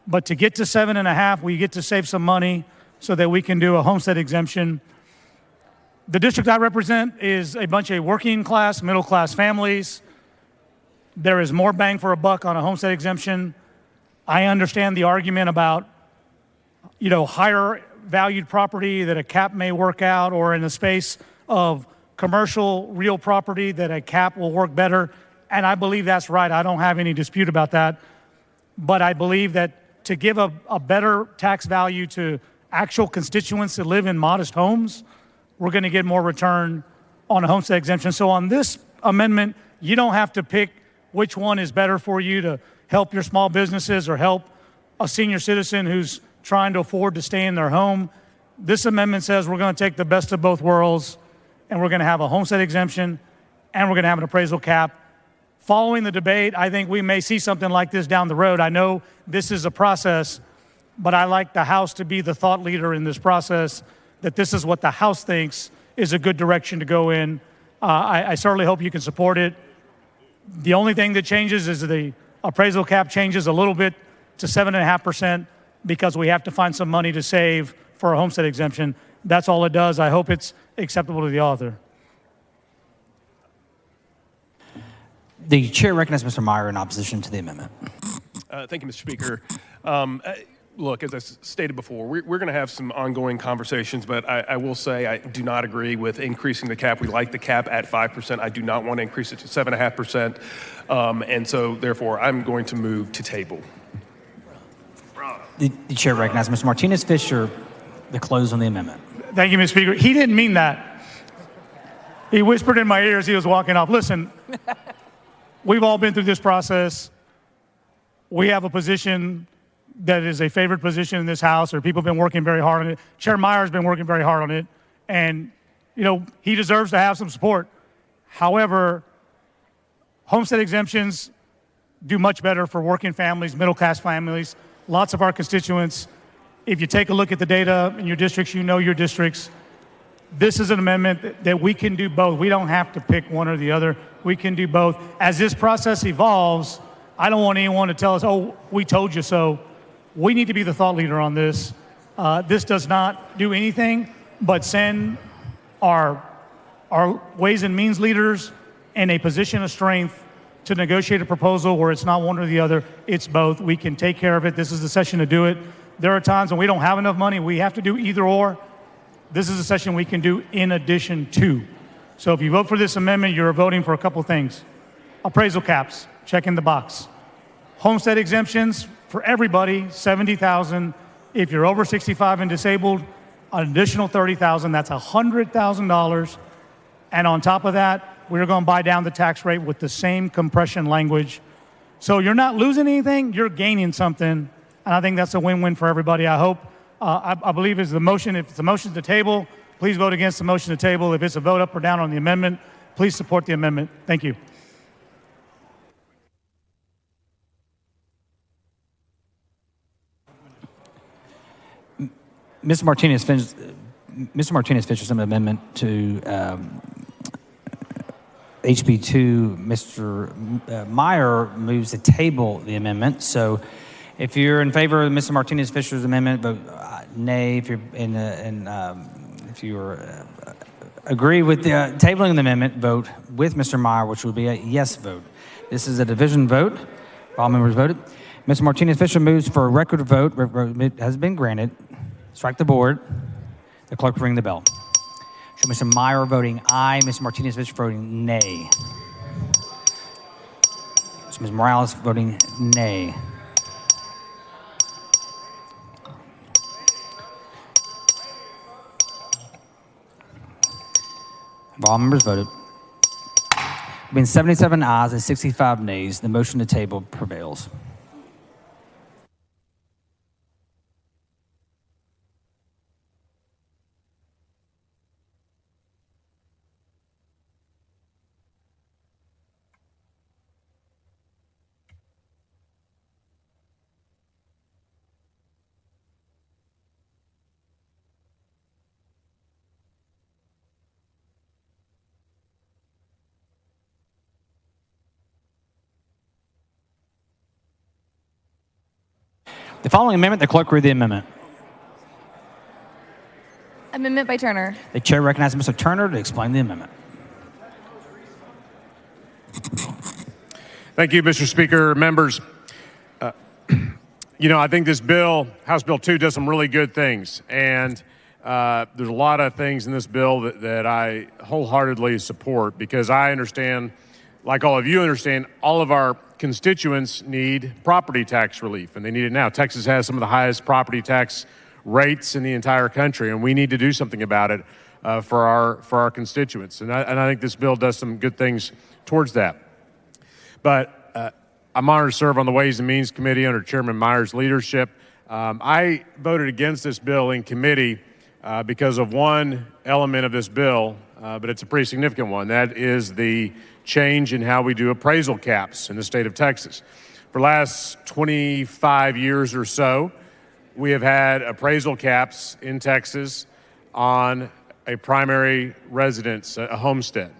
But to get to 7.5, we get to save some money so that we can do a homestead exemption. The district I represent is a bunch of working class, middle class families. There is more bang for a buck on a homestead exemption. I understand the argument about, higher valued property that a cap may work out, or in the space of commercial real property that a cap will work better. And I believe that's right. I don't have any dispute about that. But I believe that to give a better tax value to actual constituents that live in modest homes, we're going to get more return on a homestead exemption. So on this amendment, you don't have to pick which one is better for you to help your small businesses or help a senior citizen who's trying to afford to stay in their home. This amendment says we're going to take the best of both worlds, and we're going to have a homestead exemption, and we're going to have an appraisal cap. Following the debate, I think we may see something like this down the road. I know this is a process, but I like the House to be the thought leader in this process, that this is what the House thinks is a good direction to go in. I certainly hope you can support it. The only thing that changes is the appraisal cap changes a little bit to 7.5% because we have to find some money to save for a homestead exemption. That's all it does. I hope it's acceptable to the author. The chair recognizes Mr. Meyer in opposition to the amendment. Thank you, Mr. Speaker. Look, as I stated before, we're going to have some ongoing conversations, but I will say I do not agree with increasing the cap. We like the cap at 5%. I do not want to increase it to 7.5%. And so, therefore, I'm going to move to table. The chair recognizes Mr. Martinez-Fisher to close on the amendment. Thank you, Mr. Speaker. He didn't mean that. He whispered in my ear as he was walking off. Listen, we've all been through this process. We have a position that is a favored position in this House, or people have been working very hard on it. Chair Meyer's been working very hard on it, and, he deserves to have some support. However, homestead exemptions do much better for working families, middle-class families, lots of our constituents. If you take a look at the data in your districts, you know your districts. This is an amendment that we can do both. We don't have to pick one or the other. We can do both. As this process evolves, I don't want anyone to tell us, oh, we told you so. We need to be the thought leader on this. This does not do anything but send our Ways and Means leaders in a position of strength to negotiate a proposal where it's not one or the other, it's both. We can take care of it. This is the session to do it. There are times when we don't have enough money. We have to do either or. This is a session we can do in addition to. So if you vote for this amendment, you're voting for a couple things. Appraisal caps, check in the box. Homestead exemptions for everybody, $70,000. If you're over 65 and disabled, an additional $30,000. That's $100,000. And on top of that, we're going to buy down the tax rate with the same compression language. So you're not losing anything, you're gaining something. And I think that's a win-win for everybody. I hope, I believe is the motion. If it's a motion to table, please vote against the motion to table. If it's a vote up or down on the amendment, please support the amendment. Thank you. Mr. Martinez-Fisher's amendment to HB 2, Mr. Meyer moves to table the amendment. So if you're in favor of Mr. Martinez-Fisher's amendment, vote nay. If you're if you agree with the tabling the amendment, vote with Mr. Meyer, which will be a yes vote. This is a division vote. All members voted. Mr. Martinez-Fisher moves for a record vote. It has been granted. Strike the board. The clerk will ring the bell. Show Mr. Meyer voting aye, Mr. Martinez-Fisher voting nay. So Ms. Morales voting nay. Have all members voted? Being 77 ayes and 65 nays, the motion to table prevails. The following amendment, the clerk read the amendment. Amendment by Turner. The chair recognizes Mr. Turner to explain the amendment. Thank you, Mr. Speaker. Members, I think this bill, House Bill 2, does some really good things. And there's a lot of things in this bill that I wholeheartedly support because I understand, like all of you understand, all of our constituents need property tax relief, and they need it now. Texas has some of the highest property tax rates in the entire country, and we need to do something about it for our constituents. And I think this bill does some good things towards that. But I'm honored to serve on the Ways and Means Committee under Chairman Meyer's leadership. I voted against this bill in committee because of one element of this bill, but it's a pretty significant one. That is the change in how we do appraisal caps in the state of Texas. For the last 25 years or so, we have had appraisal caps in Texas on a primary residence, a homestead.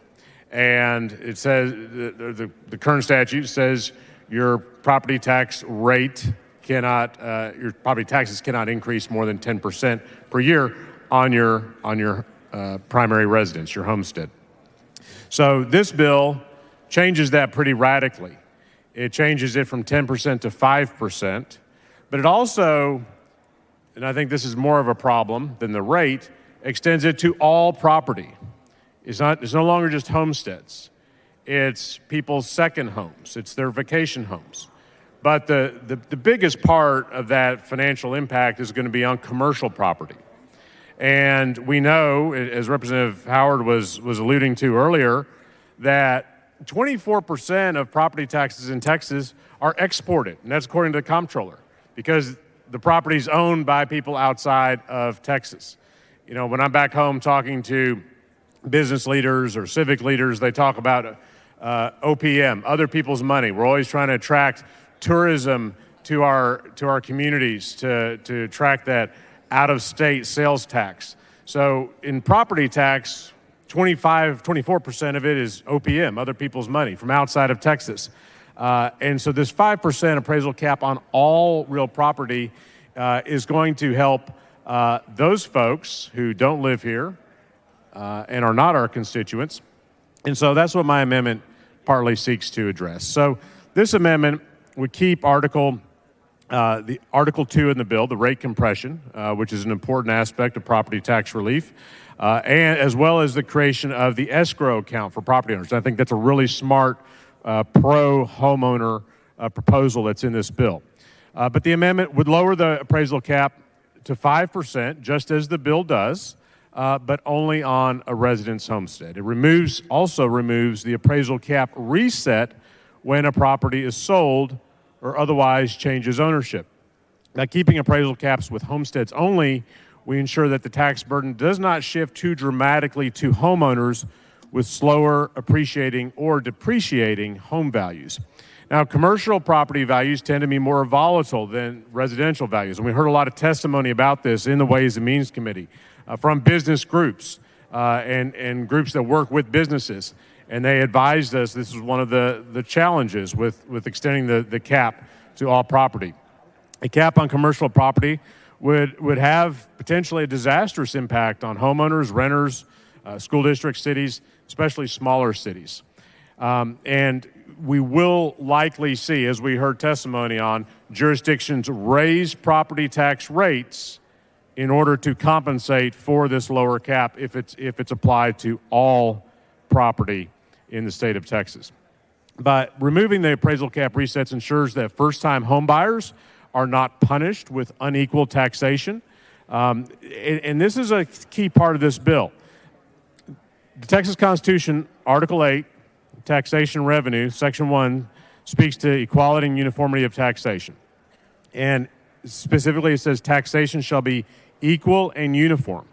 And it says, the current statute says your property tax rate cannot, your property taxes cannot increase more than 10% per year on your primary residence, your homestead. So this bill changes that pretty radically. It changes it from 10% to 5%, but it also, and I think this is more of a problem than the rate, extends it to all property. It's no longer just homesteads. It's people's second homes. It's their vacation homes. But the biggest part of that financial impact is going to be on commercial property. And we know, as Representative Howard was alluding to earlier, that 24% of property taxes in Texas are exported, and that's according to the comptroller, because the property is owned by people outside of Texas. You know, when I'm back home talking to business leaders or civic leaders, they talk about OPM, other people's money. We're always trying to attract tourism to our communities to attract that out-of-state sales tax. So in property tax, 24% of it is OPM, other people's money from outside of Texas. And so this 5% appraisal cap on all real property is going to help those folks who don't live here and are not our constituents. And so that's what my amendment partly seeks to address. So this amendment would keep Article 2 in the bill, the rate compression, which is an important aspect of property tax relief, and as well as the creation of the escrow account for property owners. I think that's a really smart pro-homeowner proposal that's in this bill. But the amendment would lower the appraisal cap to 5%, just as the bill does, but only on a residence homestead. It also removes the appraisal cap reset when a property is sold or otherwise changes ownership. By keeping appraisal caps with homesteads only, we ensure that the tax burden does not shift too dramatically to homeowners with slower appreciating or depreciating home values. Now, commercial property values tend to be more volatile than residential values, and we heard a lot of testimony about this in the Ways and Means Committee from business groups and groups that work with businesses. And they advised us this is one of the challenges with extending the cap to all property. A cap on commercial property would have potentially a disastrous impact on homeowners, renters, school districts, cities, especially smaller cities. And we will likely see, as we heard testimony on, jurisdictions raise property tax rates in order to compensate for this lower cap if it's applied to all property in the state of Texas. But removing the appraisal cap resets ensures that first-time home buyers are not punished with unequal taxation. And this is a key part of this bill. The Texas Constitution, Article 8, Taxation Revenue, Section 1, speaks to equality and uniformity of taxation. And specifically, it says taxation shall be equal and uniform.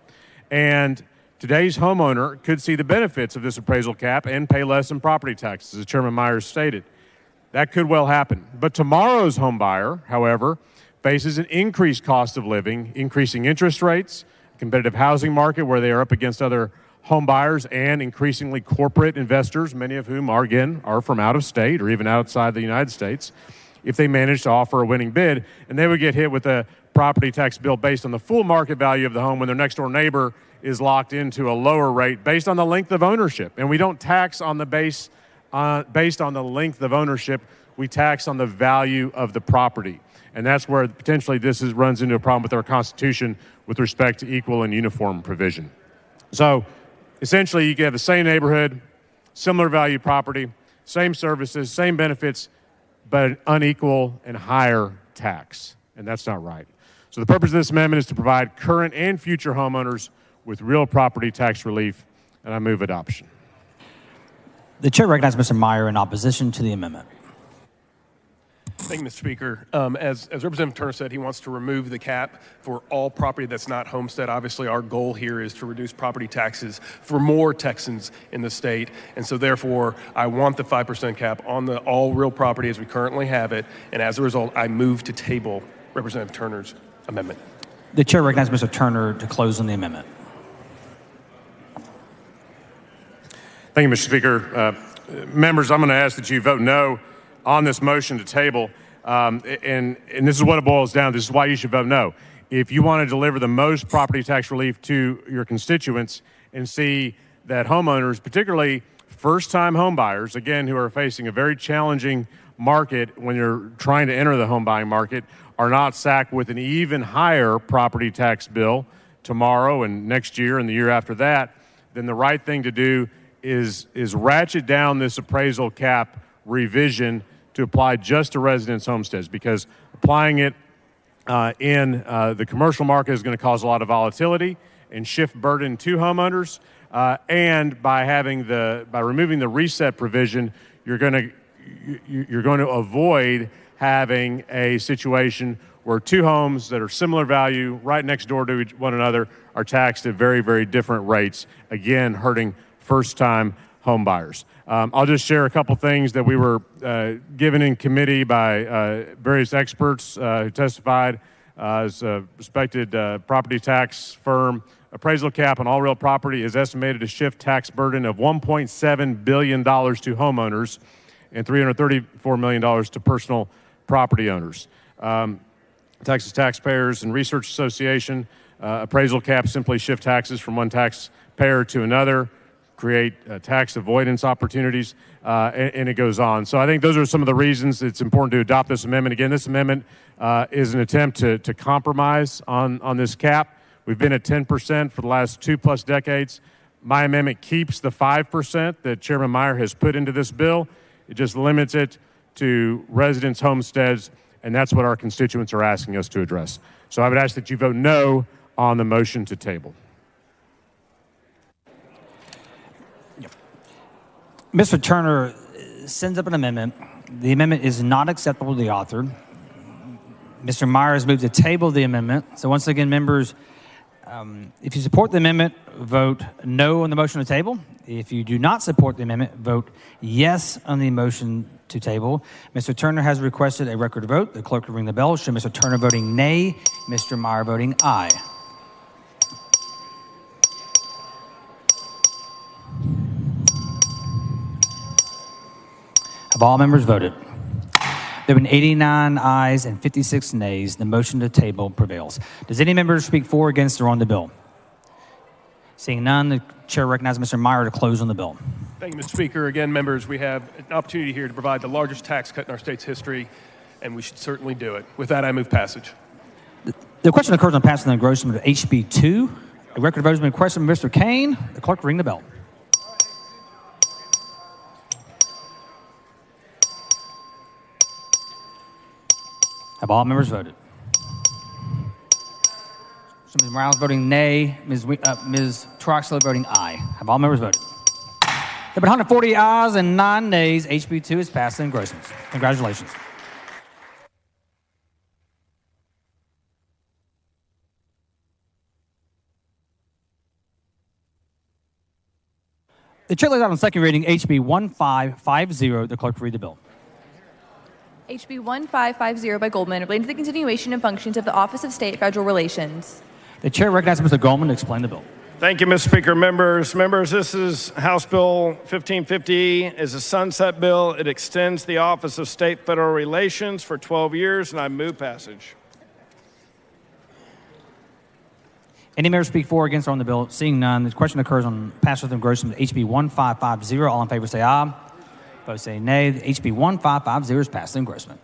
And today's homeowner could see the benefits of this appraisal cap and pay less in property taxes, as Chairman Myers stated. That could well happen. But tomorrow's home buyer, however, faces an increased cost of living, increasing interest rates, a competitive housing market where they are up against other home buyers, and increasingly corporate investors, many of whom are from out of state or even outside the United States. if they manage to offer a winning bid, and they would get hit with a property tax bill based on the full market value of the home when their next door neighbor is locked into a lower rate based on the length of ownership. And we don't tax on the based on the length of ownership. We tax on the value of the property. And that's where potentially this runs into a problem with our Constitution with respect to equal and uniform provision. So essentially, you can have the same neighborhood, similar value property, same services, same benefits, but an unequal and higher tax. And that's not right. So the purpose of this amendment is to provide current and future homeowners with real property tax relief, and I move adoption. The chair recognizes Mr. Meyer in opposition to the amendment. Thank you, Mr. Speaker. As Representative Turner said, he wants to remove the cap for all property that's not homestead. Obviously, our goal here is to reduce property taxes for more Texans in the state. And so therefore, I want the 5% cap on the all real property as we currently have it. And as a result, I move to table Representative Turner's amendment. The chair recognizes Mr. Turner to close on the amendment. Thank you, Mr. Speaker. Members, I'm going to ask that you vote no on this motion to table. And this is what it boils down to. This is why you should vote no. If you want to deliver the most property tax relief to your constituents and see that homeowners, particularly first-time homebuyers, again, who are facing a very challenging market when you're trying to enter the home buying market, are not sacked with an even higher property tax bill tomorrow and next year and the year after that, then the right thing to do is ratchet down this appraisal cap revision to apply just to residence homesteads, because applying it in the commercial market is going to cause a lot of volatility and shift burden to homeowners. And by removing the reset provision, you're going to avoid having a situation where two homes that are similar value right next door to one another are taxed at very, very different rates, again, hurting first-time home buyers. I'll just share a couple things that we were given in committee by various experts who testified as a respected property tax firm. Appraisal cap on all real property is estimated to shift tax burden of $1.7 billion to homeowners and $334 million to personal property owners. Texas Taxpayers and Research Association, appraisal caps simply shift taxes from one taxpayer to another, create tax avoidance opportunities, and it goes on. So I think those are some of the reasons it's important to adopt this amendment. Again, this amendment is an attempt to compromise on this cap. We've been at 10% for the last 2+ decades. My amendment keeps the 5% that Chairman Meyer has put into this bill. It just limits it to residence homesteads, and that's what our constituents are asking us to address. So I would ask that you vote no on the motion to table. Mr. Turner sends up an amendment. The amendment is not acceptable to the author. Mr. Meyer has moved to table the amendment. So once again, members, if you support the amendment, vote no on the motion to table. If you do not support the amendment, vote yes on the motion to table. Mr. Turner has requested a record vote. The clerk will ring the bell. Show Mr. Turner voting nay, Mr. Meyer voting aye. Have all members voted? There have been 89 ayes and 56 nays. The motion to table prevails. Does any member speak for, against, or on the bill? Seeing none, the chair recognizes Mr. Meyer to close on the bill. Thank you, Mr. Speaker. Again, members, we have an opportunity here to provide the largest tax cut in our state's history, and we should certainly do it. With that, I move passage. The question occurs on passing the engrossment of HB 2. A record vote has been requested by Mr. Kane. The clerk will ring the bell. Have all members voted? So Ms. Morales voting nay, Ms. Troxler voting aye. Have all members voted? There have been 140 ayes and 9 nays. HB 2 is passed in engrossments. Congratulations. The chair lays out on second reading HB 1550. The clerk will read the bill. HB 1550 by Goldman, relating to the continuation and functions of the Office of State Federal Relations. The chair recognizes Mr. Goldman to explain the bill. Thank you, Mr. Speaker. Members, this is House Bill 1550. It's a sunset bill. It extends the Office of State-Federal Relations for 12 years, and I move passage. Any member speak for or against or on the bill? Seeing none, the question occurs on passage of engrossment HB 1550. All in favor say aye. Opposed say nay. The HB 1550 is passed in engrossment.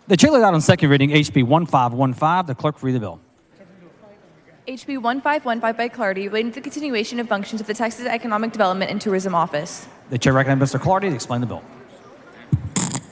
The chair laid out on second reading HB 1515. The clerk will read the bill. HB 1515 by Clardy, relating to the continuation of functions of the Texas Economic Development and Tourism Office. The chair recognizes Mr. Clardy to explain the bill.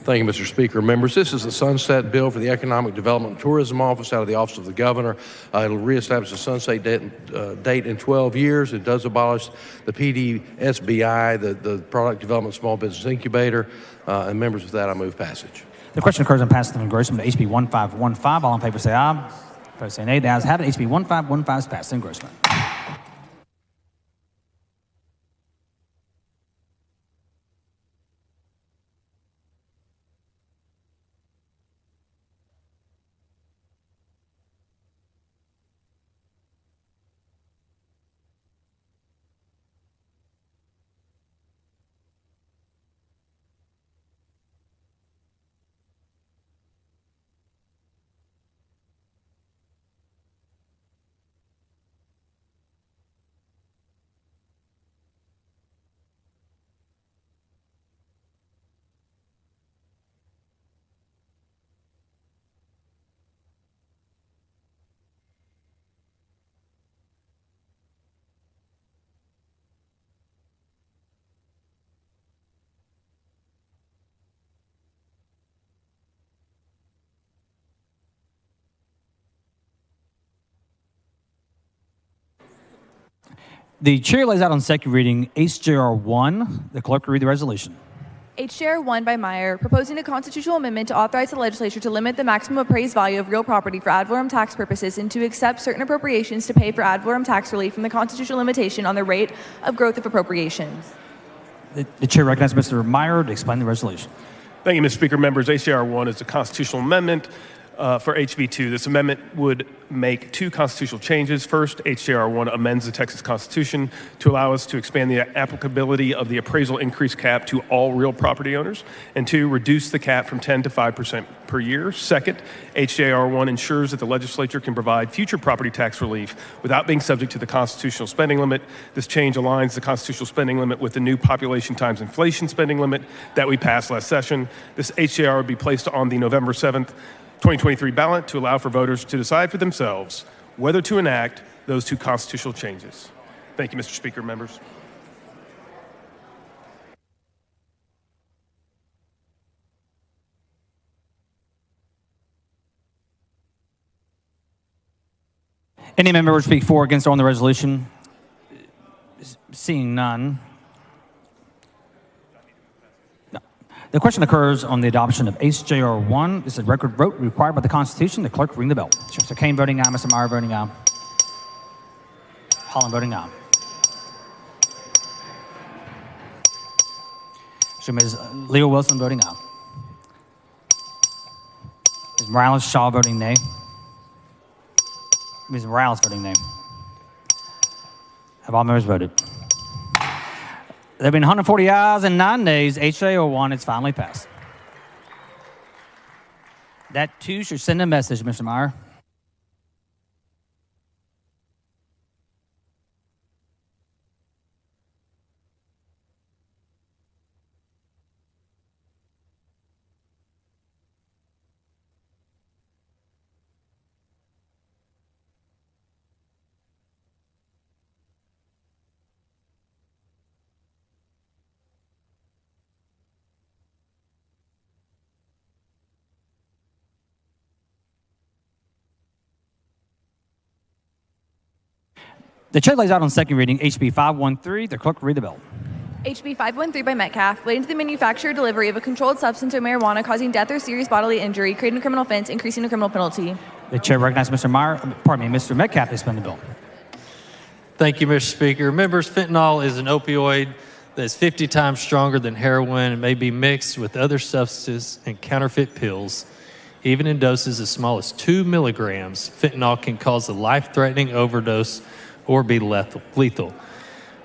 Thank you, Mr. Speaker. Members, this is a sunset bill for the Economic Development and Tourism Office out of the Office of the Governor. It'll reestablish a sunset date in 12 years. It does abolish the PDSBI, the Product Development Small Business Incubator. And members, with that, I move passage. The question occurs on passage of engrossment to HB 1515. All in favor say aye. Opposed say nay. The ayes have it. HB 1515 is passed in engrossment. The chair lays out on second reading HJR 1. The clerk will read the resolution. HJR 1 by Meyer, proposing a constitutional amendment to authorize the legislature to limit the maximum appraised value of real property for ad valorem tax purposes and to accept certain appropriations to pay for ad valorem tax relief from the constitutional limitation on the rate of growth of appropriations. The chair recognizes Mr. Meyer to explain the resolution. Thank you, Mr. Speaker. Members, HJR 1 is a constitutional amendment for HB 2. This amendment would make two constitutional changes. First, HJR 1 amends the Texas Constitution to allow us to expand the applicability of the appraisal increase cap to all real property owners, and two, reduce the cap from 10 to 5% per year. Second, HJR 1 ensures that the legislature can provide future property tax relief without being subject to the constitutional spending limit. This change aligns the constitutional spending limit with the new population times inflation spending limit that we passed last session. This HJR would be placed on the November 7th, 2023 ballot to allow for voters to decide for themselves whether to enact those two constitutional changes. Thank you, Mr. Speaker, members. Any member would speak for or against on the resolution? Seeing none. The question occurs on the adoption of HJR 1. This is a record vote required by the Constitution. The clerk will ring the bell. Mr. Kane voting aye, Mr. Meyer voting aye. Holland voting aye. Ms. Leo Wilson voting aye. Ms. Morales Shaw voting nay. Ms. Morales voting nay. Have all members voted? There have been 140 ayes and 9 nays. HJR 1 is finally passed. That too should send a message, Mr. Meyer. The chair lays out on second reading HB 513. The clerk will read the bill. HB 513 by Metcalf, relating to the manufacture or delivery of a controlled substance or marijuana causing death or serious bodily injury, creating a criminal offense, increasing the criminal penalty. The chair recognizes Mr. Metcalf to explain the bill. Thank you, Mr. Speaker. Members, fentanyl is an opioid that's 50 times stronger than heroin and may be mixed with other substances and counterfeit pills. Even in doses as small as 2 milligrams, fentanyl can cause a life-threatening overdose or be lethal.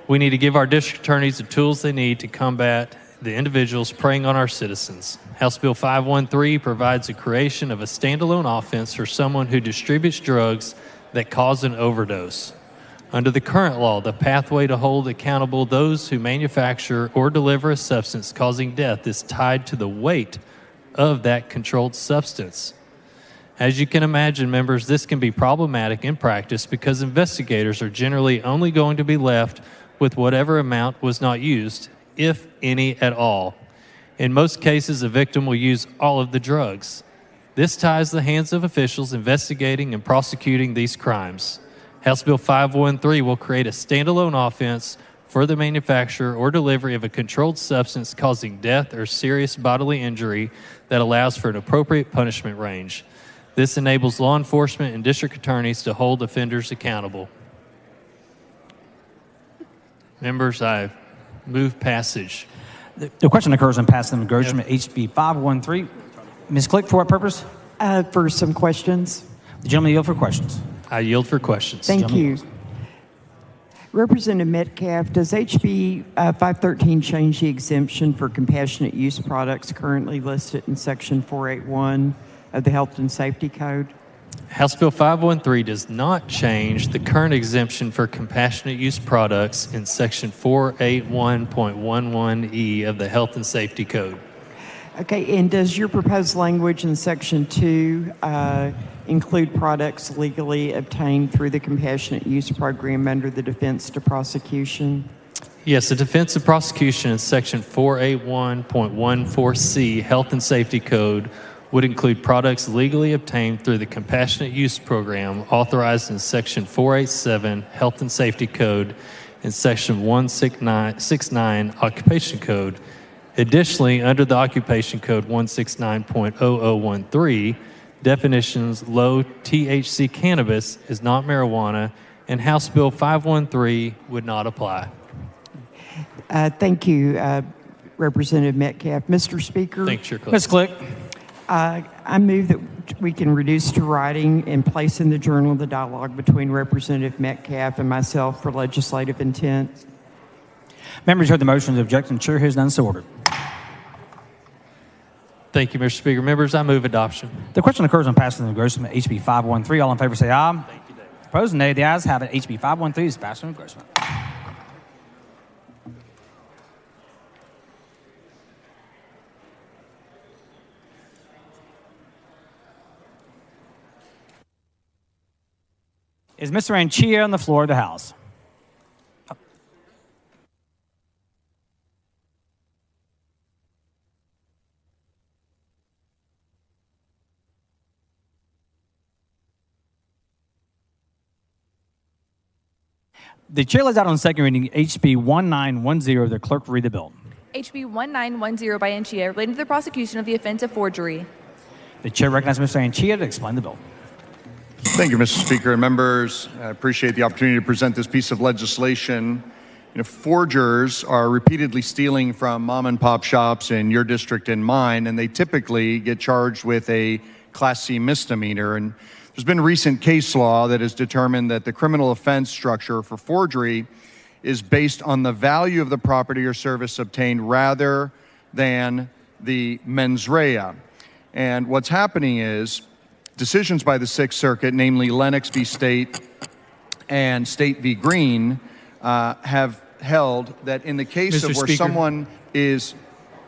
We need to give our district attorneys the tools they need to combat the individuals preying on our citizens. House Bill 513 provides the creation of a standalone offense for someone who distributes drugs that cause an overdose. Under the current law, the pathway to hold accountable those who manufacture or deliver a substance causing death is tied to the weight of that controlled substance. As you can imagine, members, this can be problematic in practice because investigators are generally only going to be left with whatever amount was not used, if any at all. In most cases, the victim will use all of the drugs. This ties the hands of officials investigating and prosecuting these crimes. House Bill 513 will create a standalone offense for the manufacture or delivery of a controlled substance causing death or serious bodily injury that allows for an appropriate punishment range. This enables law enforcement and district attorneys to hold offenders accountable. Members, I move passage. The question occurs on passing engrossment HB 513. Ms. Click, for what purpose? For some questions. The gentleman yield for questions. I yield for questions. Thank you. Representative Metcalf, does HB 513 change the exemption for compassionate use products currently listed in Section 481 of the Health and Safety Code? House Bill 513 does not change the current exemption for compassionate use products in Section 481.11E of the Health and Safety Code. Okay, and does your proposed language in Section 2 include products legally obtained through the compassionate use program under the defense to prosecution? Yes, the defense of prosecution in Section 481.14C Health and Safety Code would include products legally obtained through the compassionate use program authorized in Section 487 Health and Safety Code and Section 169 Occupation Code. Additionally, under the Occupation Code 169.0013, definitions low THC cannabis is not marijuana, and House Bill 513 would not apply. Thank you, Representative Metcalf. Mr. Speaker. Thanks, Your Click. Ms. Click. I move that we can reduce to writing and place in the journal the dialogue between Representative Metcalf and myself for legislative intent. Members heard the motion. The objection. Chair hears none, so ordered. Thank you, Mr. Speaker. Members, I move adoption. The question occurs on passing the engrossment HB 513. All in favor say aye. Thank you, David. Opposed, nay. The ayes have it. HB 513 is passed on engrossment. Is Mr. Anchia on the floor of the House? The chair lays out on second reading HB 1910. The clerk will read the bill. HB 1910 by Anchia, relating to the prosecution of the offense of forgery. The chair recognizes Mr. Anchia to explain the bill. Thank you, Mr. Speaker and members. I appreciate the opportunity to present this piece of legislation. Forgers are repeatedly stealing from mom and pop shops in your district and mine, and they typically get charged with a Class C misdemeanor. And there's been recent case law that has determined that the criminal offense structure for forgery is based on the value of the property or service obtained rather than the mens rea. And what's happening is decisions by the Sixth Circuit, namely Lennox v. State and State v. Green, have held that in the case of where someone is...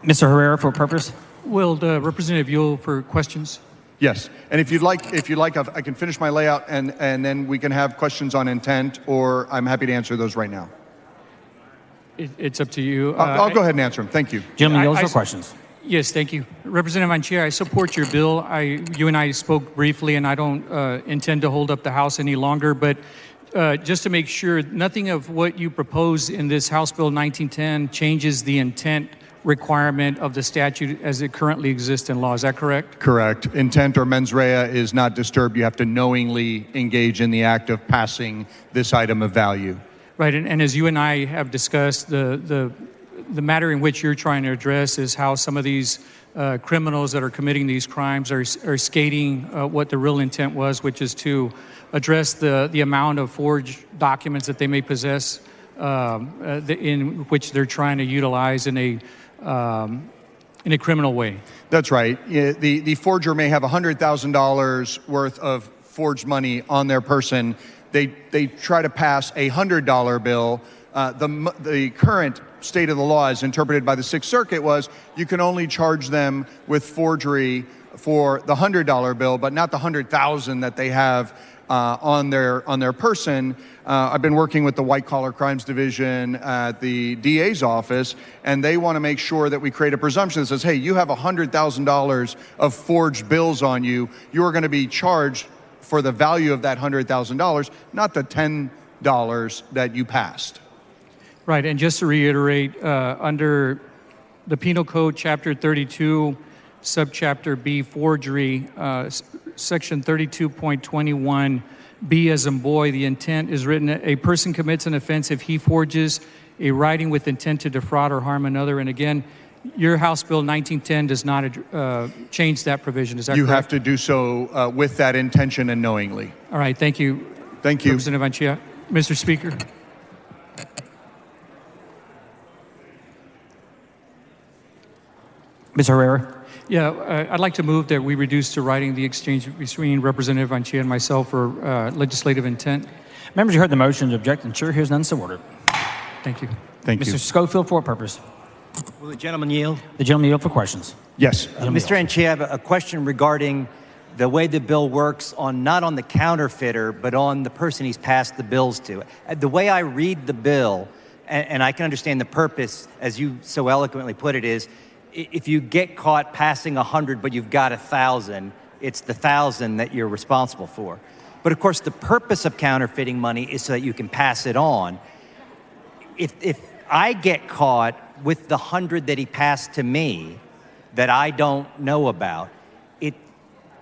Mr. Herrera, for purpose? Will Representative Yule for questions? Yes, and if you'd like, I can finish my layout and then we can have questions on intent, or I'm happy to answer those right now. It's up to you. I'll go ahead and answer them. Thank you. Gentlemen, yield for questions. Yes, thank you. Representative Anchia, I support your bill. You and I spoke briefly, and I don't intend to hold up the House any longer, but just to make sure, nothing of what you propose in this House Bill 1910 changes the intent requirement of the statute as it currently exists in law. Is that correct? Correct. Intent or mens rea is not disturbed. You have to knowingly engage in the act of passing this item of value. Right, and as you and I have discussed, the matter in which you're trying to address is how some of these criminals that are committing these crimes are skating what the real intent was, which is to address the amount of forged documents that they may possess, in which they're trying to utilize in a criminal way. That's right. The forger may have $100,000 worth of forged money on their person. They try to pass a $100 bill. The current state of the law, as interpreted by the Sixth Circuit, was you can only charge them with forgery for the $100 bill, but not the $100,000 that they have on their person. I've been working with the White Collar Crimes Division at the DA's office, and they want to make sure that we create a presumption that says, hey, you have $100,000 of forged bills on you. You are going to be charged for the value of that $100,000, not the $10 that you passed. Right, and just to reiterate, under the Penal Code, Chapter 32, Subchapter B, forgery, Section 32.21, B as in boy, the intent is written, a person commits an offense if he forges a writing with intent to defraud or harm another. And again, your House Bill 1910 does not change that provision. Is that you correct? have to do so with that intention and knowingly. All right, thank you. Thank you. Representative Anchia. Mr. Speaker. Ms. Herrera? Yeah, I'd like to move that we reduce to writing the exchange between Representative Anchia and myself for legislative intent. Members, you heard the motion to object, and chair hears none, so ordered. Thank you. Thank Mr. you. Schofield, for what purpose? Will the gentleman yield? The gentleman yield for questions. Yes. Mr. Anchia, I have a question regarding the way the bill works on not on the counterfeiter, but on the person he's passed the bills to. The way I read the bill, and I can understand the purpose, as you so eloquently put it, is if you get caught passing 100 but you've got 1,000, it's the 1,000 that you're responsible for. But of course, the purpose of counterfeiting money is so that you can pass it on. If I get caught with the 100 that he passed to me that I don't know about,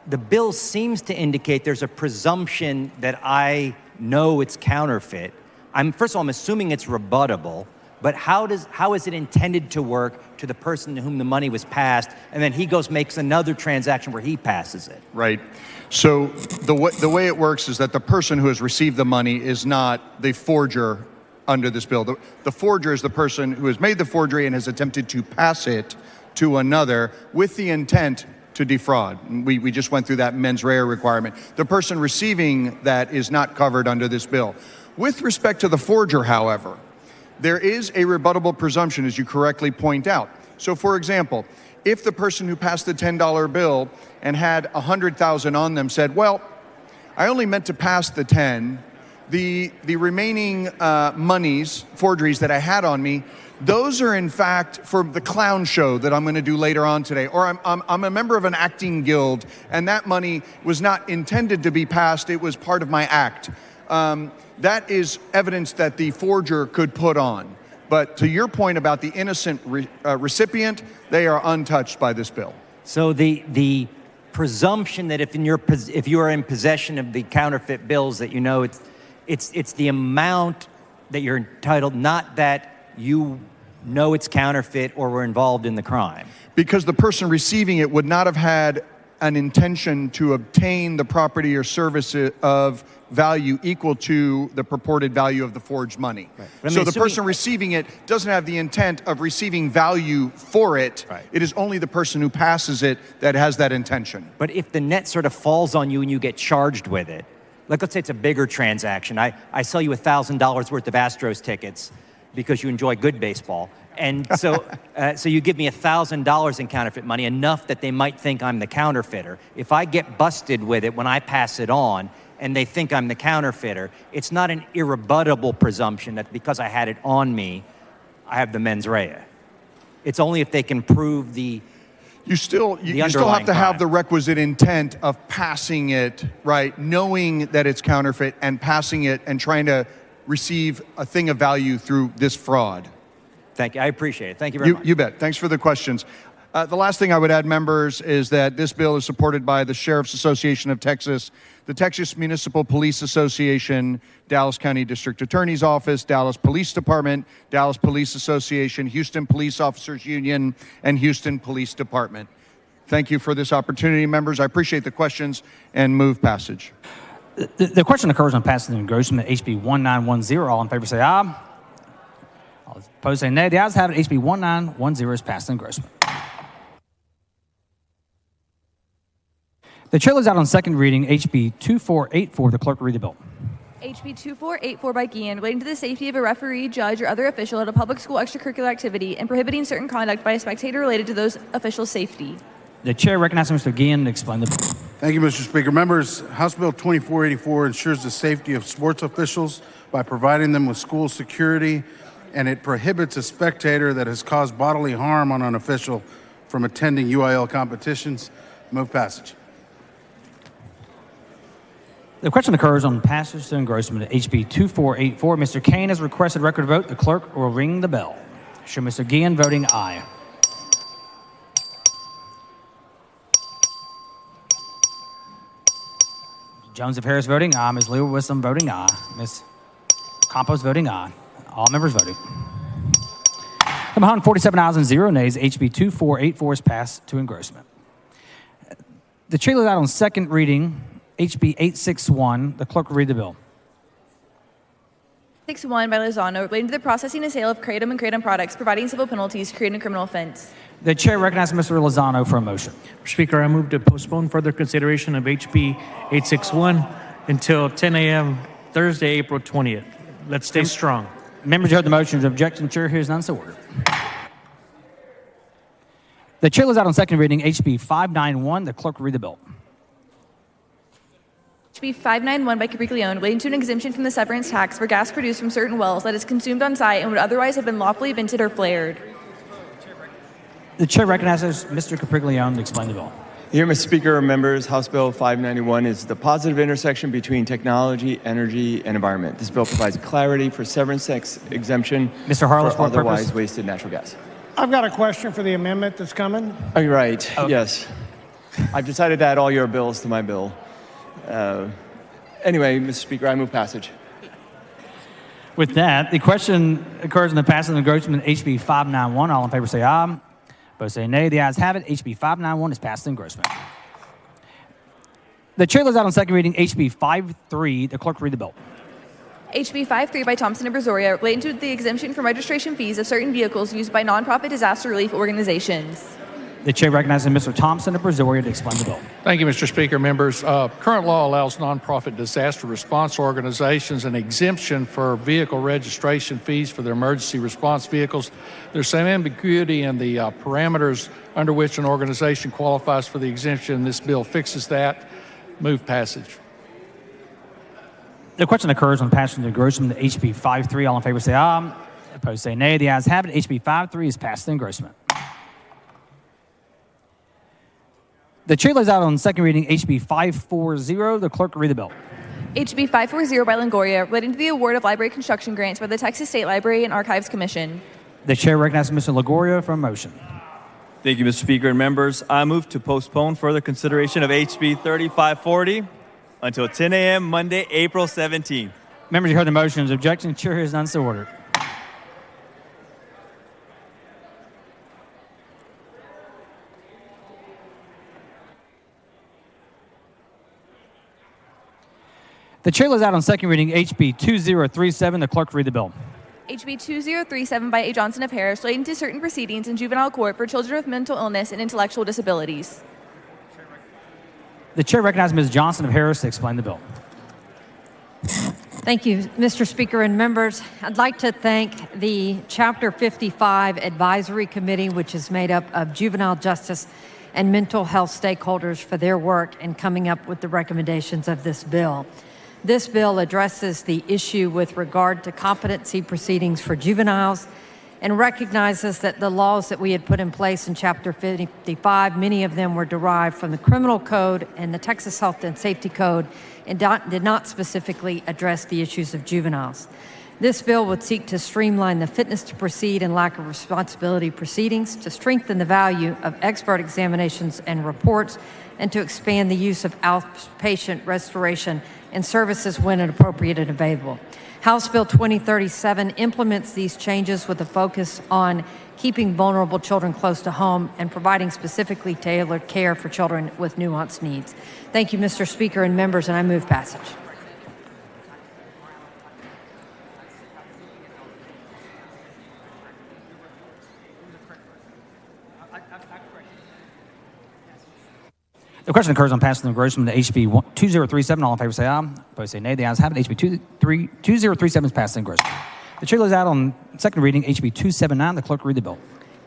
the bill seems to indicate there's a presumption that I know it's counterfeit. First of all, I'm assuming it's rebuttable, but how is it intended to work to the person to whom the money was passed, and then he makes another transaction where he passes it? Right. So the way it works is that the person who has received the money is not the forger under this bill. The forger is the person who has made the forgery and has attempted to pass it to another with the intent to defraud. We just went through that mens rea requirement. The person receiving that is not covered under this bill. With respect to the forger, however, there is a rebuttable presumption, as you correctly point out. So, for example, if the person who passed the $10 bill and had 100,000 on them said, well, I only meant to pass the 10, the remaining forgeries that I had on me, those are in fact for the clown show that I'm going to do later on today. Or I'm a member of an acting guild, and that money was not intended to be passed, it was part of my act. That is evidence that the forger could put on. But to your point about the innocent recipient, they are untouched by this bill. So the presumption that if you are in possession of the counterfeit bills, that you know it's the amount that you're entitled, not that you know it's counterfeit or were involved in the crime. Because the person receiving it would not have had an intention to obtain the property or service of value equal to the purported value of the forged money. Right. So the person receiving it doesn't have the intent of receiving value for it. Right. It is only the person who passes it that has that intention. But if the net sort of falls on you and you get charged with it, like let's say it's a bigger transaction. I sell you $1,000 worth of Astros tickets because you enjoy good baseball. And so so you give me $1,000 in counterfeit money, enough that they might think I'm the counterfeiter. If I get busted with it when I pass it on and they think I'm the counterfeiter, it's not an irrebuttable presumption that because I had it on me, I have the mens rea. It's only if they can prove the you still The you still have underlying to have crime. the requisite intent of passing it, right? Knowing that it's counterfeit and passing it and trying to receive a thing of value through this fraud. Thank you. I appreciate it. Thank you very much. You bet. Thanks for the questions. The last thing I would add, members, is that this bill is supported by the Sheriff's Association of Texas, the Texas Municipal Police Association, Dallas County District Attorney's Office, Dallas Police Department, Dallas Police Association, Houston Police Officers Union, and Houston Police Department. Thank you for this opportunity, members. I appreciate the questions and move passage. The question occurs on passing the engrossment HB 1910. All in favor say aye. All opposed say nay. The ayes have it. HB 1910 is passed in engrossment. The chair lays out on second reading HB 2484. The clerk will read the bill. HB 2484 by Guillen, relating to the safety of a referee, judge, or other official at a public school extracurricular activity and prohibiting certain conduct by a spectator related to those officials' safety. The chair recognizes Mr. Guillen to explain the bill. Thank you, Mr. Speaker. Members, House Bill 2484 ensures the safety of sports officials by providing them with school security, and it prohibits a spectator that has caused bodily harm on an official from attending UIL competitions. Move passage. The question occurs on passage to engrossment at HB 2484. Mr. Kane has requested record vote. The clerk will ring the bell. Show Mr. Guillen voting aye. Jones of Harris voting aye. Ms. Lewa Wisdom voting aye. Ms. Campos voting aye. All members voting. 147 ayes and 0 nays. HB 2484 is passed to engrossment. The chair laid out on second reading HB 861. The clerk will read the bill. 61 by Lozano, relating to the processing and sale of kratom and kratom products, providing civil penalties, creating a criminal offense. The chair recognizes Mr. Lozano for a motion. Speaker, I move to postpone further consideration of HB 861 until 10 a.m. Thursday, April 20th. Let's stay strong. Members, you heard the motion. Objection, chair hears none, so ordered. The chair lays out on second reading HB 591. The clerk will read the bill. HB 591 by Capriglione, relating to an exemption from the severance tax for gas produced from certain wells that is consumed on site and would otherwise have been lawfully vented or flared. The chair recognizes Mr. Capriglione to explain the bill. Here, Mr. Speaker, members, House Bill 591 is the positive intersection between technology, energy, and environment. This bill provides clarity for severance tax exemption Mr. Harless, for what purpose? otherwise wasted natural gas. I've got a question for the amendment that's coming. Oh, you're right. Yes. I've decided to add all your bills to my bill. Anyway, Mr. Speaker, I move passage. With that, the question occurs in the passing of engrossment HB 591. All in favor say aye. Opposed say nay. The ayes have it. HB 591 is passed in engrossment. The chair lays out on second reading HB 53. The clerk will read the bill. HB 53 by Thompson and Brazoria, relating to the exemption from registration fees of certain vehicles used by nonprofit disaster relief organizations. The chair recognizes Mr. Thompson of Brazoria to explain the bill. Thank you, Mr. Speaker. Members, current law allows nonprofit disaster response organizations an exemption for vehicle registration fees for their emergency response vehicles. There's some ambiguity in the parameters under which an organization qualifies for the exemption. This bill fixes that. Move passage. The question occurs on passing the engrossment to HB 53. All in favor say aye. Opposed say nay. The ayes have it. HB 53 is passed in engrossment. The chair lays out on second reading HB 540. The clerk will read the bill. HB 540 by Longoria, relating to the award of library construction grants by the Texas State Library and Archives Commission. The chair recognizes Mr. Longoria for a motion. Thank you, Mr. Speaker and members. I move to postpone further consideration of HB 3540 until 10 a.m. Monday, April 17th. Members, you heard the motions. Objection, chair hears none, so ordered. The chair lays out on second reading HB 2037. The clerk will read the bill. HB 2037 by A. Johnson of Harris, relating to certain proceedings in juvenile court for children with mental illness and intellectual disabilities. The chair recognizes Ms. Johnson of Harris to explain the bill. Thank you, Mr. Speaker and members. I'd like to thank the Chapter 55 Advisory Committee, which is made up of juvenile justice and mental health stakeholders, for their work in coming up with the recommendations of this bill. This bill addresses the issue with regard to competency proceedings for juveniles and recognizes that the laws that we had put in place in Chapter 55, many of them were derived from the Criminal Code and the Texas Health and Safety Code and did not specifically address the issues of juveniles. This bill would seek to streamline the fitness to proceed and lack of responsibility proceedings, to strengthen the value of expert examinations and reports, and to expand the use of outpatient restoration and services when appropriate and available. House Bill 2037 implements these changes with a focus on keeping vulnerable children close to home and providing specifically tailored care for children with nuanced needs. Thank you, Mr. Speaker and members, and I move passage. The question occurs on passing the engrossment to HB 2037. All in favor say aye. Opposed say nay. The ayes have it. HB 2037 is passed in engrossment. The chair lays out on second reading HB 279. The clerk will read the bill.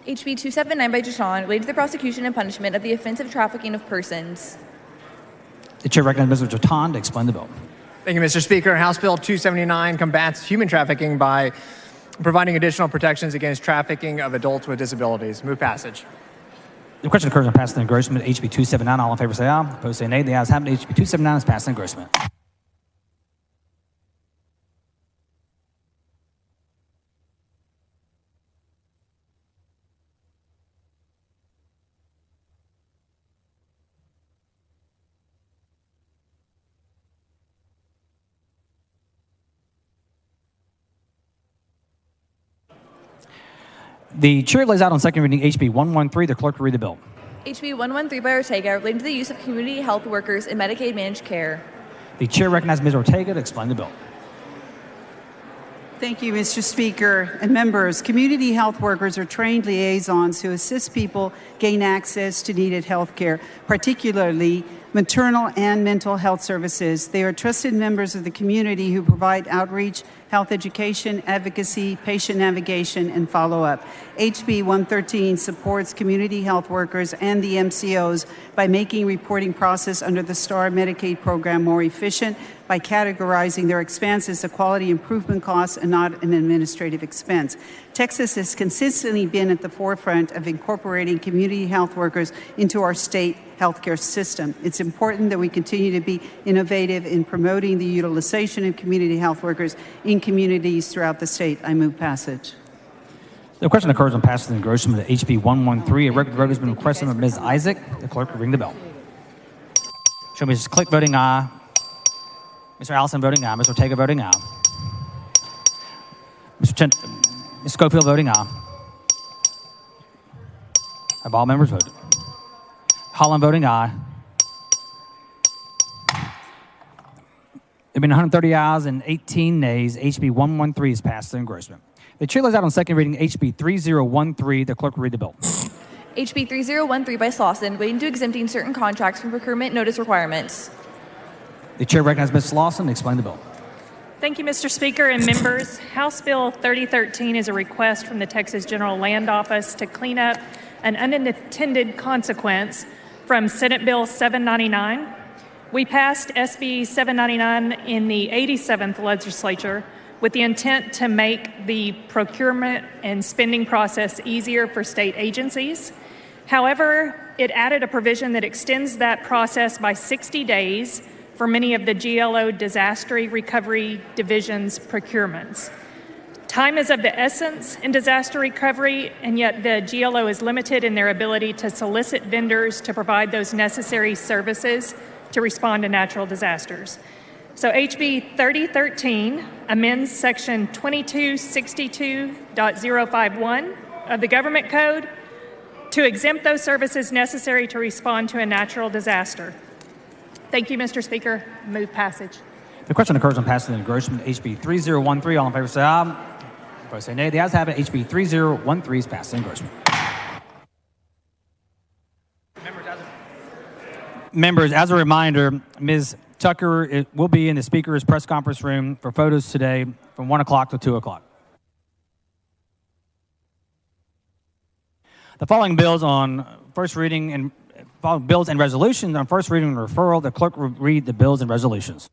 HB 279 by Jashawn, related to the prosecution and punishment of the offense of trafficking of persons. The chair recognizes Mr. Jatan to explain the bill. Thank you, Mr. Speaker. House Bill 279 combats human trafficking by providing additional protections against trafficking of adults with disabilities. Move passage. The question occurs on passing the engrossment to HB 279. All in favor say aye. Opposed say nay. The ayes have it. HB 279 is passed in engrossment. The chair lays out on second reading HB 113. The clerk will read the bill. HB 113 by Ortega, relating to the use of community health workers in Medicaid managed care. The chair recognizes Ms. Ortega to explain the bill. Thank you, Mr. Speaker and members. Community health workers are trained liaisons who assist people gain access to needed health care, particularly maternal and mental health services. They are trusted members of the community who provide outreach, health education, advocacy, patient navigation, and follow-up. HB 113 supports community health workers and the MCOs by making reporting process under the STAR Medicaid program more efficient by categorizing their expense as a quality improvement cost and not an administrative expense. Texas has consistently been at the forefront of incorporating community health workers into our state healthcare system. It's important that we continue to be innovative in promoting the utilization of community health workers in communities throughout the state. I move passage. The question occurs on passing the engrossment of HB 113. A record vote has been requested by Ms. Isaac. The clerk will ring the bell. Show Mrs. Click voting aye. Mr. Allison voting aye. Mr. Ortega voting aye. Ms. Schofield voting aye. Have all members voted? Holland voting aye. There have been 130 ayes and 18 nays. HB 113 is passed the engrossment. The chair lays out on second reading HB 3013. The clerk will read the bill. HB 3013 by Slauson, relating to exempting certain contracts from procurement notice requirements. The chair recognizes Ms. Slauson to explain the bill. Thank you, Mr. Speaker and members. House Bill 3013 is a request from the Texas General Land Office to clean up an unintended consequence from Senate Bill 799. We passed SB 799 in the 87th legislature with the intent to make the procurement and spending process easier for state agencies. However, it added a provision that extends that process by 60 days for many of the GLO disaster recovery division's procurements. Time is of the essence in disaster recovery, and yet the GLO is limited in their ability to solicit vendors to provide those necessary services to respond to natural disasters. So HB 3013 amends Section 2262.051 of the Government Code to exempt those services necessary to respond to a natural disaster. Thank you, Mr. Speaker. Move passage. The question occurs on passing the engrossment HB 3013. All in favor say aye. Opposed say nay. The ayes have it. HB 3013 is passed the engrossment. Members, as a reminder, Ms. Tucker will be in the Speaker's press conference room for photos today from 1 o'clock to 2 o'clock. The following bills on first reading and bills and resolutions on first reading and referral, the clerk will read the bills and resolutions.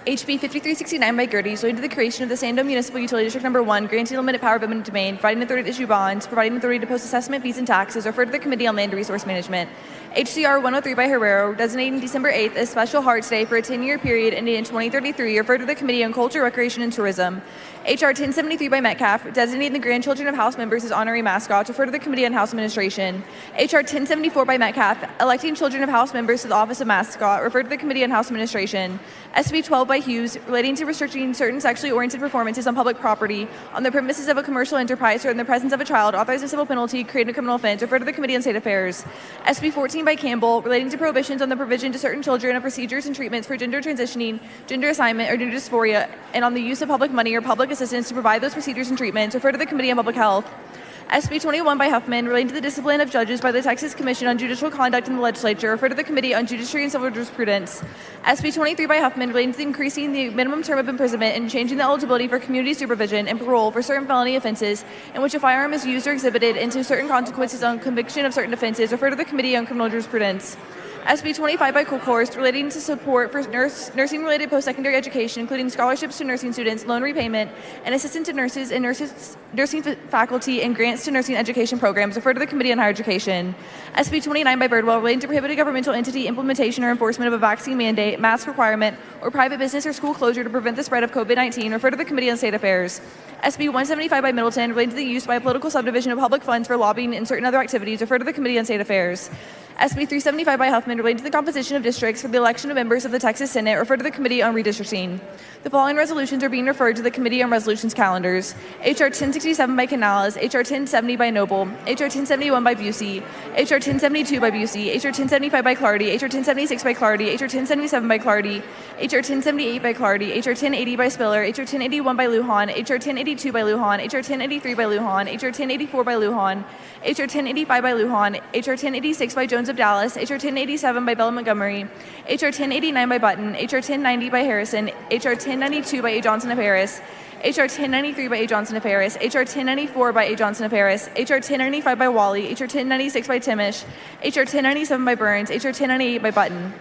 HB 5369 by Gerties, relating to the creation of the Sando Municipal Utility District Number 1, granting limited power of eminent domain, providing authority to issue bonds, providing authority to post assessment fees and taxes, referred to the Committee on Land Resource Management. HCR 103 by Herrero, designating December 8th as Special Hearts Day for a 10-year period ending in 2033, referred to the Committee on Culture, Recreation, and Tourism. HR 1073 by Metcalf, designating the grandchildren of House members as honorary mascots, referred to the Committee on House Administration. HR 1074 by Metcalf, electing children of House members to the office of mascot, referred to the Committee on House Administration. SB 12 by Hughes, relating to restricting certain sexually oriented performances on public property on the premises of a commercial enterprise or in the presence of a child, authorizing a civil penalty, creating a criminal offense, referred to the Committee on State Affairs. SB 14 by Campbell, relating to prohibitions on the provision to certain children of procedures and treatments for gender transitioning, gender assignment, or gender dysphoria, and on the use of public money or public assistance to provide those procedures and treatments, referred to the Committee on Public Health. SB 21 by Huffman, relating to the discipline of judges by the Texas Commission on Judicial Conduct in the Legislature, referred to the Committee on Judiciary and Civil Jurisprudence. SB 23 by Huffman, relating to increasing the minimum term of imprisonment and changing the eligibility for community supervision and parole for certain felony offenses in which a firearm is used or exhibited, into certain consequences on conviction of certain offenses, referred to the Committee on Criminal Jurisprudence. SB 25 by Colkhorst, relating to support for nursing-related post-secondary education, including scholarships to nursing students, loan repayment, and assistance to nurses and nursing faculty, and grants to nursing education programs, referred to the Committee on Higher Education. SB 29 by Birdwell, relating to prohibit a governmental entity implementation or enforcement of a vaccine mandate, mask requirement, or private business or school closure to prevent the spread of COVID-19, referred to the Committee on State Affairs. SB 175 by Middleton, relating to the use by a political subdivision of public funds for lobbying and certain other activities, referred to the Committee on State Affairs. SB 375 by Huffman, relating to the composition of districts for the election of members of the Texas Senate, referred to the Committee on Redistricting. The following resolutions are being referred to the Committee on Resolutions calendars. HR 1067 by Canales, HR 1070 by Noble, HR 1071 by Busey, HR 1072 by Busey, HR 1075 by Clardy, HR 1076 by Clardy, HR 1077 by Clardy, HR 1078 by Clardy, HR 1080 by Spiller, HR 1081 by Lujan, HR 1082 by Lujan, HR 1083 by Lujan, HR 1084 by Lujan, HR 1085 by Lujan, HR 1086 by Jones of Dallas, HR 1087 by Bell Montgomery, HR 1089 by Button, HR 1090 by Harrison, HR 1092 by A. Johnson of Harris, HR 1093 by A. Johnson of Harris, HR 1094 by A. Johnson of Harris, HR 1095 by Wally, HR 1096 by Timish, HR 1097 by Burns, HR 1098 by Button.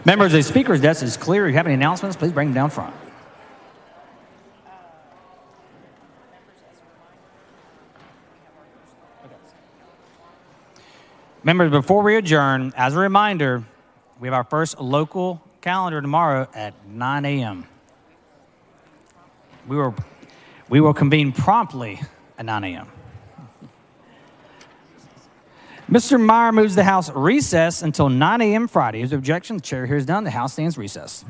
Members, the Speaker's desk is clear. If you have any announcements, please bring them down front. Members, before we adjourn, as a reminder, we have our first local calendar tomorrow at 9 a.m. We will convene promptly at 9 a.m. Mr. Meyer moves the House recess until 9 a.m. Friday. His objection, the chair here is done. The House stands recessed.